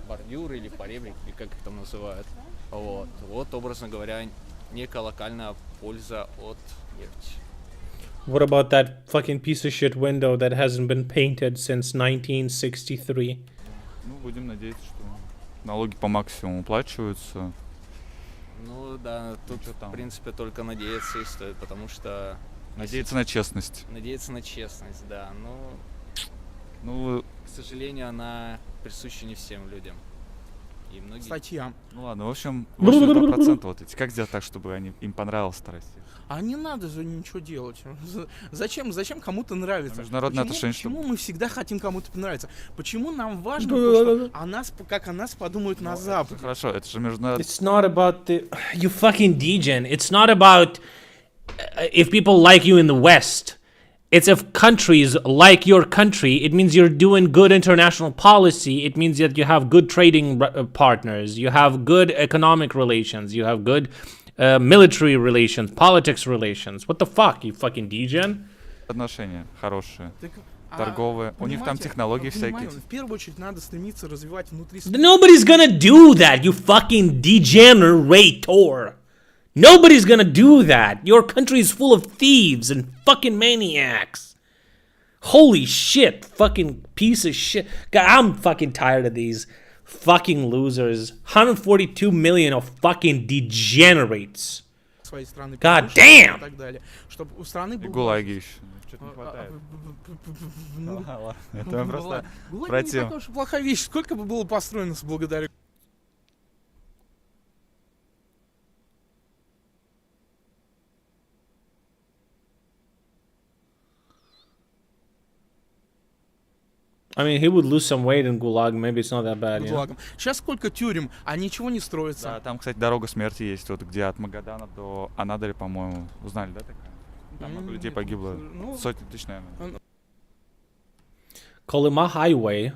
бордюры или поребрик, или как их там называют. Вот, образно говоря, некая локальная польза от нефти. What about that fucking piece of shit window that hasn't been painted since 1963? Ну, будем надеяться, что налоги по максимуму уплачиваются. Ну да, тут в принципе только надеяться и стоит, потому что... Надеяться на честность. Надеяться на честность, да. Но, к сожалению, она присуща не всем людям. И многие... Статья. Ну ладно, в общем, 82% вот эти. Как сделать так, чтобы им понравилась-то Россия? А не надо же ничего делать. Зачем кому-то нравится? Международные отношения. Почему мы всегда хотим кому-то понравиться? Почему нам важно то, что как о нас подумают на Западе? Хорошо, это же международные... It's not about the... You fucking degen. It's not about if people like you in the West. It's if countries like your country. It means you're doing good international policy. It means that you have good trading partners. You have good economic relations. You have good... military relations, politics relations. What the fuck, you fucking degen? Отношения хорошие, торговые. У них там технологии всякие. В первую очередь надо стремиться развивать внутри... Nobody's gonna do that, you fucking degenerator. Nobody's gonna do that. Your country is full of thieves and fucking maniacs. Holy shit, fucking piece of shit. God, I'm fucking tired of these fucking losers. 142 million of fucking degenerates. Своей страны God повышенные damn! и так далее, чтобы у страны И был гулаги еще. Что-то не хватает. Это просто Гулаги не против. такая уж и плохая вещь. Сколько бы было построено благодаря. I mean, he would lose some weight in Gulag. Maybe it's not that bad. Yeah? Гулагом. Сейчас сколько тюрем, а ничего не строится. Да, там, кстати, дорога смерти есть, вот где от Магадана до Анадыря, по-моему, узнали, да, такая? Там много людей погибло, сотни тысяч, наверное. Kolyma Highway,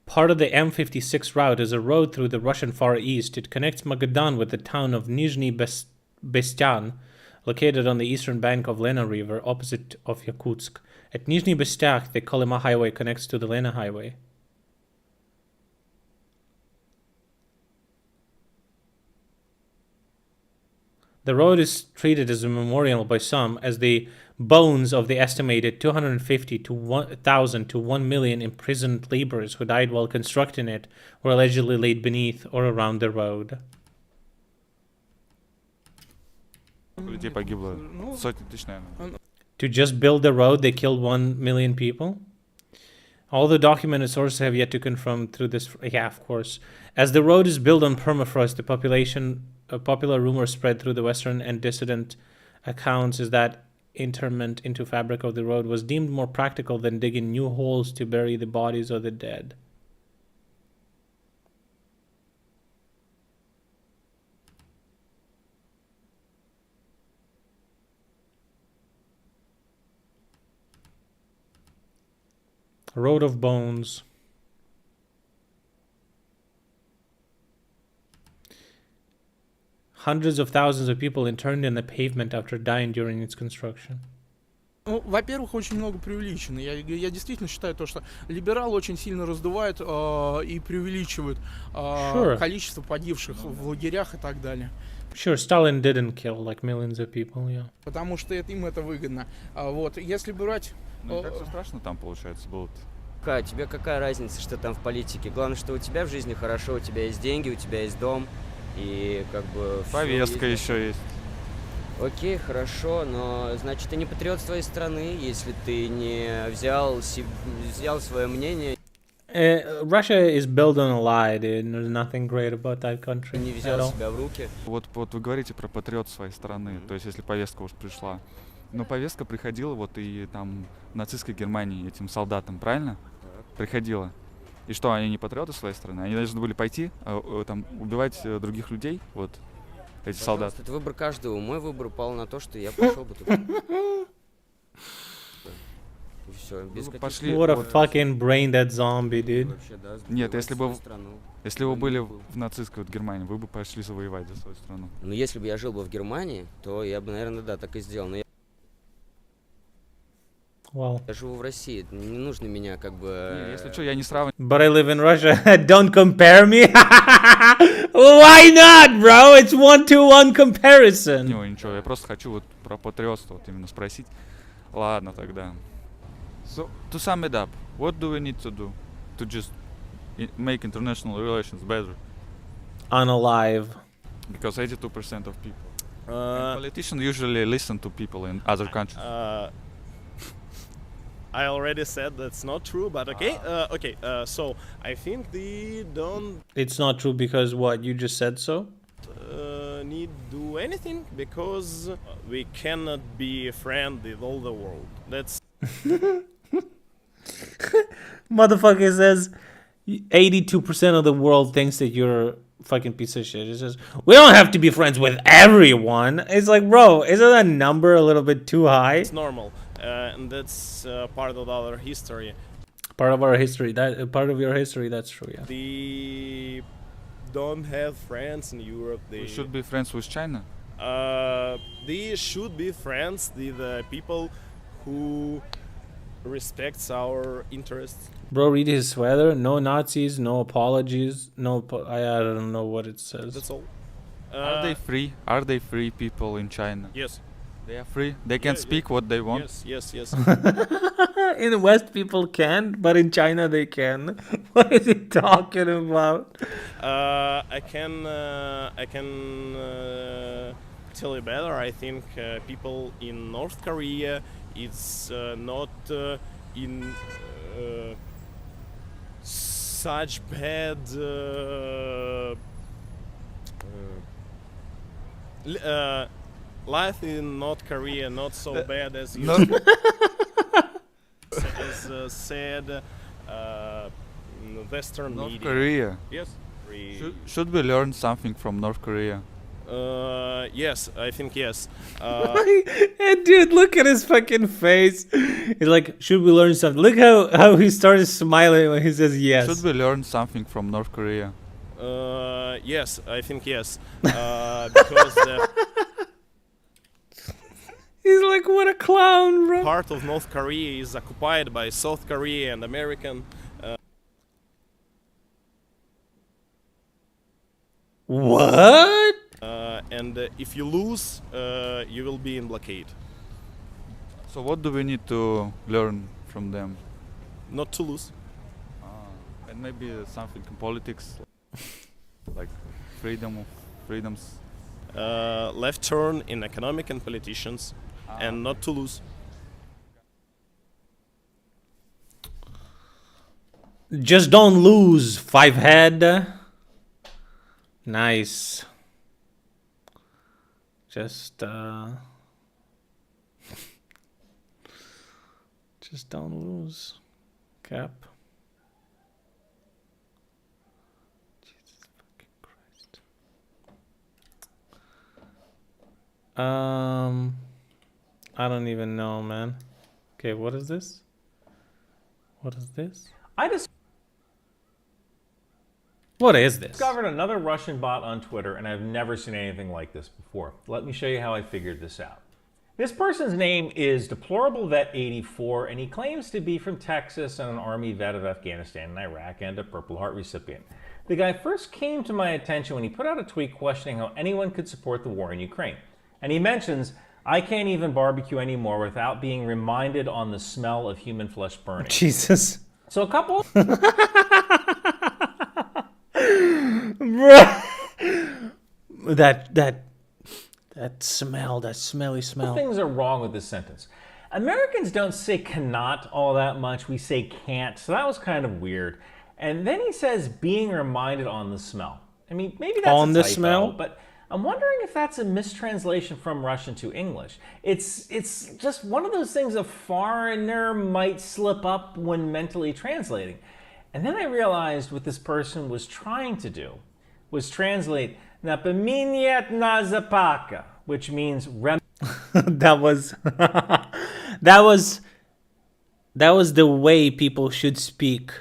part of the M56 route, is a road through the Russian Far East. It connects Magadan with the town of Nizhny Bestyan, located on the eastern bank of Lena River, opposite of Yakutsk. At Nizhny Bestyak, the Kolyma Highway connects to the Lena Highway. The road is treated as a memorial by some as the bones of the estimated 250 to 1,000 to 1 million imprisoned laborers who died while constructing it were allegedly laid beneath or around the road. Людей погибло сотни тысяч, наверное. To just build the road, they killed 1 million people? All the documented sources have yet to confirm through this. Yeah, of course. As the road is built on permafrost, a popular rumor spread through the Western and dissident accounts is that interment into fabric of the road was deemed more practical than digging new holes to bury the bodies of the dead. Road of Bones. Hundreds of thousands of people interned in the pavement after dying during its construction. Ну, во-первых, очень много преувеличено. Я действительно считаю то, что либералы очень сильно раздувают и преувеличивают количество погибших в лагерях и так далее. Sure, Stalin didn't kill like millions of people, yeah. Потому что им это выгодно. Вот, если брать... Ну, так все страшно там, получается, было. Тебе какая разница, что там в политике? Главное, что у тебя в жизни хорошо, у тебя есть деньги, у тебя есть дом, и как бы... Повестка еще есть. Окей, хорошо, но значит ты не патриот своей страны, если ты не взял свое мнение. Russia is built on a lie, dude. There's nothing great about that country. Не взял себя в руки. Вот вы говорите про патриот своей страны, то есть если повестка уж пришла. Но повестка приходила вот и там в нацистской Германии этим солдатам, правильно? Приходила. И что, они не патриоты своей страны? Они должны были пойти, там, убивать других людей, вот, эти солдаты. Это выбор каждого. Мой выбор пал на то, что я пошел бы туда. Все, без каких... What a fucking brain dead zombie, dude. Нет, если бы вы были в нацистской вот Германии, вы бы пошли завоевать за свою страну. Ну, если бы я жил бы в Германии, то я бы, наверное, да, так и сделал. Но Wow. Я живу в России, не нужно меня как бы... Если что, я не сравниваю. But I live in Russia. Don't compare me. Why not, bro? It's 1-to-1 comparison. Ничего, я просто хочу вот про патриотство вот именно спросить. Ладно тогда. So, to sum it up, what do we need to do to just make international relations better? Unalive. Because 82% of people. Politicians usually listen to people in other countries. I already said that's not true, but okay. So I think they don't. It's not true because what? You just said so? Need do anything because we cannot be a friend with all the world. That's. Motherfucker says 82% of the world thinks that you're a fucking piece of shit. It says we don't have to be friends with everyone. It's like, bro, isn't that number a little bit too high? It's normal. And that's part of our history. Part of our history. That part of your history. That's true. Yeah. They don't have friends in Europe. We should be friends with China. They should be friends with people who respects our interests. Bro, read his sweater. No Nazis. No apologies. No. I don't know what it says. That's all. Are they free? Are they free people in China? Yes. They are free. They can speak what they want. Yes. In the West, people can't, but in China, they can. What is he talking about? I can tell you better. I think people in North Korea, it's not in such bad life in North Korea, not so bad as you as said Western North media. Korea. Yes. Should we learn something from North Korea? Yes, I think yes. Hey, dude, look at his fucking face. He's like, should we learn something? Look how he started smiling when he says yes. Should we learn something from North Korea? Yes, I think yes. Because he's like, what a clown, bro. part of North Korea is occupied by South Korea and American. What? And if you lose, you will be in blockade. So what do we need to learn from them? Not to lose. And maybe something in politics, like freedoms. Left turn in economic and politicians, and not to lose. Just don't lose, five head. Nice. Just don't lose. Cap. Jesus fucking Christ. I don't even know, man. Okay, what is this? What is this? What is this? Discovered another Russian bot on Twitter, and I've never seen anything like this before. Let me show you how I figured this out. This person's name is Deplorable Vet 84, and he claims to be from Texas and an Army vet of Afghanistan and Iraq and a Purple Heart recipient. The guy first came to my attention when he put out a tweet questioning how anyone could support the war in Ukraine. And he mentions, I can't even barbecue anymore without being reminded on the smell of human flesh burning. Jesus. So a couple... That smell, that smelly smell. Things are wrong with this sentence. Americans don't say cannot all that much. We say can't. So that was kind of weird. And then he says being reminded on the smell. I mean, maybe that's on a the typo, smell, but I'm wondering if that's a mistranslation from Russian to English. It's just one of those things a foreigner might slip up when mentally translating. And then I realized what this person was trying to do was translate "napominiat na zapaka," which means that was the way people should speak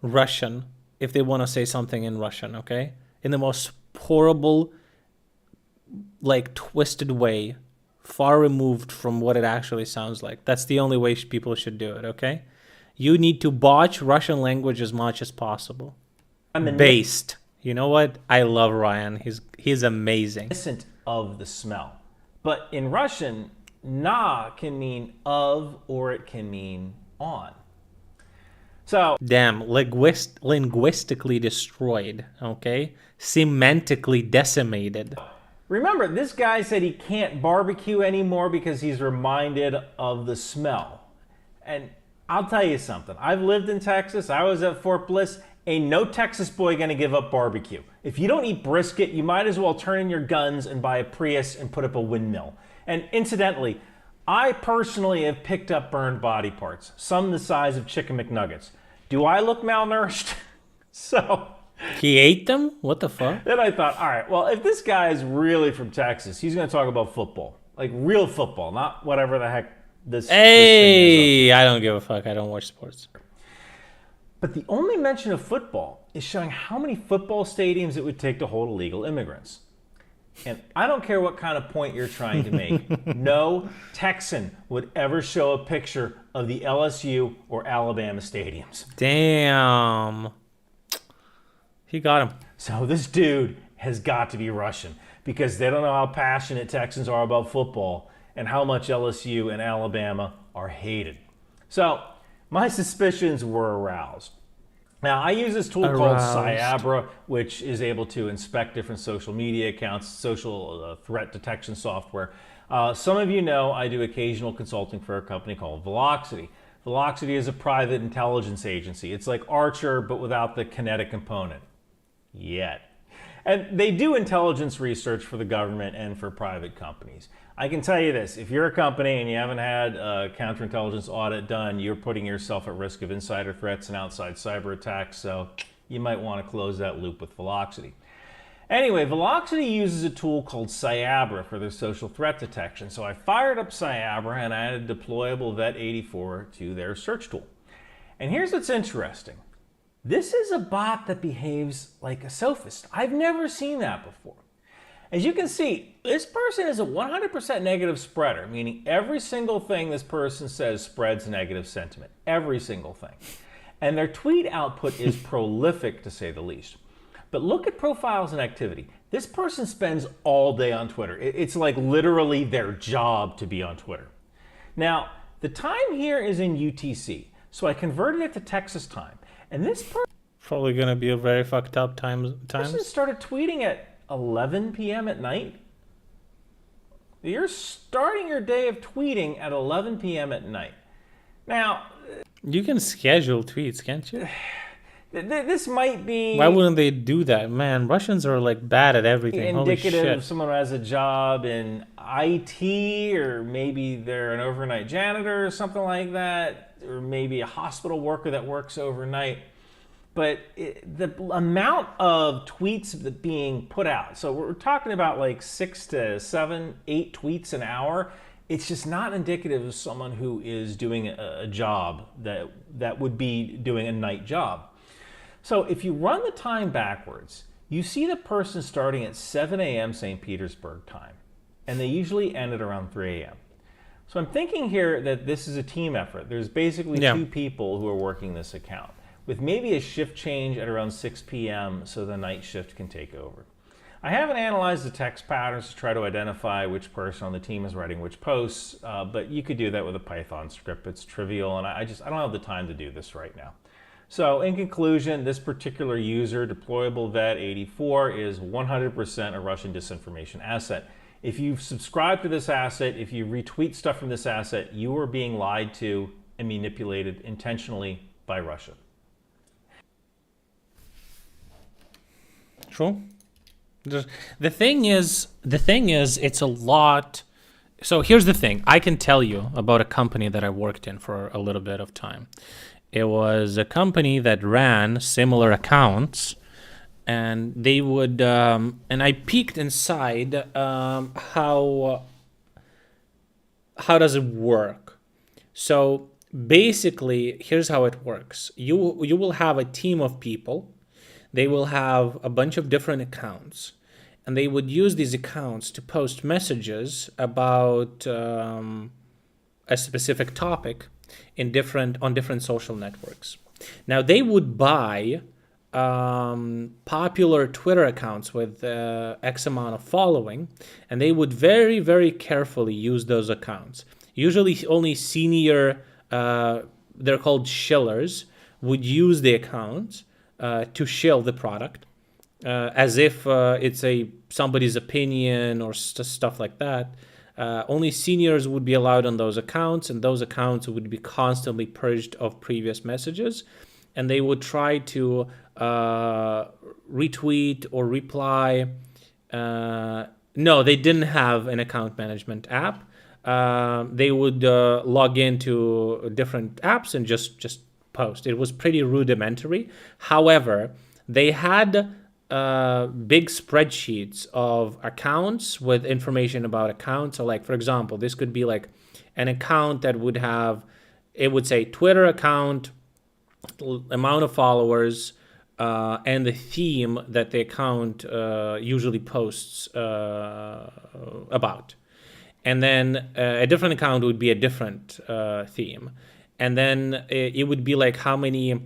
Russian if they want to say something in Russian, okay? In the most horrible, like twisted way, far removed from what it actually sounds like. That's the only way people should do it, okay? You need to botch Russian language as much as possible. Based. You know what? I love Ryan. He's amazing. Of the smell. But in Russian, na can mean of or it can mean on. So damn, linguistically destroyed, okay? Semantically decimated. Remember, this guy said he can't barbecue anymore because he's reminded of the smell. And I'll tell you something. I've lived in Texas. I was at Fort Bliss. Ain't no Texas boy gonna give up barbecue. If you don't eat brisket, you might as well turn in your guns and buy a Prius and put up a windmill. And incidentally, I personally have picked up burned body parts, some the size of chicken McNuggets. Do I look malnourished? So... He ate them? What the fuck? Then I thought, all right, well, if this guy is really from Texas, he's gonna talk about football. Like real football, not whatever the heck this thing is. I don't give a fuck. I don't watch sports. But the only mention of football is showing how many football stadiums it would take to hold illegal immigrants. And I don't care what kind of point you're trying to make. No Texan would ever show a picture of the LSU or Alabama stadiums. Damn. He got him. So this dude has got to be Russian, because they don't know how passionate Texans are about football and how much LSU and Alabama are hated. So my suspicions were aroused. Now, I use this tool called Cyabra, which is able to inspect different social media accounts, social threat detection software. Some of you know I do occasional consulting for a company called Velocity. Velocity is a private intelligence agency. It's like Archer, but without the kinetic component. Yet. And they do intelligence research for the government and for private companies. I can tell you this, if you're a company and you haven't had a counterintelligence audit done, you're putting yourself at risk of insider threats and outside cyber attacks, so you might want to close that loop with Velocity. Anyway, Velocity uses a tool called Cyabra for their social threat detection. So I fired up Cyabra and I added deployable Vet84 to their search tool. And here's what's interesting. This is a bot that behaves like a sophist. I've never seen that before. As you can see, this person is a 100% negative spreader, meaning every single thing this person says spreads negative sentiment. Every single thing. And their tweet output is prolific, to say the least. But look at profiles and activity. This person spends all day on Twitter. It's like literally their job to be on Twitter. Now, the time here is in UTC, so I converted it to Texas time. And this probably going to be a very fucked up person started tweeting at 11 p.m. at night. You're starting your day of tweeting at 11 p.m. at night. Now, you can schedule tweets, can't you? This might be... Why wouldn't they do that? Man, Russians are like bad at everything. Indicative Holy shit. of someone who has a job in IT, or maybe they're an overnight janitor or something like that, or maybe a hospital worker that works overnight. But the amount of tweets being put out, so we're talking about like 6 to 7, 8 tweets an hour. It's just not indicative of someone who is doing a job that would be doing a night job. So if you run the time backwards, you see the person starting at 7 a.m. St. Petersburg time, and they usually end at around 3 a.m. So I'm thinking here that this is a team effort. There's basically 2 people who are working this account, with maybe a shift change at around 6 p.m. so the night shift can take over. I haven't analyzed the text patterns to try to identify which person on the team is writing which posts, but you could do that with a Python script. It's trivial, and I don't have the time to do this right now. So in conclusion, this particular user, deployable Vet84, is 100% a Russian disinformation asset. If you subscribe to this asset, if you retweet stuff from this asset, you are being lied to and manipulated intentionally by Russia. True. The thing is, it's a lot. So here's the thing. I can tell you about a company that I worked in for a little bit of time. It was a company that ran similar accounts, and they would, and I peeked inside how does it work. So basically, here's how it works. You will have a team of people. They will have a bunch of different accounts, and they would use these accounts to post messages about a specific topic on different social networks. Now they would buy popular Twitter accounts with X amount of following, and they would very, very carefully use those accounts. Usually only senior, they're called shillers, would use the accounts to shill the product as if it's somebody's opinion or stuff like that. Only seniors would be allowed on those accounts, and those accounts would be constantly purged of previous messages, and they would try to retweet or reply. No, they didn't have an account management app. They would log into different apps and just post. It was pretty rudimentary. However, they had big spreadsheets of accounts with information about accounts. So like, for example, this could be like an account that would have, it would say Twitter account, amount of followers, and the theme that the account usually posts about. And then a different account would be a different theme. And then it would be like how many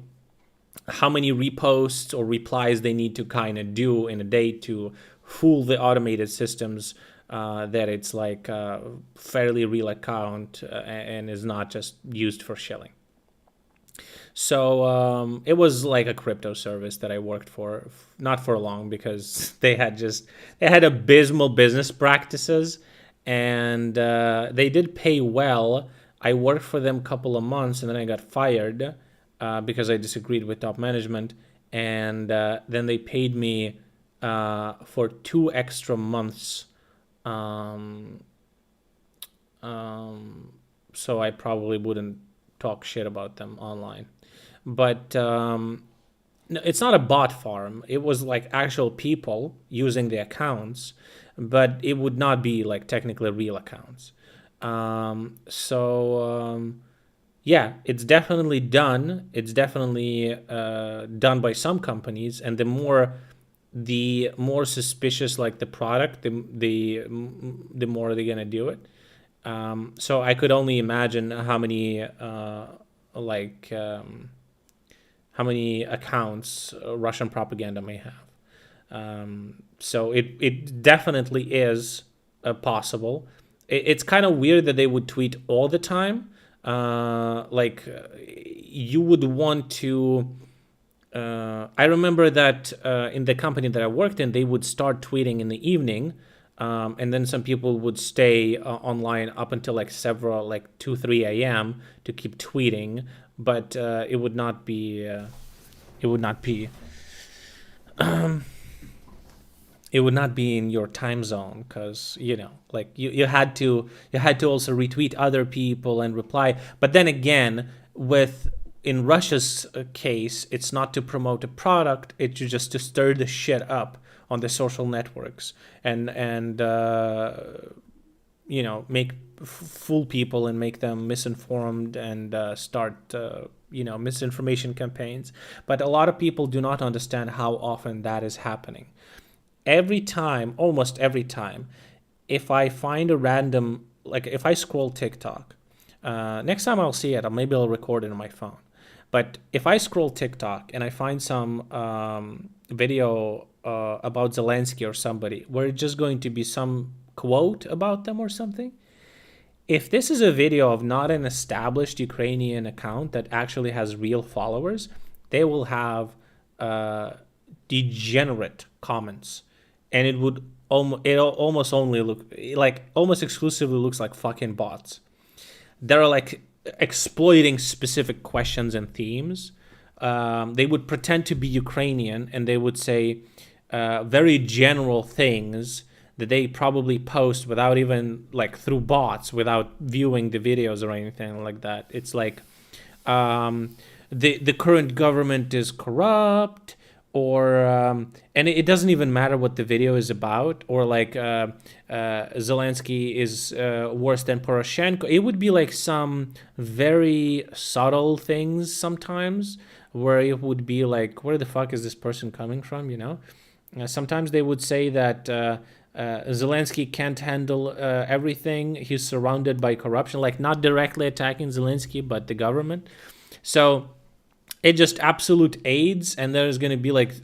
how many reposts or replies they need to kind of do in a day to fool the automated systems that it's like a fairly real account and is not just used for shilling. So it was like a crypto service that I worked for, not for long, because they had abysmal business practices, and they did pay well. I worked for them a couple of months, and then I got fired because I disagreed with top management, and then they paid me for 2 extra months. So I probably wouldn't talk shit about them online. But no, it's not a bot farm. It was like actual people using the accounts, but it would not be like technically real accounts. Yeah, it's definitely done. It's definitely done by some companies, and the more suspicious like the product, the more they're gonna do it. So I could only imagine how many how many accounts Russian propaganda may have. So it definitely is possible. It's kind of weird that they would tweet all the time. You would want to. I remember that in the company that I worked in, they would start tweeting in the evening, and then some people would stay online up until like 2, 3 a.m. to keep tweeting. But it would not be. It would not be in your time zone, because like you had to also retweet other people and reply. But then again, in Russia's case, it's not to promote a product; it's just to stir the shit up on the social networks and make fool people and make them misinformed and start misinformation campaigns. But a lot of people do not understand how often that is happening. Almost every time, if I find a random, like if I scroll TikTok, next time I'll see it, maybe I'll record it on my phone. But if I scroll TikTok and I find some video about Zelensky or somebody, where it's just going to be some quote about them or something, if this is a video of not an established Ukrainian account that actually has real followers, they will have degenerate comments, and it would almost only look like, almost exclusively looks like fucking bots. They're like exploiting specific questions and themes. They would pretend to be Ukrainian, and they would say very general things that they probably post without even, like, through bots, without viewing the videos or anything like that. It's like the current government is corrupt, or and it doesn't even matter what the video is about, or like Zelensky is worse than Poroshenko. It would be like some very subtle things sometimes, where it would be like, where the fuck is this person coming from, sometimes they would say that Zelensky can't handle everything, he's surrounded by corruption, like not directly attacking Zelensky but the government. So it just absolute AIDS, and there's going to be like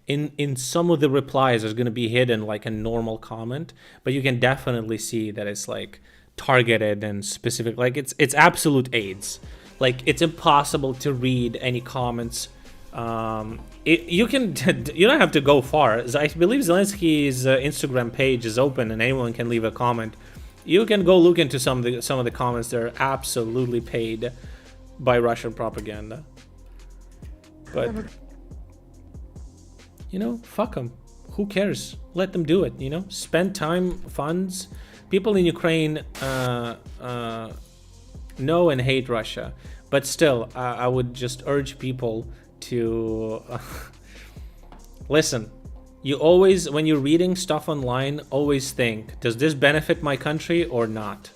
in some of the replies there's going to be hidden like a normal comment, but you can definitely see that it's like targeted and specific. Like it's absolute AIDS. Like it's impossible to read any comments. You don't have to go far. I believe Zelensky's Instagram page is open and anyone can leave a comment. You can go look into some of the comments. They're absolutely paid by Russian propaganda. But fuck them. Who cares? Let them do it. Spend time, funds. People in Ukraine know and hate Russia, but still, I would just urge people to listen. You always, when you're reading stuff online, always think, does this benefit my country or not?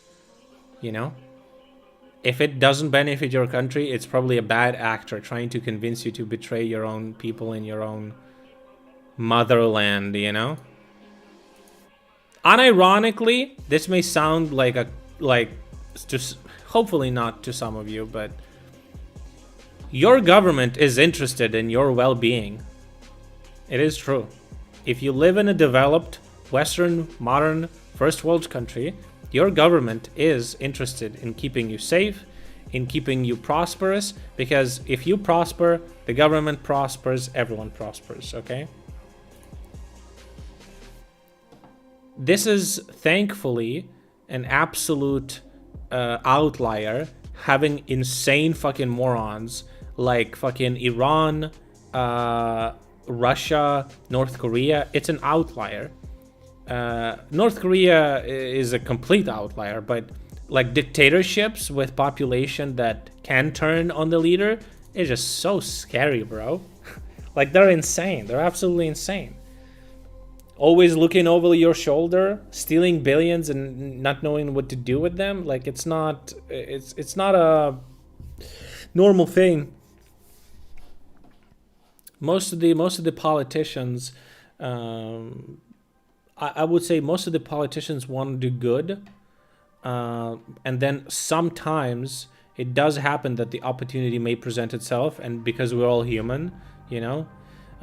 If it doesn't benefit your country, it's probably a bad actor trying to convince you to betray your own people in your own motherland, Unironically, this may sound like just hopefully not to some of you, but Your government is interested in your well-being. It is true. If you live in a developed, Western, modern, first world country, your government is interested in keeping you safe, in keeping you prosperous, because if you prosper, the government prospers, everyone prospers, okay? This is thankfully an absolute outlier, having insane fucking morons like fucking Iran, Russia, North Korea. It's an outlier. North Korea is a complete outlier, but like dictatorships with population that can turn on the leader is just so scary, bro. Like, they're insane. They're absolutely insane. Always looking over your shoulder, stealing billions and not knowing what to do with them. Like, it's not a normal thing. Most of the politicians, I would say most of the politicians want to do good, and then sometimes it does happen that the opportunity may present itself, and because we're all human, you know.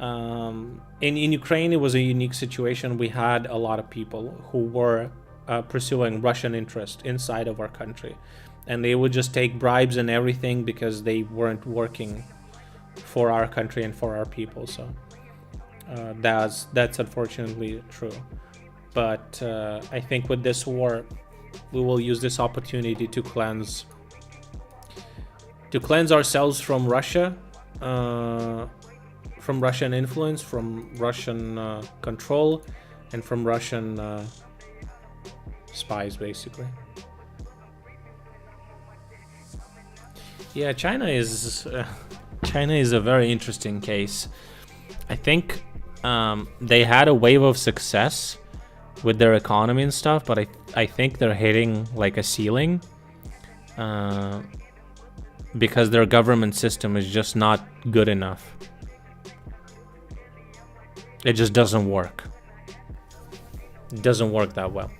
In Ukraine, it was a unique situation. We had a lot of people who were pursuing Russian interest inside of our country, and they would just take bribes and everything because they weren't working for our country and for our people. So that's unfortunately true. But I think with this war, we will use this opportunity to cleanse ourselves from Russia, from Russian influence, from Russian control, and from Russian spies, basically. Yeah, China is a very interesting case. I think they had a wave of success with their economy and stuff, but I think they're hitting like a ceiling because their government system is just not good enough. It just doesn't work. It doesn't work that well.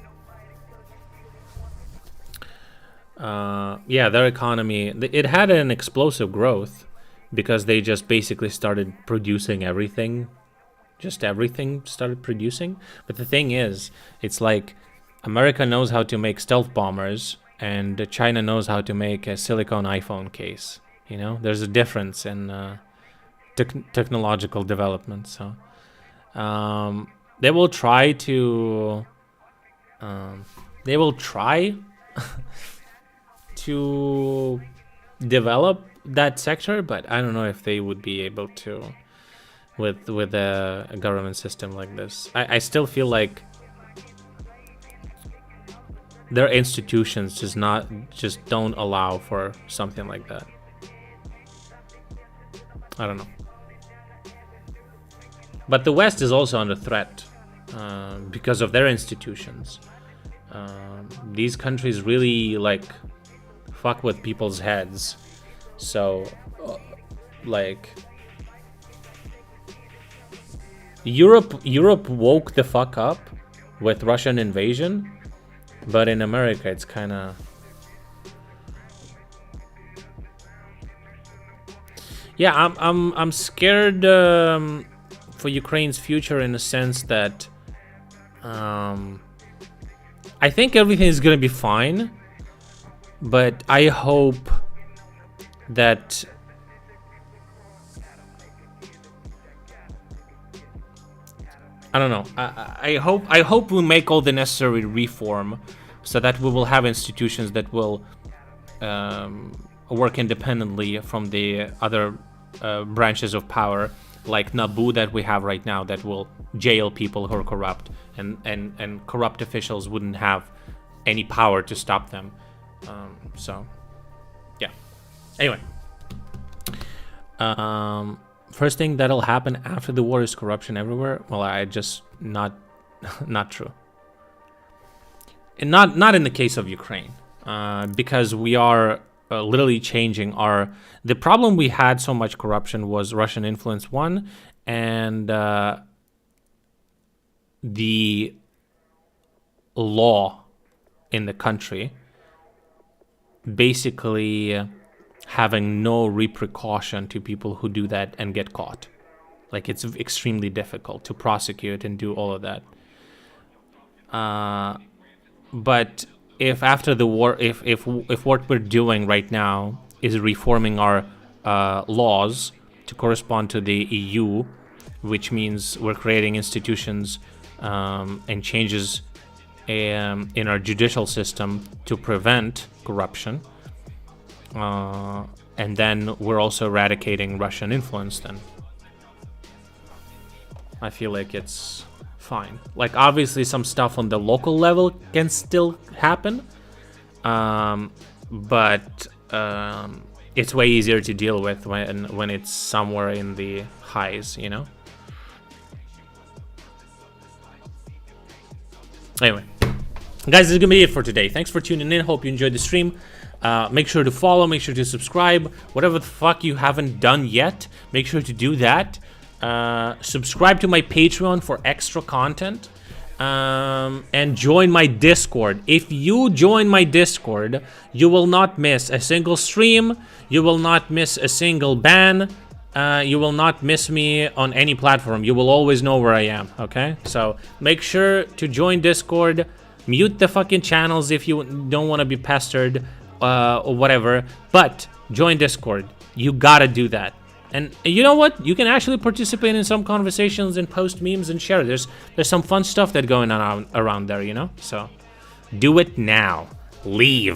Yeah, their economy, it had an explosive growth because they just basically started producing everything. Just everything started producing. But the thing is, it's like America knows how to make stealth bombers and China knows how to make a silicone iPhone case. You know, there's a difference in technological development. So they will try to to develop that sector, but I don't know if they would be able to with a government system like this. I still feel like their institutions just don't allow for something like that. I don't know. But the West is also under threat because of their institutions. These countries really like fuck with people's heads. So like Europe woke the fuck up with Russian invasion, but in America it's kind of I'm scared for Ukraine's future in a sense that I think everything is gonna be fine, but I hope that I don't know. I hope we make all the necessary reform so that we will have institutions that will work independently from the other branches of power, like NABU that we have right now, that will jail people who are corrupt, and corrupt officials wouldn't have any power to stop them. So, yeah. Anyway. First thing that'll happen after the war is corruption everywhere. Well, I just not true. And not in the case of Ukraine, because we are literally changing the problem we had so much corruption was Russian influence one, and the law in the country basically having no repercussion to people who do that and get caught. Like, it's extremely difficult to prosecute and do all of that. But if after the war, if what we're doing right now is reforming our laws to correspond to the EU, which means we're creating institutions and changes in our judicial system to prevent corruption, and then we're also eradicating Russian influence, then I feel like it's fine. Like, obviously some stuff on the local level can still happen, but it's way easier to deal with when it's somewhere in the highs, you know? Anyway, guys, this is gonna be it for today. Thanks for tuning in. Hope you enjoyed the stream. Make sure to follow, make sure to subscribe. Whatever the fuck you haven't done yet, make sure to do that. Subscribe to my Patreon for extra content, and join my Discord. If you join my Discord, you will not miss a single stream, you will not miss a single ban, you will not miss me on any platform. You will always know where I am, okay? So make sure to join Discord, mute the fucking channels if you don't want to be pestered, or whatever, but join Discord. You gotta do that. And you know what? You can actually participate in some conversations and post memes and share. There's some fun stuff that's going on around there, you know? So do it now. Leave.